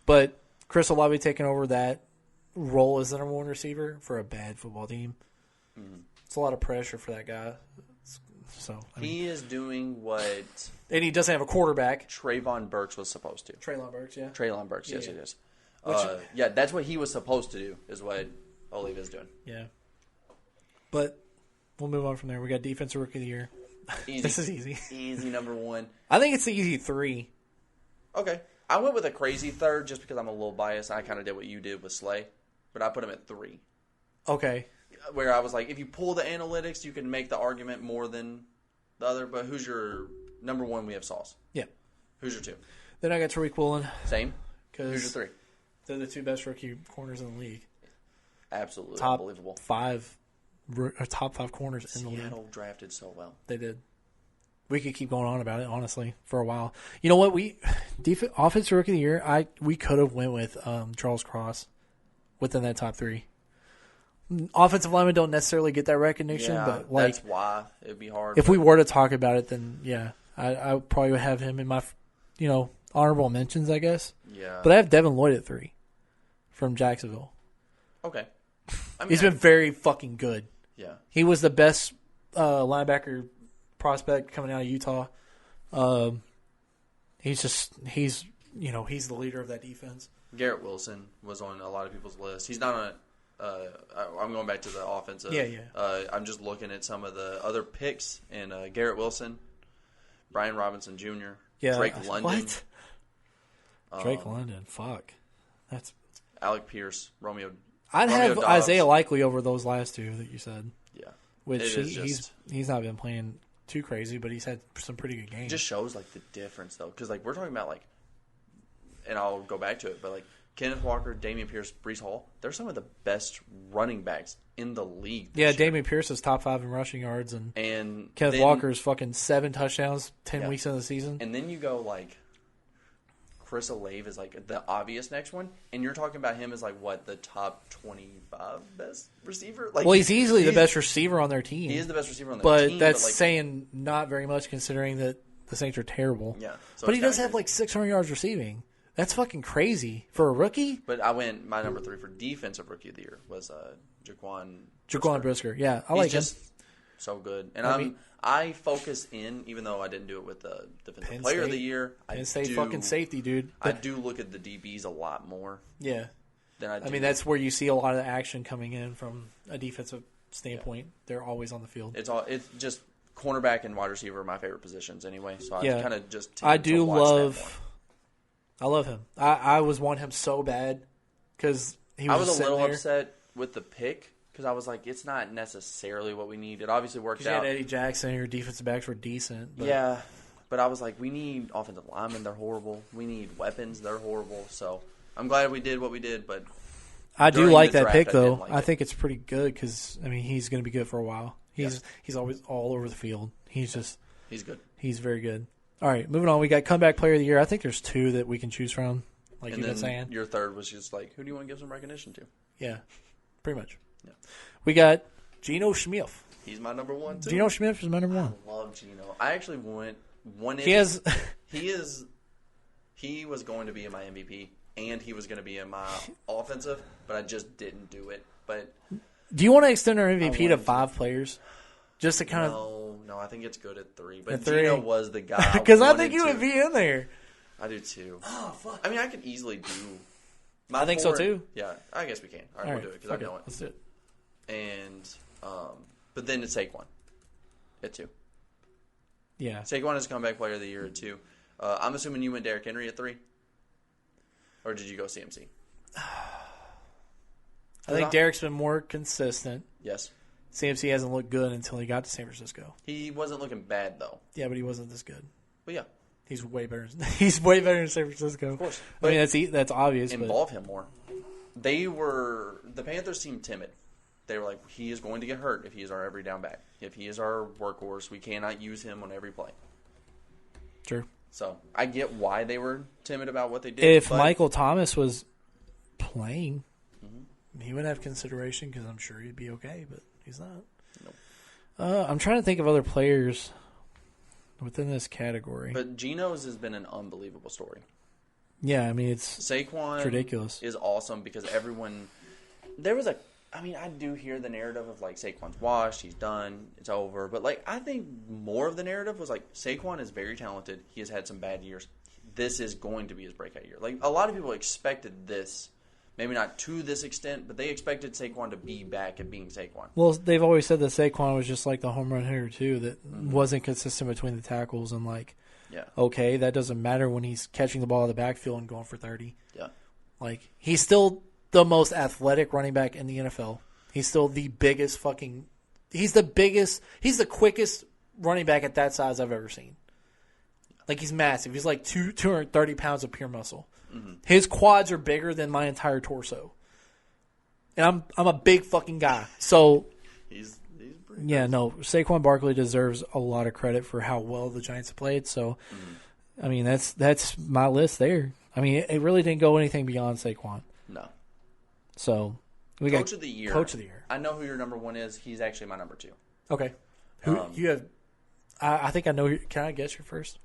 But Chris Olave taking over that role as the number 1 receiver for a bad football team. It's a lot of pressure for that guy. He is doing what... And he doesn't have a quarterback. Trayvon Burks was supposed to. Treylon Burks, yeah. Treylon Burks, yes, it is. That's what he was supposed to do, is what Olive is doing. Yeah. But we'll move on from there. We got Defensive Rookie of the Year. Easy. This is easy. Easy number 1. I think it's the easy 3. Okay. I went with a crazy third just because I'm a little biased. I kind of did what you did with Slay. But I put him at 3. Okay. Where I was like, if you pull the analytics, you can make the argument more than the other. But who's your number 1? We have Sauce. Yeah. Who's your 2? Then I got Tariq Woolen. Same. Who's your 3? They're the 2 best rookie corners in the league. Absolutely unbelievable. Top 5 corners in the league. Seattle drafted so well. They did. We could keep going on about it, honestly, for a while. You know what? Offensive Rookie of the Year, we could have went with Charles Cross within that top 3. Offensive linemen don't necessarily get that recognition, but that's why it'd be hard. If we were to talk about it, then I probably would have him in my, honorable mentions, I guess. Yeah. But I have Devin Lloyd at 3 from Jacksonville. Okay. He's been very fucking good. Yeah. He was the best linebacker prospect coming out of Utah. He's the leader of that defense. Garrett Wilson was on a lot of people's lists. He's not on. I'm going back to the offensive. Yeah. I'm just looking at some of the other picks, and Garrett Wilson, Brian Robinson Jr., Drake London. What? Drake London. Fuck. That's Alec Pierce, Romeo. I'd have Dobbs. Isaiah Likely over those last 2 that you said. Yeah. Which he's not been playing too crazy, but he's had some pretty good games. It just shows the difference though, because we're talking about and I'll go back to it, but Kenneth Walker, Dameon Pierce, Breece Hall, they're some of the best running backs in the league. Yeah, Dameon Pierce is top 5 in rushing yards, and Kenneth Walker's fucking 7 touchdowns 10 weeks into the season. And then you go Chris Olave is the obvious next one, and you're talking about him as the top 25 best receiver. He's easily the best receiver on their team. He is the best receiver on their team, but that's saying not very much considering that the Saints are terrible. Yeah, but he does have 600 yards receiving. That's fucking crazy for a rookie. But I went my number 3 for defensive rookie of the year was Jaquan Brisker. Yeah, I like him. So good, and I focus in, even though I didn't do it with the defensive player of the year. Penn State fucking safety, dude. I do look at the DBs a lot more. Yeah, than I do. I mean, that's where you see a lot of the action coming in from a defensive standpoint. Yeah. They're always on the field. It's just cornerback and wide receiver are my favorite positions anyway. So I kind of just I love him. I was wanting him so bad because I was a little upset with the pick. Because I was like, it's not necessarily what we need. It obviously worked out. You had Eddie Jackson, your defensive backs were decent. But... Yeah, but I was like, we need offensive linemen. They're horrible. We need weapons. They're horrible. So I'm glad we did what we did. But I do like that pick, though. I think it's pretty good because, he's going to be good for a while. He's always all over the field. He's good. He's very good. All right, moving on. We got comeback player of the year. I think there's 2 that we can choose from, like you've been saying. Your third was just who do you want to give some recognition to? Yeah, pretty much. Yeah. We got Geno Smith. He's my number 1 too. Geno Smith is my number 1. I love Geno. I actually wanted. He was going to be in my MVP, and he was going to be in my offensive, but I just didn't do it. But do you want to extend our MVP to 5 players, just to kind of? No, I think it's good at 3. But Geno was the guy because I think you would be in there. I do too. Oh fuck! I could easily do. I think so too. Yeah, I guess we can. All right, we'll do it because I know it. Let's do it. And But then it's Saquon at 2. Yeah. Saquon is comeback player of the year at 2. I'm assuming you went Derrick Henry at 3? Or did you go CMC? I think Derrick's been more consistent. Yes. CMC hasn't looked good until he got to San Francisco. He wasn't looking bad, though. Yeah, but he wasn't this good. But yeah. He's way better. He's way better in San Francisco. Of course. I mean, that's obvious. Involve him more. The Panthers seemed timid. They were like, he is going to get hurt if he is our every down back. If he is our workhorse, we cannot use him on every play. True. So I get why they were timid about what they did. If Michael Thomas was playing, he would have consideration because I'm sure he'd be okay, but he's not. Nope. I'm trying to think of other players within this category. But Geno's has been an unbelievable story. Yeah, I mean, it's Saquon ridiculous. Is awesome because everyone – I do hear the narrative of, like, Saquon's washed, he's done, it's over. But, like, I think more of the narrative was, like, Saquon is very talented. He has had some bad years. This is going to be his breakout year. Like, a lot of people expected this. Maybe not to this extent, but they expected Saquon to be back at being Saquon. Well, they've always said that Saquon was just like the home run hitter, too, that wasn't consistent between the tackles. And, like, okay, that doesn't matter when he's catching the ball in the backfield and going for 30. Yeah. Like, he's still the most athletic running back in the NFL. He's still the biggest he's the quickest running back at that size I've ever seen. Like, he's massive. He's like 230 pounds of pure muscle. Mm-hmm. His quads are bigger than my entire torso. And I'm a big fucking guy. So he's Saquon Barkley deserves a lot of credit for how well the Giants have played. So I mean, that's my list there. I mean, it really didn't go anything beyond Saquon. No. So we Coach got of the year. Coach of the year. I know who your number 1 is. He's actually my number 2. Okay. Who you have? I think I know. Can I guess your first?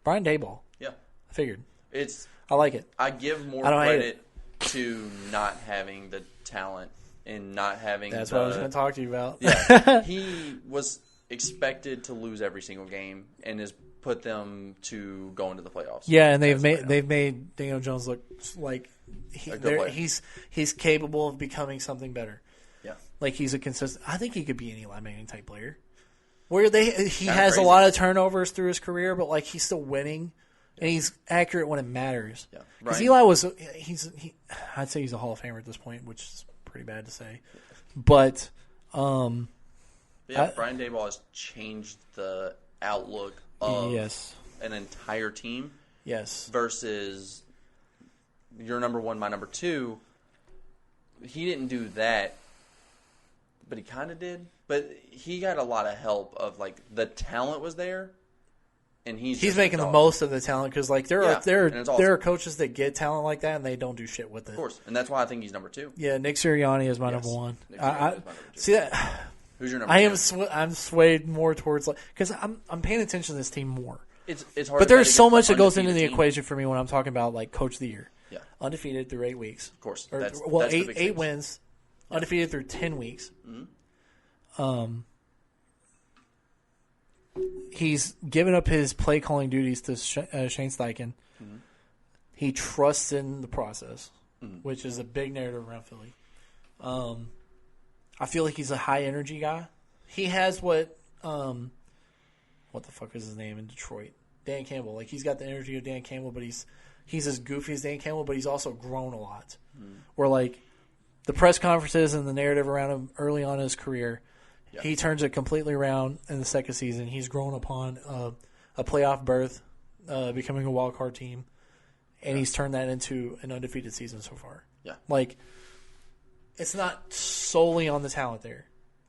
Brian Daboll. Yeah. I figured. I like it. I give more credit to not having the talent and not having. That's what I was going to talk to you about. Yeah. He was expected to lose every single game and has put them to go into the playoffs. Yeah, and they've made Daniel Jones look like he's capable of becoming something better. Yeah, like he's a consistent. I think he could be an Eli Manning type player, where he has crazy. A lot of turnovers through his career, but like he's still winning, and he's accurate when it matters. Yeah, because Eli I'd say he's a Hall of Famer at this point, which is pretty bad to say, but Brian Daboll has changed the outlook of an entire team. Yes. Versus your number 1, my number 2. He didn't do that, but he kind of did. But he got a lot of help of, like, the talent was there, and he's making the most of the talent because, like, there awesome. are coaches that get talent like that and they don't do shit with it. Of course, and that's why I think he's number 2. Yeah, Nick Sirianni is my number 1. See that. Who's your number 2? I'm swayed more towards because I'm paying attention to this team more. It's hard, but there's so much that goes into the equation for me when I'm talking about like coach of the year. Yeah, undefeated through 8 weeks. Of course, that's eight wins, undefeated through 10 weeks. Mm-hmm. He's given up his play calling duties to Shane Steichen. Mm-hmm. He trusts in the process, which is a big narrative around Philly. I feel like he's a high energy guy. He has what the fuck is his name in Detroit? Dan Campbell. Like he's got the energy of Dan Campbell, but he's as goofy as Dan Campbell, but he's also grown a lot. Where like the press conferences and the narrative around him early on in his career, he turns it completely around in the second season. He's grown upon a playoff berth, becoming a wild card team, and he's turned that into an undefeated season so far. Yeah, like it's not solely on the talent there.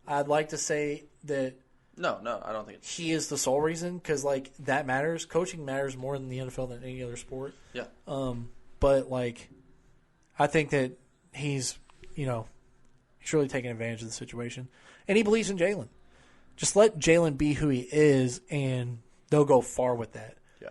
I'd like to say that. No, I don't think he is the sole reason because like that matters. Coaching matters more in the NFL than any other sport. Yeah. But like, I think that he's really taking advantage of the situation, and he believes in Jalen. Just let Jalen be who he is, and they'll go far with that. Yeah.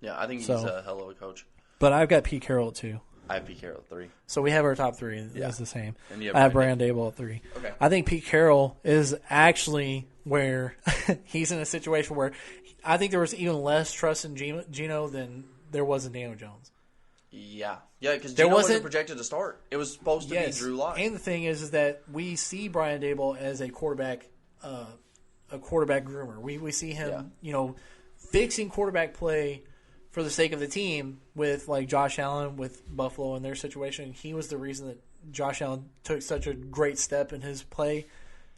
Yeah, I think he's a hell of a coach. But I've got Pete Carroll at 2. I have Pete Carroll at 3. So we have our top 3. That's the same. And you I have Branden Daboll at 3. Okay. I think Pete Carroll is actually where he's in a situation where I think there was even less trust in Geno than there was in Daniel Jones. Yeah. Yeah, because Gino wasn't projected to start. It was supposed to be Drew Lock. And the thing is that we see Brian Daboll as a quarterback groomer. We see him, fixing quarterback play for the sake of the team with like Josh Allen with Buffalo in their situation. He was the reason that Josh Allen took such a great step in his play.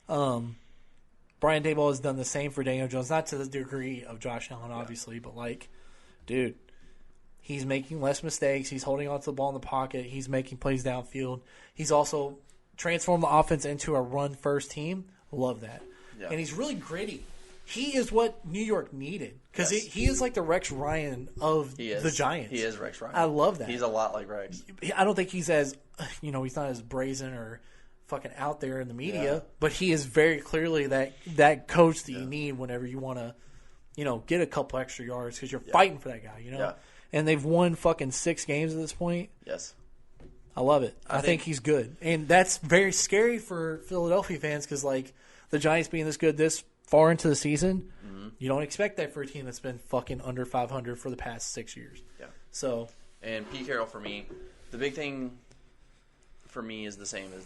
Brian Daboll has done the same for Daniel Jones, not to the degree of Josh Allen, obviously, but like, dude, he's making less mistakes. He's holding on to the ball in the pocket. He's making plays downfield. He's also transformed the offense into a run-first team. Love that. Yeah. And he's really gritty. He is what New York needed because he is like the Rex Ryan of the Giants. He is Rex Ryan. I love that. He's a lot like Rex. I don't think he's as, he's not as brazen or fucking out there in the media, but he is very clearly that coach that you need whenever you want to, get a couple extra yards because you're fighting for that guy, Yeah. And they've won fucking 6 games at this point. Yes. I love it. I think he's good. And that's very scary for Philadelphia fans because, like, the Giants being this good this far into the season, you don't expect that for a team that's been fucking under 500 for the past 6 years. Yeah. So. And Pete Carroll, for me, the big thing for me is the same as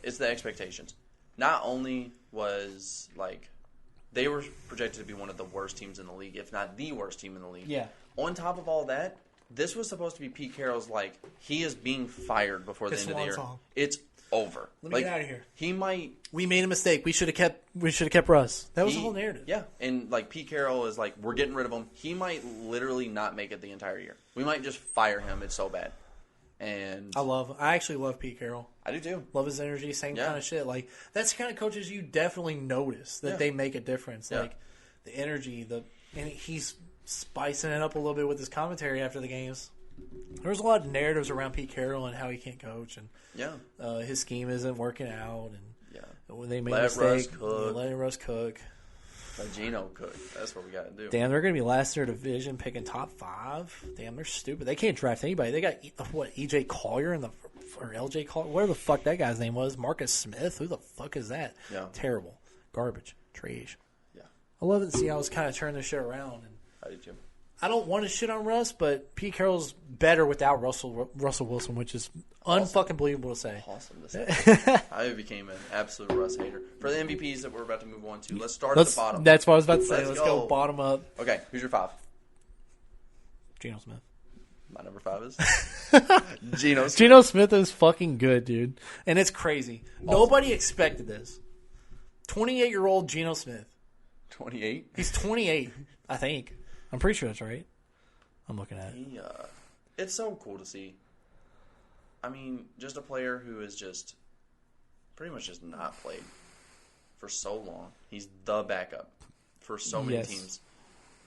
it's the expectations. Not only was, like, they were projected to be one of the worst teams in the league, if not the worst team in the league. Yeah. On top of all that, this was supposed to be Pete Carroll's, like, he is being fired before the end of the year. It's over. Let me get out of here. He might. We made a mistake. We should have kept Russ. That was the whole narrative. Yeah, and like Pete Carroll is like, we're getting rid of him. He might literally not make it the entire year. We might just fire him. It's so bad. And I actually love Pete Carroll. I do too. Love his energy. Same kind of shit. Like that's the kind of coaches you definitely notice that they make a difference. Like the energy, and he's spicing it up a little bit with his commentary after the games. There was a lot of narratives around Pete Carroll and how he can't coach, and his scheme isn't working out, and when they made a mistake, letting Russ cook. Let Gino cook. That's what we got to do. Damn, they're going to be last in their division, picking top 5. Damn, they're stupid. They can't draft anybody. They got E.J. Collier or L.J. Collier, whatever the fuck that guy's name was. Marcus Smith. Who the fuck is that? Yeah, terrible, garbage, trash. Yeah, I love it. See, I was kind of turning this shit around, and I do too. I don't want to shit on Russ, but Pete Carroll's better without Russell Wilson, which is unfucking believable to say. Awesome to say. I became an absolute Russ hater. For the MVPs that we're about to move on to, let's start at the bottom. That's what I was about to say. Let's go bottom up. Okay, who's your 5? Geno Smith. My number 5 is Geno Smith. Geno Smith is fucking good, dude. And it's crazy. Awesome. Nobody expected this. 28-year-old Geno Smith. 28? He's 28, I think. I'm pretty sure that's right. I'm looking at it. It's so cool to see. I mean, just a player who is just pretty much just not played for so long. He's the backup for so many teams.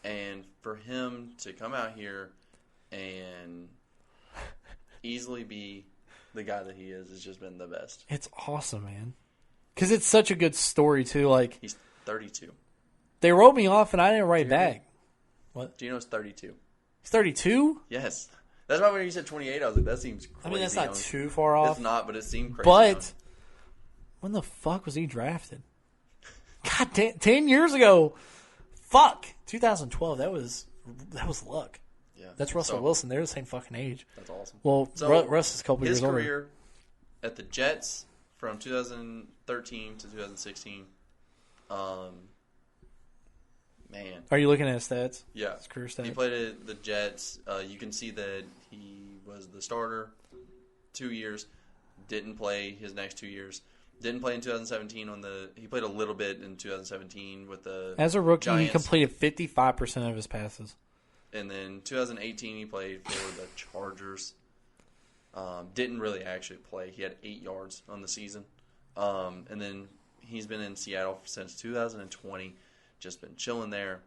And for him to come out here and easily be the guy that he is has just been the best. It's awesome, man. Because it's such a good story, too. Like he's 32. They wrote me off, and I didn't write back. What? Gino's 32. He's 32? Yes. That's why when you said 28, I was like, that seems crazy. I mean, that's not too far off. It's not, but it seemed crazy. But when the fuck was he drafted? God damn, 10 years ago. Fuck. 2012. That was luck. Yeah. That's Russell Wilson. They're the same fucking age. That's awesome. Well, Russ is a couple years older. His career at the Jets from 2013 to 2016. Man. Are you looking at his stats? Yeah. His career stats? He played at the Jets. You can see that he was the starter 2 years. Didn't play his next 2 years. Didn't play in 2017 he played a little bit in 2017 with the As a rookie, Giants. He completed 55% of his passes. And then 2018 he played for the Chargers. Didn't really actually play. He had 8 yards on the season. And then he's been in Seattle since 2020. Just been chilling there,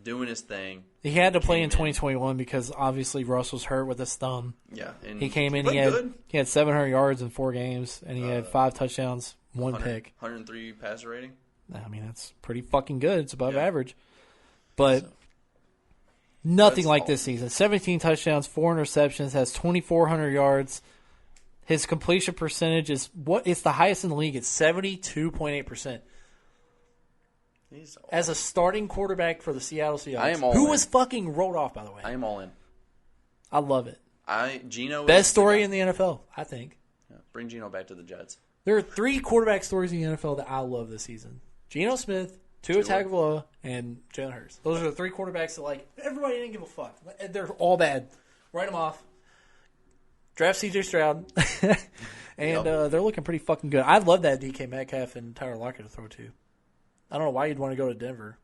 doing his thing. He had to play in 2021 because obviously Russ was hurt with his thumb. Yeah, and he came in. He had 700 yards in 4 games, and he had 5 touchdowns, 1 pick, 103 passer rating. I mean, that's pretty fucking good. It's above average, but nothing like this season. 17 touchdowns, 4 interceptions, has 2,400 yards. His completion percentage is it's the highest in the league. It's 72.8%. As a starting quarterback for the Seattle Seahawks, I am all who in. was fucking rolled off, by the way. I am all in. I love it. Geno best story in the NFL, I think. Yeah, bring Geno back to the Jets. There are 3 quarterback stories in the NFL that I love this season: Geno Smith, Tua Tagovailoa, and Jalen Hurts. Those are the 3 quarterbacks that like everybody didn't give a fuck. They're all bad. Write them off. Draft C.J. Stroud, and they're looking pretty fucking good. I love that DK Metcalf and Tyler Lockett to throw to. I don't know why you'd want to go to Denver.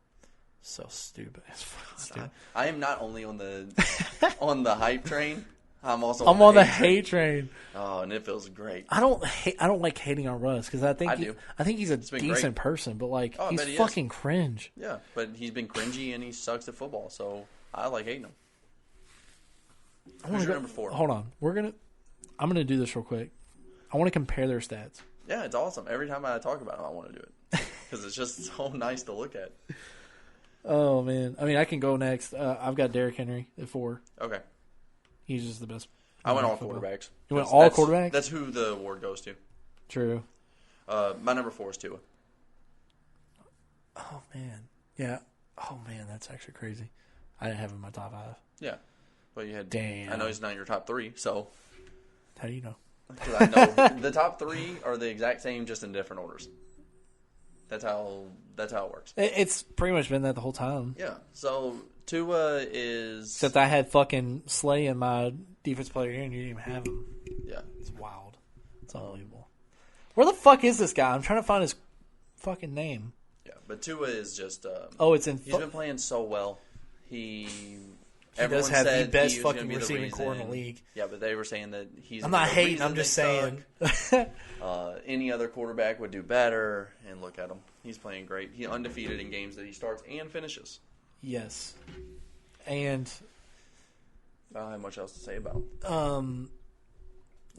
So stupid. It's fucking stupid. I am not only on the hype train. I'm also on the hate train. Oh, and it feels great. I don't like hating on Russ because I think he's a decent great. person, but like he's fucking cringe. Yeah, but he's been cringy and he sucks at football, so I like hating him. Who's your number 4? Hold on, I'm gonna do this real quick. I want to compare their stats. Yeah, it's awesome. Every time I talk about him, I want to do it because it's just so nice to look at. Oh man, I mean, I can go next. I've got Derrick Henry at 4. Okay. He's just the best. I went all quarterbacks. You went all quarterbacks? That's who the award goes to. True. My number 4 is Tua. Oh, man. Yeah. Oh, man, that's actually crazy. I didn't have him in my top 5. Yeah. Well, you had. Damn. I know he's not in your top 3, so. How do you know? Because I know the top 3 are the exact same, just in different orders. That's how it works. It's pretty much been that the whole time. Yeah. So Tua is. Except I had fucking Slay in my defense player here, and you didn't even have him. Yeah. It's wild. It's unbelievable. Where the fuck is this guy? I'm trying to find his fucking name. Yeah, but Tua is just. It's in. He's been playing so well. He does have the best fucking receiving core in the league. Yeah, but they were saying that he's. I'm not hating. I'm just saying. Any other quarterback would do better, and look at him. He's playing great. He's undefeated in games that he starts and finishes. Yes, and I don't have much else to say about him.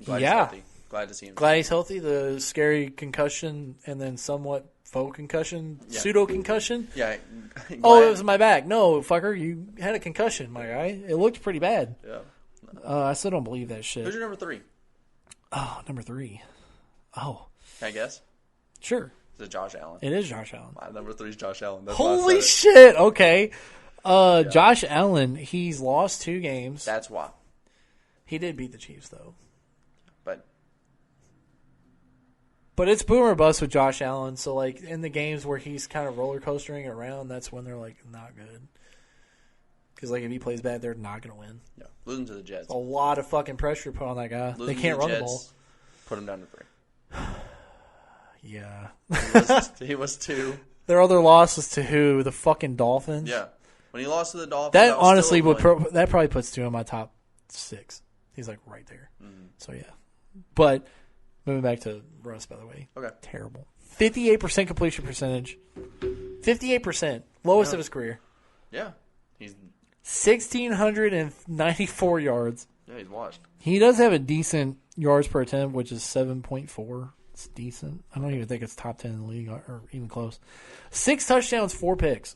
Glad he's healthy. Glad to see him. Glad he's healthy. The scary concussion and then somewhat faux concussion, pseudo concussion. Yeah. It was my back. No, fucker, you had a concussion, my guy. It looked pretty bad. Yeah. I still don't believe that shit. Who's your number 3? Oh, number 3. Oh. Can I guess? Sure. Is it Josh Allen? It is Josh Allen. My number 3 is Josh Allen. That's Holy shit. Okay. Josh Allen, he's lost 2 games. That's why. He did beat the Chiefs, though. But it's boom or bust with Josh Allen. So, like, in the games where he's kind of roller coastering around, that's when they're, like, not good. Because, like, if he plays bad, they're not going to win. Yeah. Losing to the Jets. A lot of fucking pressure put on that guy. They can't run the ball. Put him down to 3. Yeah. He was 2. Their other loss was to who? The fucking Dolphins? Yeah. When he lost to the Dolphins, that honestly that probably puts 2 in my top 6. He's, like, right there. Mm-hmm. So, yeah. But moving back to Russ, by the way. Okay. Terrible. 58% completion percentage. 58%. Lowest of his career. Yeah. He's 1,694 yards. Yeah, he's washed. He does have a decent yards per attempt, which is 7.4. It's decent. I don't even think it's top 10 in the league or even close. 6 touchdowns, 4 picks.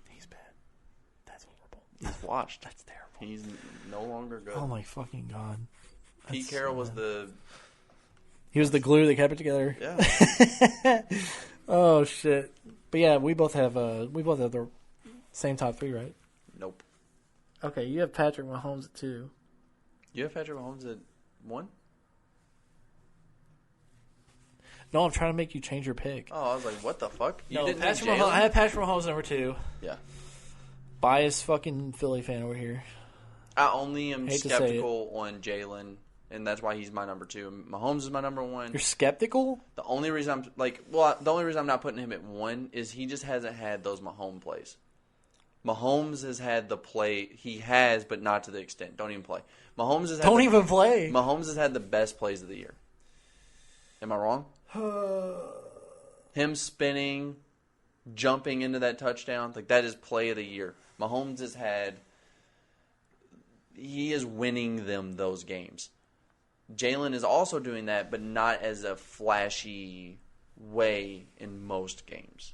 He's bad. That's horrible. He's washed. That's terrible. He's no longer good. Oh, my fucking God. Pete Carroll was the... He was the glue that kept it together. Yeah. Oh, shit. But, yeah, we both have the same top 3, right? Nope. Okay, you have Patrick Mahomes at 2. You have Patrick Mahomes at 1? No, I'm trying to make you change your pick. Oh, I was like, what the fuck? I have Patrick Mahomes number 2. Yeah. Biased fucking Philly fan over here. I only am skeptical on Jalen, and that's why he's my number 2. Mahomes is my number 1. You're skeptical? The only reason I'm not putting him at 1 is he just hasn't had those Mahomes plays. Mahomes has had the play he has, but not to the extent. Don't even play. Mahomes has had the best plays of the year. Am I wrong? Him spinning, jumping into that touchdown, like that is play of the year. Mahomes has had. He is winning them those games. Jalen is also doing that, but not as a flashy way in most games.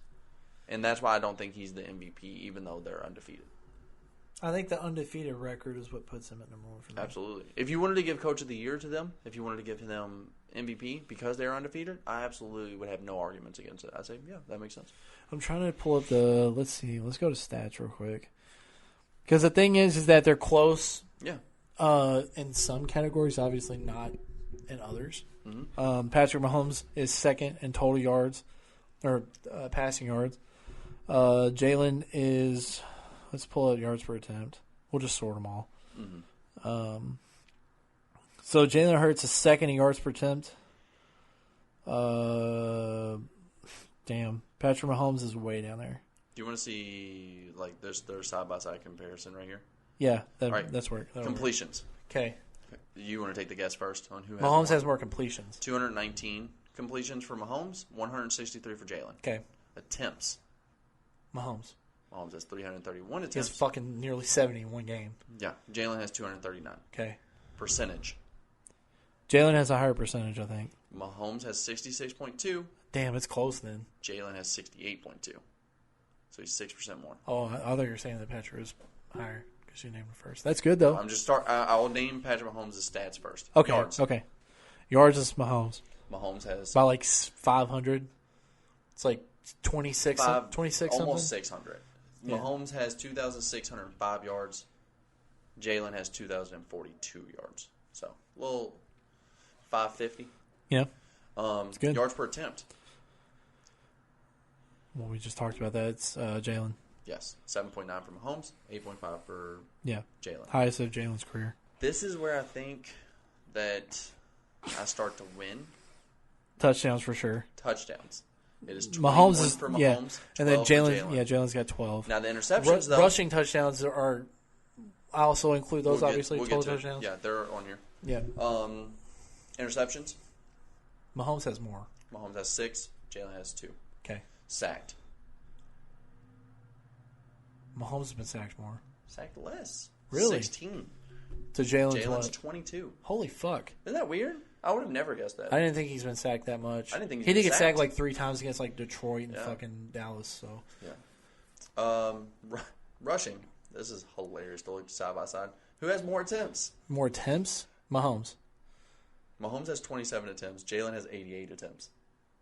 And that's why I don't think he's the MVP, even though they're undefeated. I think the undefeated record is what puts him at number 1 for me. Absolutely. If you wanted to give Coach of the Year to them, if you wanted to give them MVP because they're undefeated, I absolutely would have no arguments against it. I'd say, yeah, that makes sense. I'm trying to pull up let's go to stats real quick. Because the thing is that they're close, Yeah. In some categories, obviously not in others. Mm-hmm. Patrick Mahomes is second in total yards or passing yards. Jalen is, let's pull out yards per attempt. We'll just sort them all. Mm-hmm. So Jalen Hurts is second in yards per attempt. Damn. Patrick Mahomes is way down there. Do you want to see like their side-by-side comparison right here? Yeah, Right. that's work. Completions. Okay. You want to take the guess first on who has Mahomes more? has more completions. 219 completions for Mahomes, 163 for Jalen. Okay. Attempts. Mahomes Has 331 attempts. He has fucking nearly 70 in one game. Yeah. Jalen has 239. Okay. Percentage. Jalen has a higher percentage, I think. Mahomes has 66.2. Damn, it's close then. Jalen has 68.2. So he's 6% more. Oh, I thought you were saying that Patrick was higher because you named him first. That's good, though. I will name Patrick Mahomes' stats first. Okay. Yards. Okay. Yards is Mahomes. Mahomes has By like 500. It's like 26 something? almost 600. Yeah. Mahomes has 2,605 yards. Jalen has 2,042 yards. So, a little 550. Yeah. It's good. Yards per attempt. Well, we just talked about that. It's Jalen. Yes. 7.9 for Mahomes, 8.5 for Jalen. Highest of Jalen's career. This is where I think that I start to win. Touchdowns for sure. Touchdowns. It is 21 for Mahomes, and then 12 for Jalen. Jalen. Yeah, Jalen's got 12. Now the interceptions, though. Rushing touchdowns are. I also include those, obviously. We'll total get to touchdowns. Yeah, they're on here. Yeah. Interceptions. Mahomes has more. Mahomes has 6. Jalen has 2. Okay. Sacked. Mahomes has been sacked more. Sacked less. Really? 16. To Jalen's Jalen's what? 22. Holy fuck. Isn't that weird? I would have never guessed that. I didn't think he's been sacked that much. I didn't think he did get sacked sacked like 3 times against like Detroit and Yeah. fucking Dallas. So Yeah. Rushing. This is hilarious to look side by side. Who has more attempts? more attempts. Mahomes. Mahomes has 27 attempts. Jalen has 88 attempps.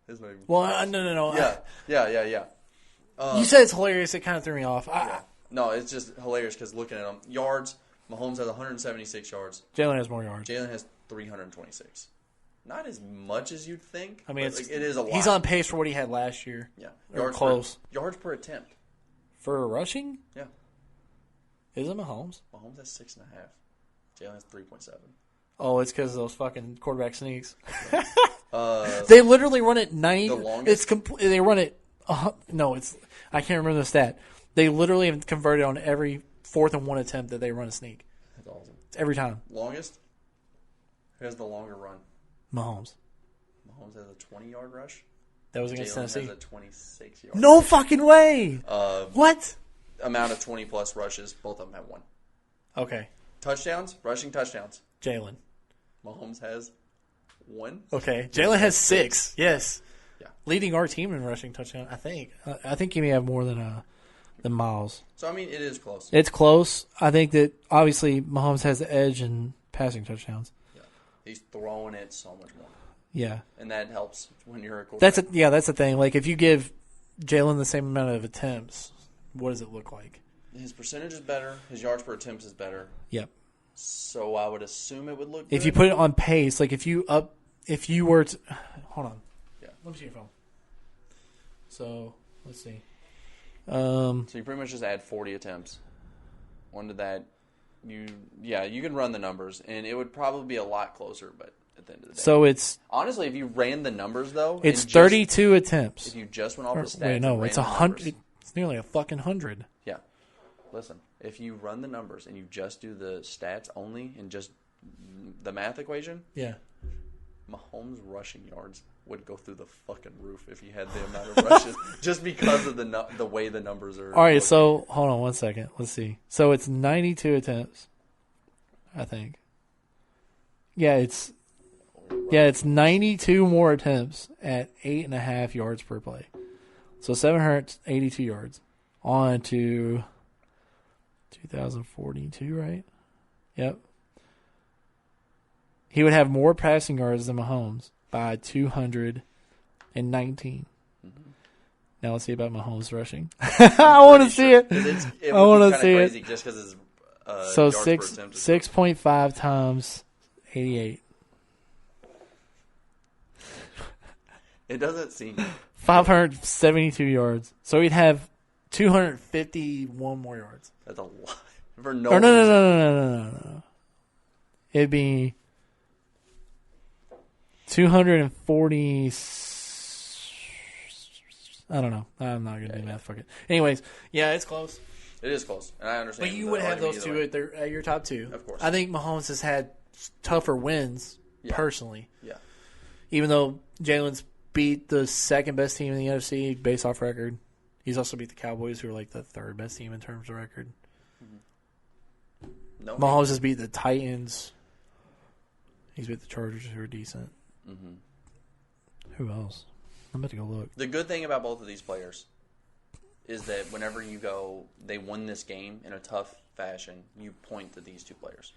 His not even Well, no. Yeah. You said it's hilarious. It kind of threw me off. Yeah. No, it's just hilarious because looking at them. Yards, Mahomes has 176 yards. Jalen has more yards. Jalen has 326. Not as much as you'd think. I mean, but, it is a lot. He's on pace for what he had last year. Yeah. Or close. Yards per attempt. For rushing? Yeah. Is it Mahomes? Mahomes has 6.5. Jalen has 3.7. Oh, it's because of those fucking quarterback sneaks. Yeah. They literally run it 90. The longest? They run it. No, it's. I can't remember the stat. They literally have converted on every 4th and 1 attempt that they run a sneak. That's awesome. It's every time. Longest? Who has the longer run? Mahomes. Mahomes has a 20-yard rush. That was against Jalen Tennessee. has a 26-yard No fucking way. What? Amount of 20-plus rushes. Both of them have 1. Okay. Touchdowns? Rushing touchdowns. Jalen. Mahomes has 1. Okay. Jalen has 6. Yes. Yeah. Leading our team in rushing touchdown, I think. I think he may have more than Miles. So, I mean, it is close. It's close. I think that, obviously, Mahomes has the edge in passing touchdowns. Yeah. He's throwing it so much more. Yeah. And that helps when you're a quarterback. That's the thing. Like, if you give Jalen the same amount of attempts, what does it look like? His percentage is better. His yards per attempt is better. Yep. So I would assume it would look good. If you put it on pace, like if you were to, hold on. Yeah. Let me see your phone. So, let's see. So you pretty much just add 40 attempts. Onto that, you can run the numbers, and it would probably be a lot closer, but at the end of the day. So it's... Honestly, if you ran the numbers, though... It's 32 attempts. If you just went off the stats... Wait, no, it's 100. It's nearly a fucking 100. Yeah. Listen, if you run the numbers and you just do the stats only and just the math equation... Yeah. Mahomes' rushing yards would go through the fucking roof if he had the amount of rushes, just because of the way the numbers are. All right, so hold on one second. Let's see. So it's 92 attempts, I think. Yeah, it's 92 more attempts at 8.5 yards per play. So 782 yards on to 2042, right? Yep. He would have more passing yards than Mahomes by 219. Mm-hmm. Now let's see about Mahomes rushing. I want to see it. It I want to see crazy it. just because his So yards per attempt. 6.5 times 88. It doesn't seem 572 yards. So he'd have 251 more yards. that's a lot for no. Or no. reason. It'd be 240. I don't know. I'm not going to do math. Fuck it. Anyways, yeah, it's close. It is close, and I understand. But you would have those two at your top two. Of course. I think Mahomes has had tougher wins, personally. Yeah. Even though Jalen's beat the second best team in the NFC based off record, he's also beat the Cowboys, who are like the third best team in terms of record. Mm-hmm. No, Mahomes has beat the Titans. He's beat the Chargers, who are decent. Mm-hmm. Who else? I'm about to go look. The good thing about both of these players is that whenever you go, they won this game in a tough fashion, you point to these two players.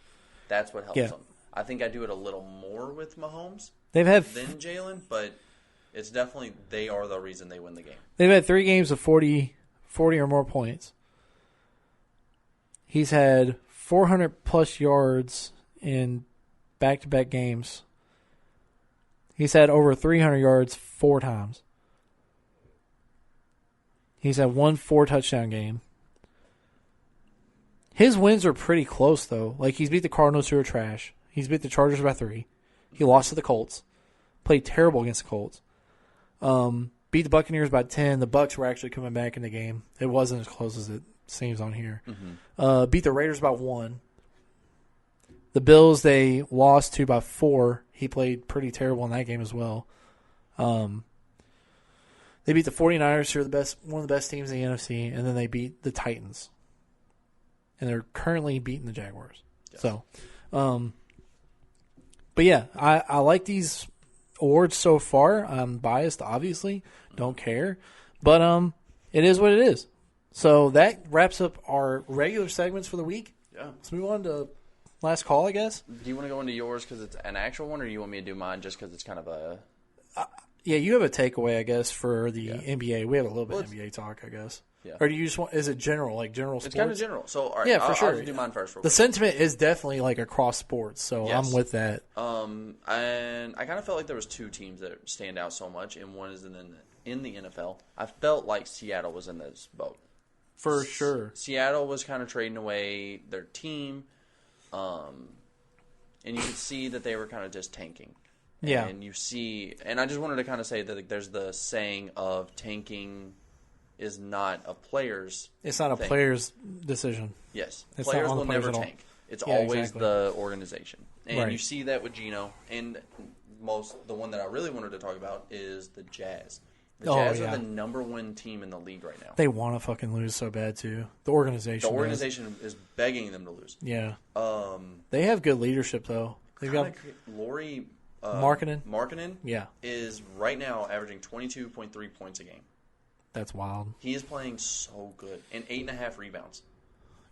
That's what helps them. I think I do it a little more with Mahomes than Jalen, but it's definitely they are the reason they win the game. They've had 3 games of 40 or more points. He's had 400-plus yards in back-to-back games. He's had over 300 yards 4 times. He's had 1 4-touchdown game. His wins are pretty close, though. Like, he's beat the Cardinals, who are trash. He's beat the Chargers by 3. He lost to the Colts. Played terrible against the Colts. Beat the Buccaneers by 10. The Bucs were actually coming back in the game. It wasn't as close as it seems on here. Mm-hmm. Beat the Raiders by 1. The Bills, they lost to by 4. He played pretty terrible in that game as well. They beat the 49ers, who are one of the best teams in the NFC, and then they beat the Titans. And they're currently beating the Jaguars. Yes. So, but yeah, I like these awards so far. I'm biased, obviously. Don't care. But it is what it is. So that wraps up our regular segments for the week. Yeah. Let's move on to last call, I guess. Do you want to go into yours because it's an actual one, or do you want me to do mine just because it's kind of a... Yeah, you have a takeaway, I guess, for the NBA. We have a little bit of NBA talk, I guess. Yeah. Or do you just want? Is it general, like general sports? It's kind of general. So, all right, yeah, for sure. I'll do mine first. The sentiment is definitely like across sports, so yes. I'm with that. And I kind of felt like there was 2 teams that stand out so much, and one is in the NFL. I felt like Seattle was in this boat. For sure. Seattle was kind of trading away their team, and you could see that they were kind of just tanking. Yeah. And you see, and I just wanted to kind of say that like, there's the saying of tanking is not a player's It's not a thing. Player's decision. Yes. It's players not will players never tank. It's always the organization. And right. you see that with Geno. And the one that I really wanted to talk about is the Jazz. The Jazz are the number 1 team in the league right now. They want to fucking lose so bad, too. The organization is begging them to lose. Yeah. They have good leadership, though. They've got Lori... Markkinen is right now averaging 22.3 points a game. That's wild. He is playing so good. And 8.5 rebounds.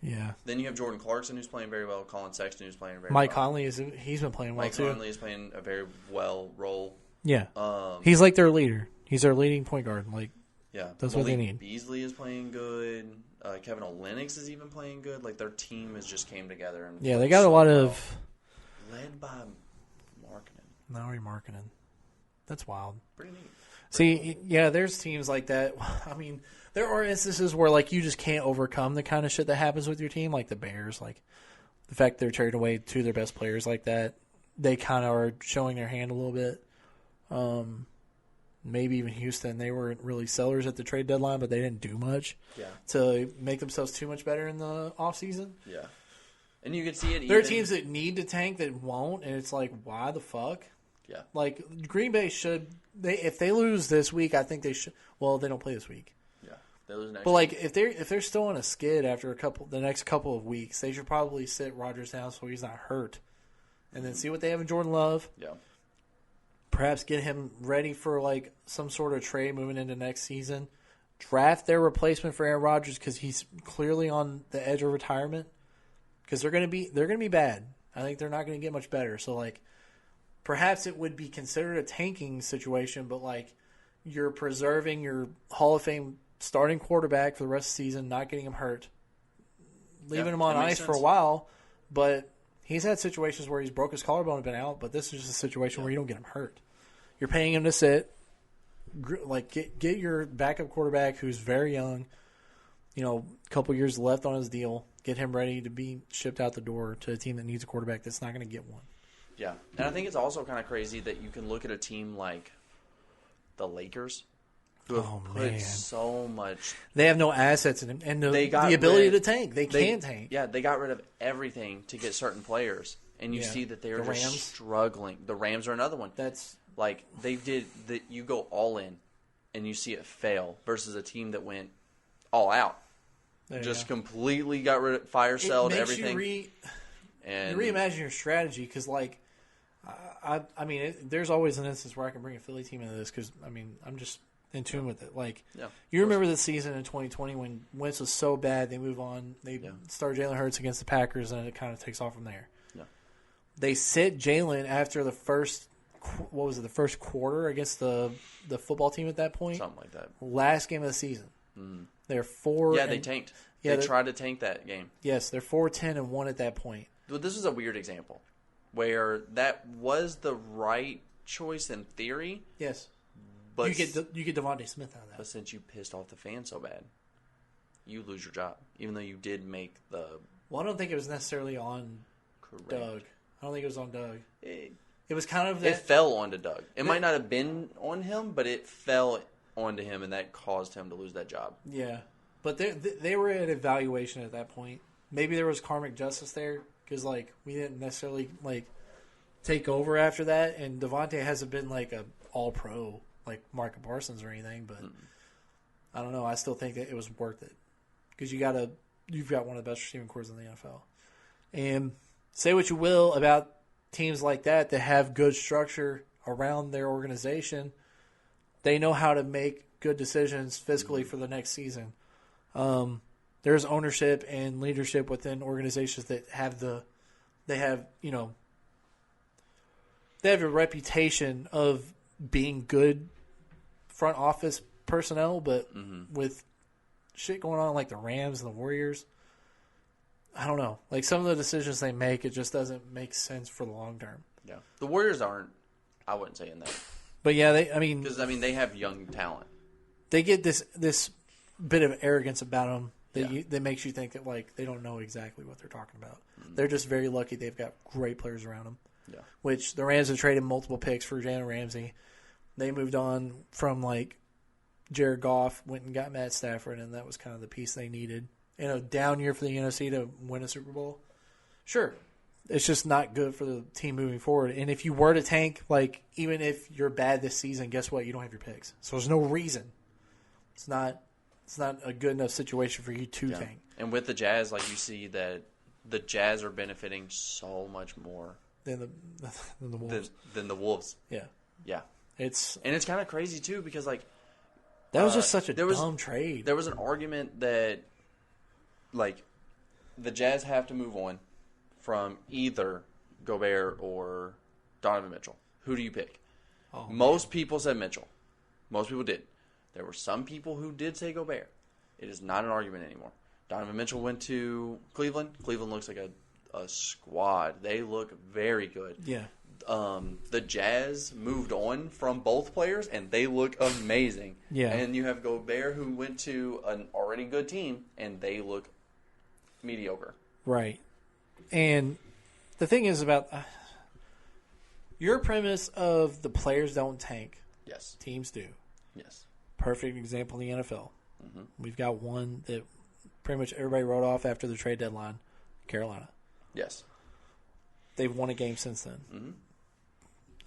Yeah. Then you have Jordan Clarkson, who's playing very well. Colin Sexton, who's playing very Mike well. Conley, he's been playing well, too. Mike Conley is playing a very well role. Yeah. He's like their leader. He's their leading point guard. Like, yeah. That's what they need. Beasley is playing good. Kevin Olynyk is even playing good. Like, their team has just came together. And yeah, they got a lot of... Led by Lauri Markkinen. That's wild. Pretty neat. See, yeah, there's teams like that. I mean, there are instances where, like, you just can't overcome the kind of shit that happens with your team, like the Bears. Like, the fact they're trading away 2 of their best players like that, they kind of are showing their hand a little bit. Maybe even Houston, they weren't really sellers at the trade deadline, but they didn't do much to make themselves too much better in the offseason. Yeah. And you can see it. There are teams that need to tank that won't, and it's like, why the fuck? Yeah. Like, Green Bay should... If they lose this week, I think they should... Well, they don't play this week. Yeah. They lose next week. But, like, week. if they're still on a skid after the next couple of weeks, they should probably sit Rodgers down so he's not hurt. And then see what they have in Jordan Love. Yeah. Perhaps get him ready for, like, some sort of trade moving into next season. Draft their replacement for Aaron Rodgers because he's clearly on the edge of retirement. Because they're going to be bad. I think they're not going to get much better. So, like, perhaps it would be considered a tanking situation, but, like, you're preserving your Hall of Fame starting quarterback for the rest of the season, not getting him hurt. leaving him on ice for a while. But he's had situations where he's broke his collarbone and been out. But this is just a situation where you don't get him hurt. You're paying him to sit. Like get your backup quarterback who's very young. A couple years left on his deal. Get him ready to be shipped out the door to a team that needs a quarterback that's not going to get one. Yeah, and I think it's also kind of crazy that you can look at a team like the Lakers, who have put so much. They have no assets in him, and the ability to tank. They can't tank. Yeah, they got rid of everything to get certain players, and you see that they're just struggling. The Rams are another one. That's like they did that. You go all in, and you see it fail versus a team that went all out. Just completely got rid of fire-selled everything. You reimagine your strategy because, like, there's always an instance where I can bring a Philly team into this because, I'm just in tune with it. Like, you remember the season in 2020 when Wentz was so bad, they move on. They start Jalen Hurts against the Packers, and it kind of takes off from there. Yeah. They sit Jalen after the first quarter against the football team at that point? Something like that. Last game of the season. Mm. They're 4. Yeah, they tanked. They tried to tank that game. Yes, they're 4-10-1 at that point. Well, this is a weird example where that was the right choice in theory. Yes, but you get Devontae Smith out of that. But since you pissed off the fans so bad, you lose your job, even though you did make the. Well, I don't think it was necessarily on Doug. I don't think it was on Doug. It was kind of that. It fell onto Doug. It might not have been on him, but it fell onto him, and that caused him to lose that job. Yeah. But they were at evaluation at that point. Maybe there was karmic justice there because, like, we didn't necessarily, like, take over after that. And Devontae hasn't been, like, a all-pro, like, Marcus Parsons or anything. But I don't know. I still think that it was worth it because you've got one of the best receiving corps in the NFL. And say what you will about teams like that have good structure around their organization. They know how to make good decisions fiscally for the next season. There's ownership and leadership within organizations that have a reputation of being good front office personnel, but with shit going on like the Rams and the Warriors, I don't know. Like some of the decisions they make, it just doesn't make sense for the long term. Yeah, the Warriors aren't. I wouldn't say in that. But yeah, because they have young talent. They get this bit of arrogance about them that makes you think that like they don't know exactly what they're talking about. They're just very lucky they've got great players around them. Yeah. Which the Rams have traded multiple picks for Jalen Ramsey. They moved on from like Jared Goff, went and got Matt Stafford, and that was kind of the piece they needed. In a down year for the NFC to win a Super Bowl, sure. It's just not good for the team moving forward. And if you were to tank, like even if you're bad this season, guess what? You don't have your picks. So there's no reason. It's not a good enough situation for you to tank. And with the Jazz, like you see that the Jazz are benefiting so much more than the Wolves. Than the Wolves. Yeah. Yeah. It's kind of crazy too because like that was just such a dumb trade. There was an argument that like the Jazz have to move on from either Gobert or Donovan Mitchell. Who do you pick? Most people said Mitchell. Most people did. There were some people who did say Gobert. It is not an argument anymore. Donovan Mitchell went to Cleveland. Cleveland looks like a squad. They look very good. Yeah. The Jazz moved on from both players, and they look amazing. Yeah. And you have Gobert, who went to an already good team, and they look mediocre. Right. And the thing is about your premise of the players don't tank. Yes. Teams do. Yes. Perfect example in the NFL. Mm-hmm. We've got one that pretty much everybody wrote off after the trade deadline, Carolina. Yes. They've won a game since then. Mm-hmm.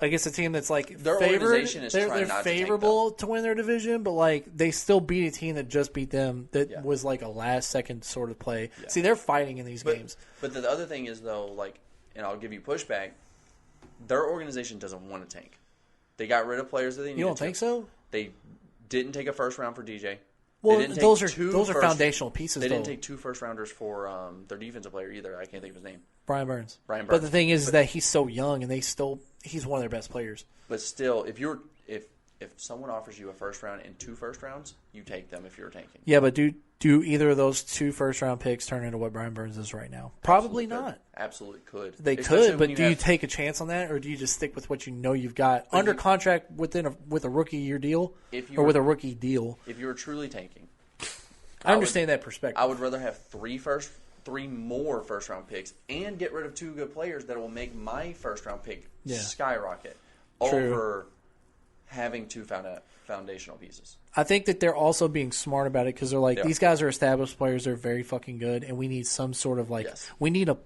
Against a team that's like their organization is they're favorable to win their division, but like they still beat a team that just beat them that was like a last second sort of play. Yeah. See, they're fighting in these games. But the other thing is though, like, and I'll give you pushback, their organization doesn't want to tank. They got rid of players that they needed. You don't think so? They didn't take a first round for DJ. Well, those are foundational pieces. They didn't take 2 first rounders for their defensive player either. I can't think of his name. Brian Burns. But the thing is that he's so young, and he's one of their best players. But still, if if someone offers you a first round and 2 first rounds, you take them if you're tanking. Yeah, but do either of those 2 first round picks turn into what Brian Burns is right now? Probably not. Absolutely could. They could, but do you take a chance on that, or do you just stick with what you know you've got under contract with a rookie year deal with a rookie deal? If you were truly tanking, I understand that perspective. I would rather have 3 more first round picks and get rid of 2 good players that will make my first round pick skyrocket over having 2 foundational pieces. I think that they're also being smart about it because they're like, these guys are established players, they're very fucking good, and we need some sort of we need a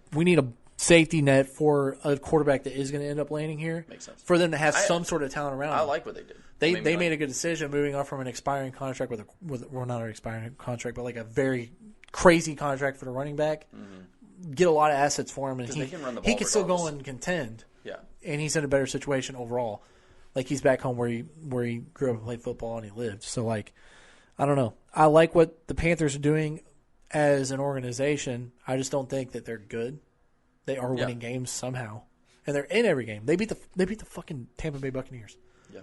safety net for a quarterback that is going to end up landing here. Makes sense. For them to have some sort of talent around. I like what they did. They made a good decision moving on from an expiring contract with not an expiring contract, but like a very crazy contract for the running back. Mm-hmm. Get a lot of assets for him, and he can still go and contend. Yeah, and he's in a better situation overall. Like, he's back home where he grew up and played football and he lived. So, like, I don't know. I like what the Panthers are doing as an organization. I just don't think that they're good. They are winning games somehow, and they're in every game. They beat the fucking Tampa Bay Buccaneers. Yeah,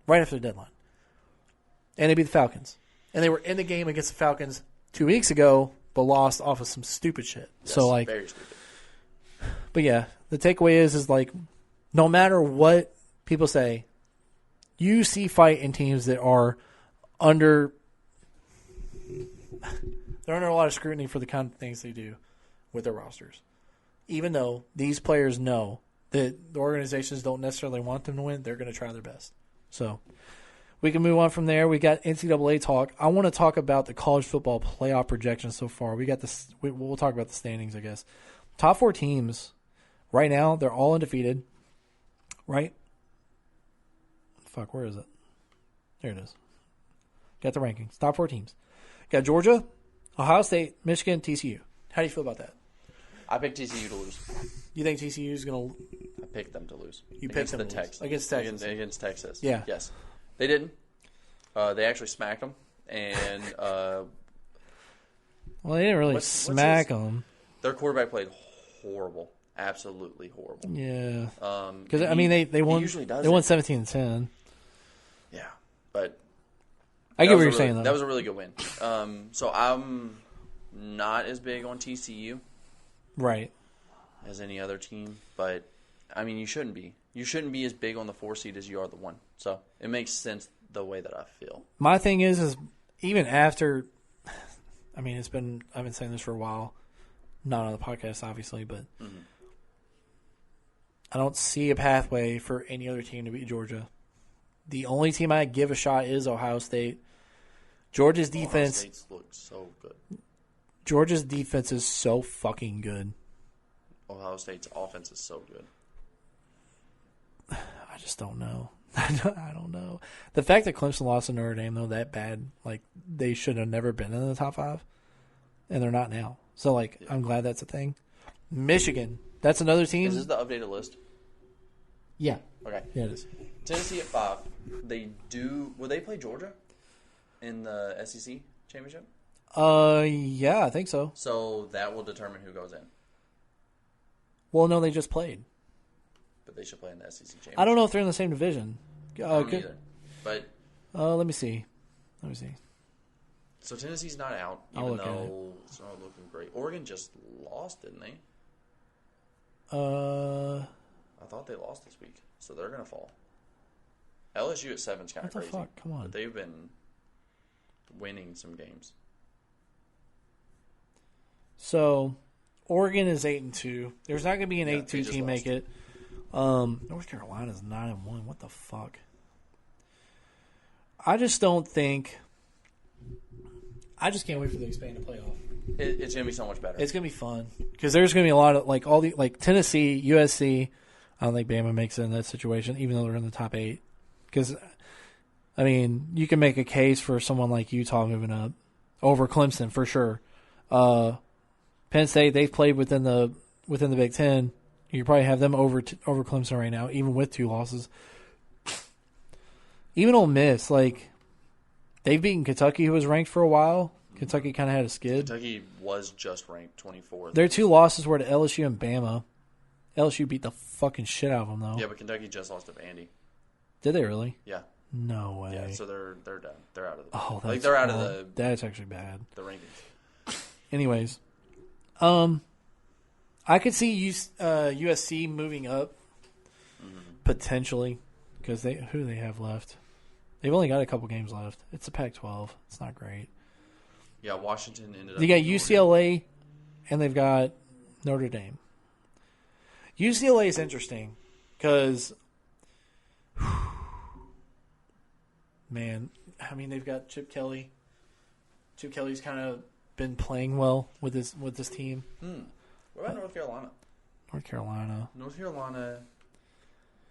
right after the deadline, and they beat the Falcons. And they were in the game against the Falcons 2 weeks ago, but lost off of some stupid shit. Yes, so, like, very stupid. But yeah, the takeaway is like, no matter what people say, you see fight in teams that are under a lot of scrutiny for the kind of things they do with their rosters. Even though these players know that the organizations don't necessarily want them to win, they're going to try their best. So we can move on from there. We got NCAA talk. I want to talk about the college football playoff projections so far. We got this. We'll talk about the standings, I guess. Top 4 teams right now, they're all undefeated, right? Fuck, where is it? There it is. Got the rankings. Top 4 teams. Got Georgia, Ohio State, Michigan, TCU. How do you feel about that? I picked TCU to lose. You think TCU is going to... I picked them to lose. You picked them to lose. Against Texas. Against Texas. Yeah. Yes. They didn't. They actually smacked them. And... well, they didn't really smack them. Their quarterback played horrible. Absolutely horrible. Yeah. Because, I mean, they won. They won 17-10. Yeah, but I get what you're saying, though. That was a really good win. So I'm not as big on TCU, right, as any other team. But I mean, you shouldn't be. You shouldn't be as big on the 4 seed as you are the 1. So it makes sense the way that I feel. My thing is even after. I mean, I've been saying this for a while, not on the podcast, obviously, but. Mm-hmm. I don't see a pathway for any other team to beat Georgia. The only team I give a shot is Ohio State. Georgia's defense. Ohio State looks so good. Georgia's defense is so fucking good. Ohio State's offense is so good. I just don't know. I don't know. The fact that Clemson lost to Notre Dame, though, that bad, like, they should have never been in the top 5, and they're not now. So, like, I'm glad that's a thing. Michigan, that's another team. Is this the updated list? Yeah. Okay. Yeah, it is. Tennessee at 5. Will they play Georgia in the SEC championship? Yeah, I think so. So that will determine who goes in. Well, no, they just played. But they should play in the SEC championship. I don't know if they're in the same division. Either. But let me see. So Tennessee's not out, even though it's not looking great. Oregon just lost, didn't they? I thought they lost this week, so they're going to fall. LSU at 7 is kind of crazy. What the fuck? Come on. But they've been winning some games. So, Oregon is 8-2. There's not going to be an 8-2 team make it. North Carolina's 9-1. What the fuck? I just don't think. I just can't wait for the expanded playoff. It's going to be so much better. It's going to be fun because there's going to be a lot of like Tennessee, USC. I don't think Bama makes it in that situation, even though they're in the top 8. Because, I mean, you can make a case for someone like Utah moving up over Clemson for sure. Penn State, they've played within the Big Ten. You probably have them over Clemson right now, even with 2 losses. Even Ole Miss, like, they've beaten Kentucky, who was ranked for a while. Kentucky kind of had a skid. Kentucky was just ranked 24th. Their 2 losses were to LSU and Bama. LSU beat the fucking shit out of them, though. Yeah, but Kentucky just lost to Vandy. Did they really? Yeah. No way. Yeah, so they're done. They're out of the. Oh, like they're out of the. That's actually bad. The rankings. Anyways, I could see USC moving up potentially because who do they have left? They've only got a couple games left. It's a Pac-12. It's not great. Yeah, Washington ended up. They got UCLA, and they've got Notre Dame. UCLA is interesting because, man, I mean they've got Chip Kelly. Chip Kelly's kind of been playing well with this team. What about North Carolina? North Carolina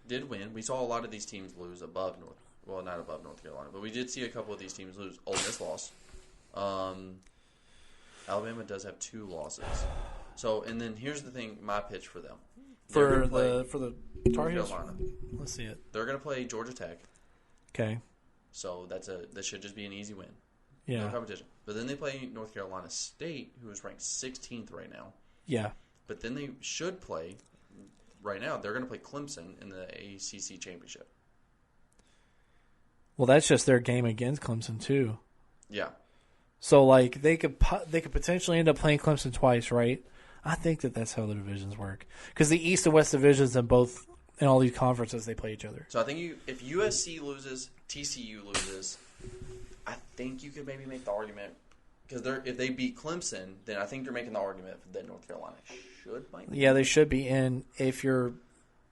did win. We saw a lot of these teams lose above North. Well, not above North Carolina, but we did see a couple of these teams lose. Ole Miss lost. Alabama does have 2 losses. So, and then here's the thing: my pitch for them for the Tar Heels. Carolina. Let's see it. They're going to play Georgia Tech. Okay. So that should just be an easy win. Yeah. No competition. But then they play North Carolina State, who is ranked 16th right now. Yeah. But then they should play. Right now, they're going to play Clemson in the ACC championship. Well, that's just their game against Clemson too. Yeah. So like they could potentially end up playing Clemson twice, right? I think that's how the divisions work because the East and West divisions in all these conferences they play each other. So I think if USC loses, TCU loses, I think you could maybe make the argument because if they beat Clemson, then I think you're making the argument that North Carolina should might. Yeah, they should be. And if you're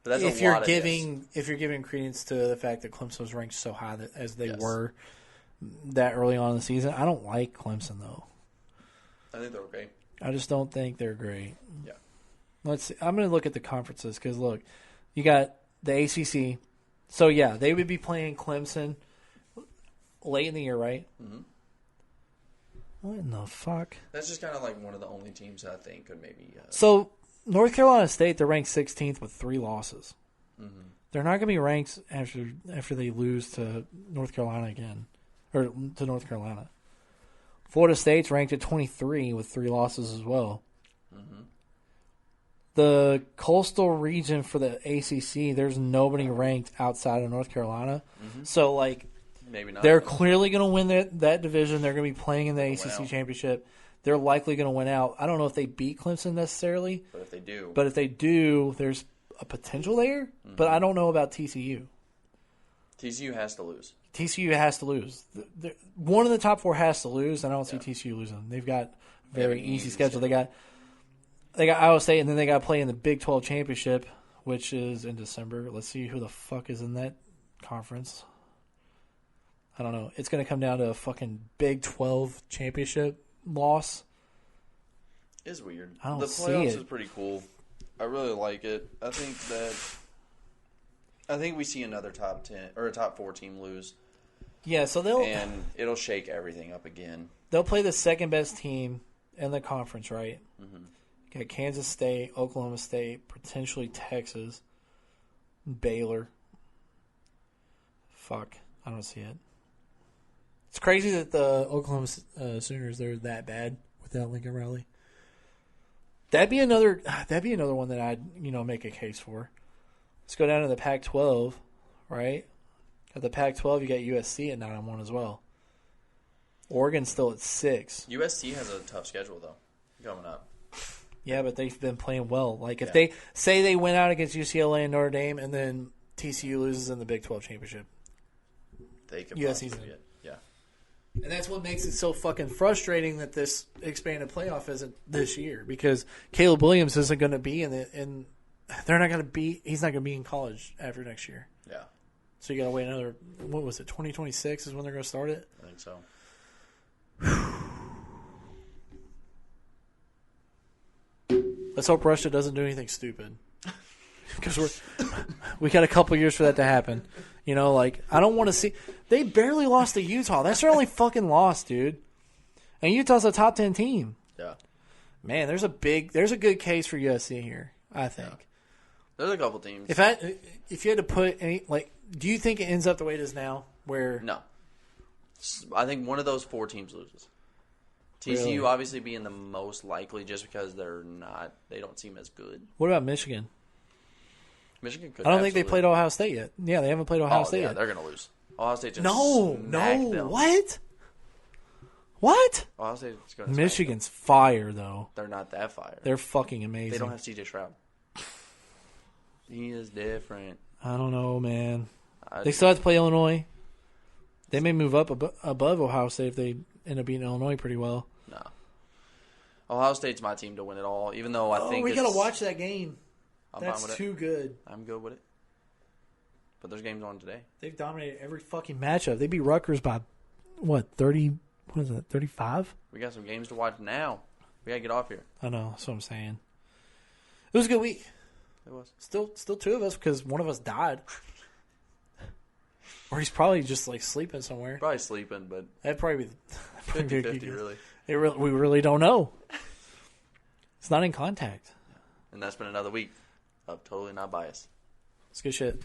giving credence to the fact that Clemson was ranked so high as they were that early on in the season, I don't like Clemson though. I think they're okay. I just don't think they're great. Yeah. Let's see. I'm going to look at the conferences because look, you got the ACC. So yeah, they would be playing Clemson late in the year, right? Mm-hmm. What in the fuck? That's just kind of like one of the only teams that I think could maybe. So North Carolina State, they're ranked 16th with 3 losses. Mm-hmm. They're not going to be ranked after they lose to North Carolina again, or to North Carolina. Florida State's ranked at 23 with 3 losses as well. Mm-hmm. The coastal region for the ACC, there's nobody ranked outside of North Carolina. Mm-hmm. So, like, maybe not. They're clearly going to win that division. They're going to be playing in the ACC championship. They're likely going to win out. I don't know if they beat Clemson necessarily. But if they do, there's a potential there. Mm-hmm. But I don't know about TCU. TCU has to lose. One of the top 4 has to lose, and I don't see TCU losing. They've got a very easy schedule. They got Iowa State, and then they got to play in the Big 12 championship, which is in December. Let's see who the fuck is in that conference. I don't know. It's going to come down to a fucking Big 12 championship loss. It's weird. I don't the see playoffs it. is pretty cool. I really like it. I think we see another top 10 or a top 4 team lose. Yeah, so it'll shake everything up again. They'll play the second best team in the conference, right? Mm-hmm. Got Kansas State, Oklahoma State, potentially Texas, Baylor. Fuck, I don't see it. It's crazy that the Oklahoma Sooners, they're that bad without Lincoln Riley. That'd be another one that I'd make a case for. Let's go down to the Pac-12, right? At the Pac-12, you got USC at 9-1 as well. Oregon's still at 6. USC has a tough schedule though coming up. Yeah, but they've been playing well. Like if they say they win out against UCLA and Notre Dame, and then TCU loses in the Big 12 championship, they could USC's in. Yeah. And that's what makes it so fucking frustrating that this expanded playoff isn't this year, because Caleb Williams isn't going to be in they're not going to be. He's not going to be in college after next year. Yeah. So you got to wait another. What was it? 2026 is when they're going to start it. I think so. Let's hope Russia doesn't do anything stupid, because we got a couple years for that to happen. I don't want to see. They barely lost to Utah. That's their only fucking loss, dude. And Utah's a top 10 team. Yeah. Man, there's a good case for USC here, I think. Yeah. There's a couple teams. If you had to put any, do you think it ends up the way it is now? Where no, I think one of those 4 teams loses. TCU really? Obviously being the most likely, just because they don't seem as good. What about Michigan? Michigan could. I don't think they played Ohio State yet. Yeah, they haven't played Ohio State yet. They're going to lose. Ohio State just No, them. What? Ohio State's going to Michigan's fire, though. They're not that fire. They're fucking amazing. They don't have C.J. Stroud. He is different. I don't know, man. They still have to play Illinois. They may move up above Ohio State if they end up beating Illinois pretty well. No. Ohio State's my team to win it all, even though I think we got to watch that game. That's fine with too good. I'm good with it. But there's games on today. They've dominated every fucking matchup. They beat Rutgers by, 30, 35? We got some games to watch now. We got to get off here. I know. That's what I'm saying. It was a good week. It was. Still two of us because one of us died. Or he's probably just like sleeping somewhere. Probably sleeping, but That'd probably be 50-50 really. We really don't know. It's not in contact. And that's been another week of Totally Not Biased. It's good shit.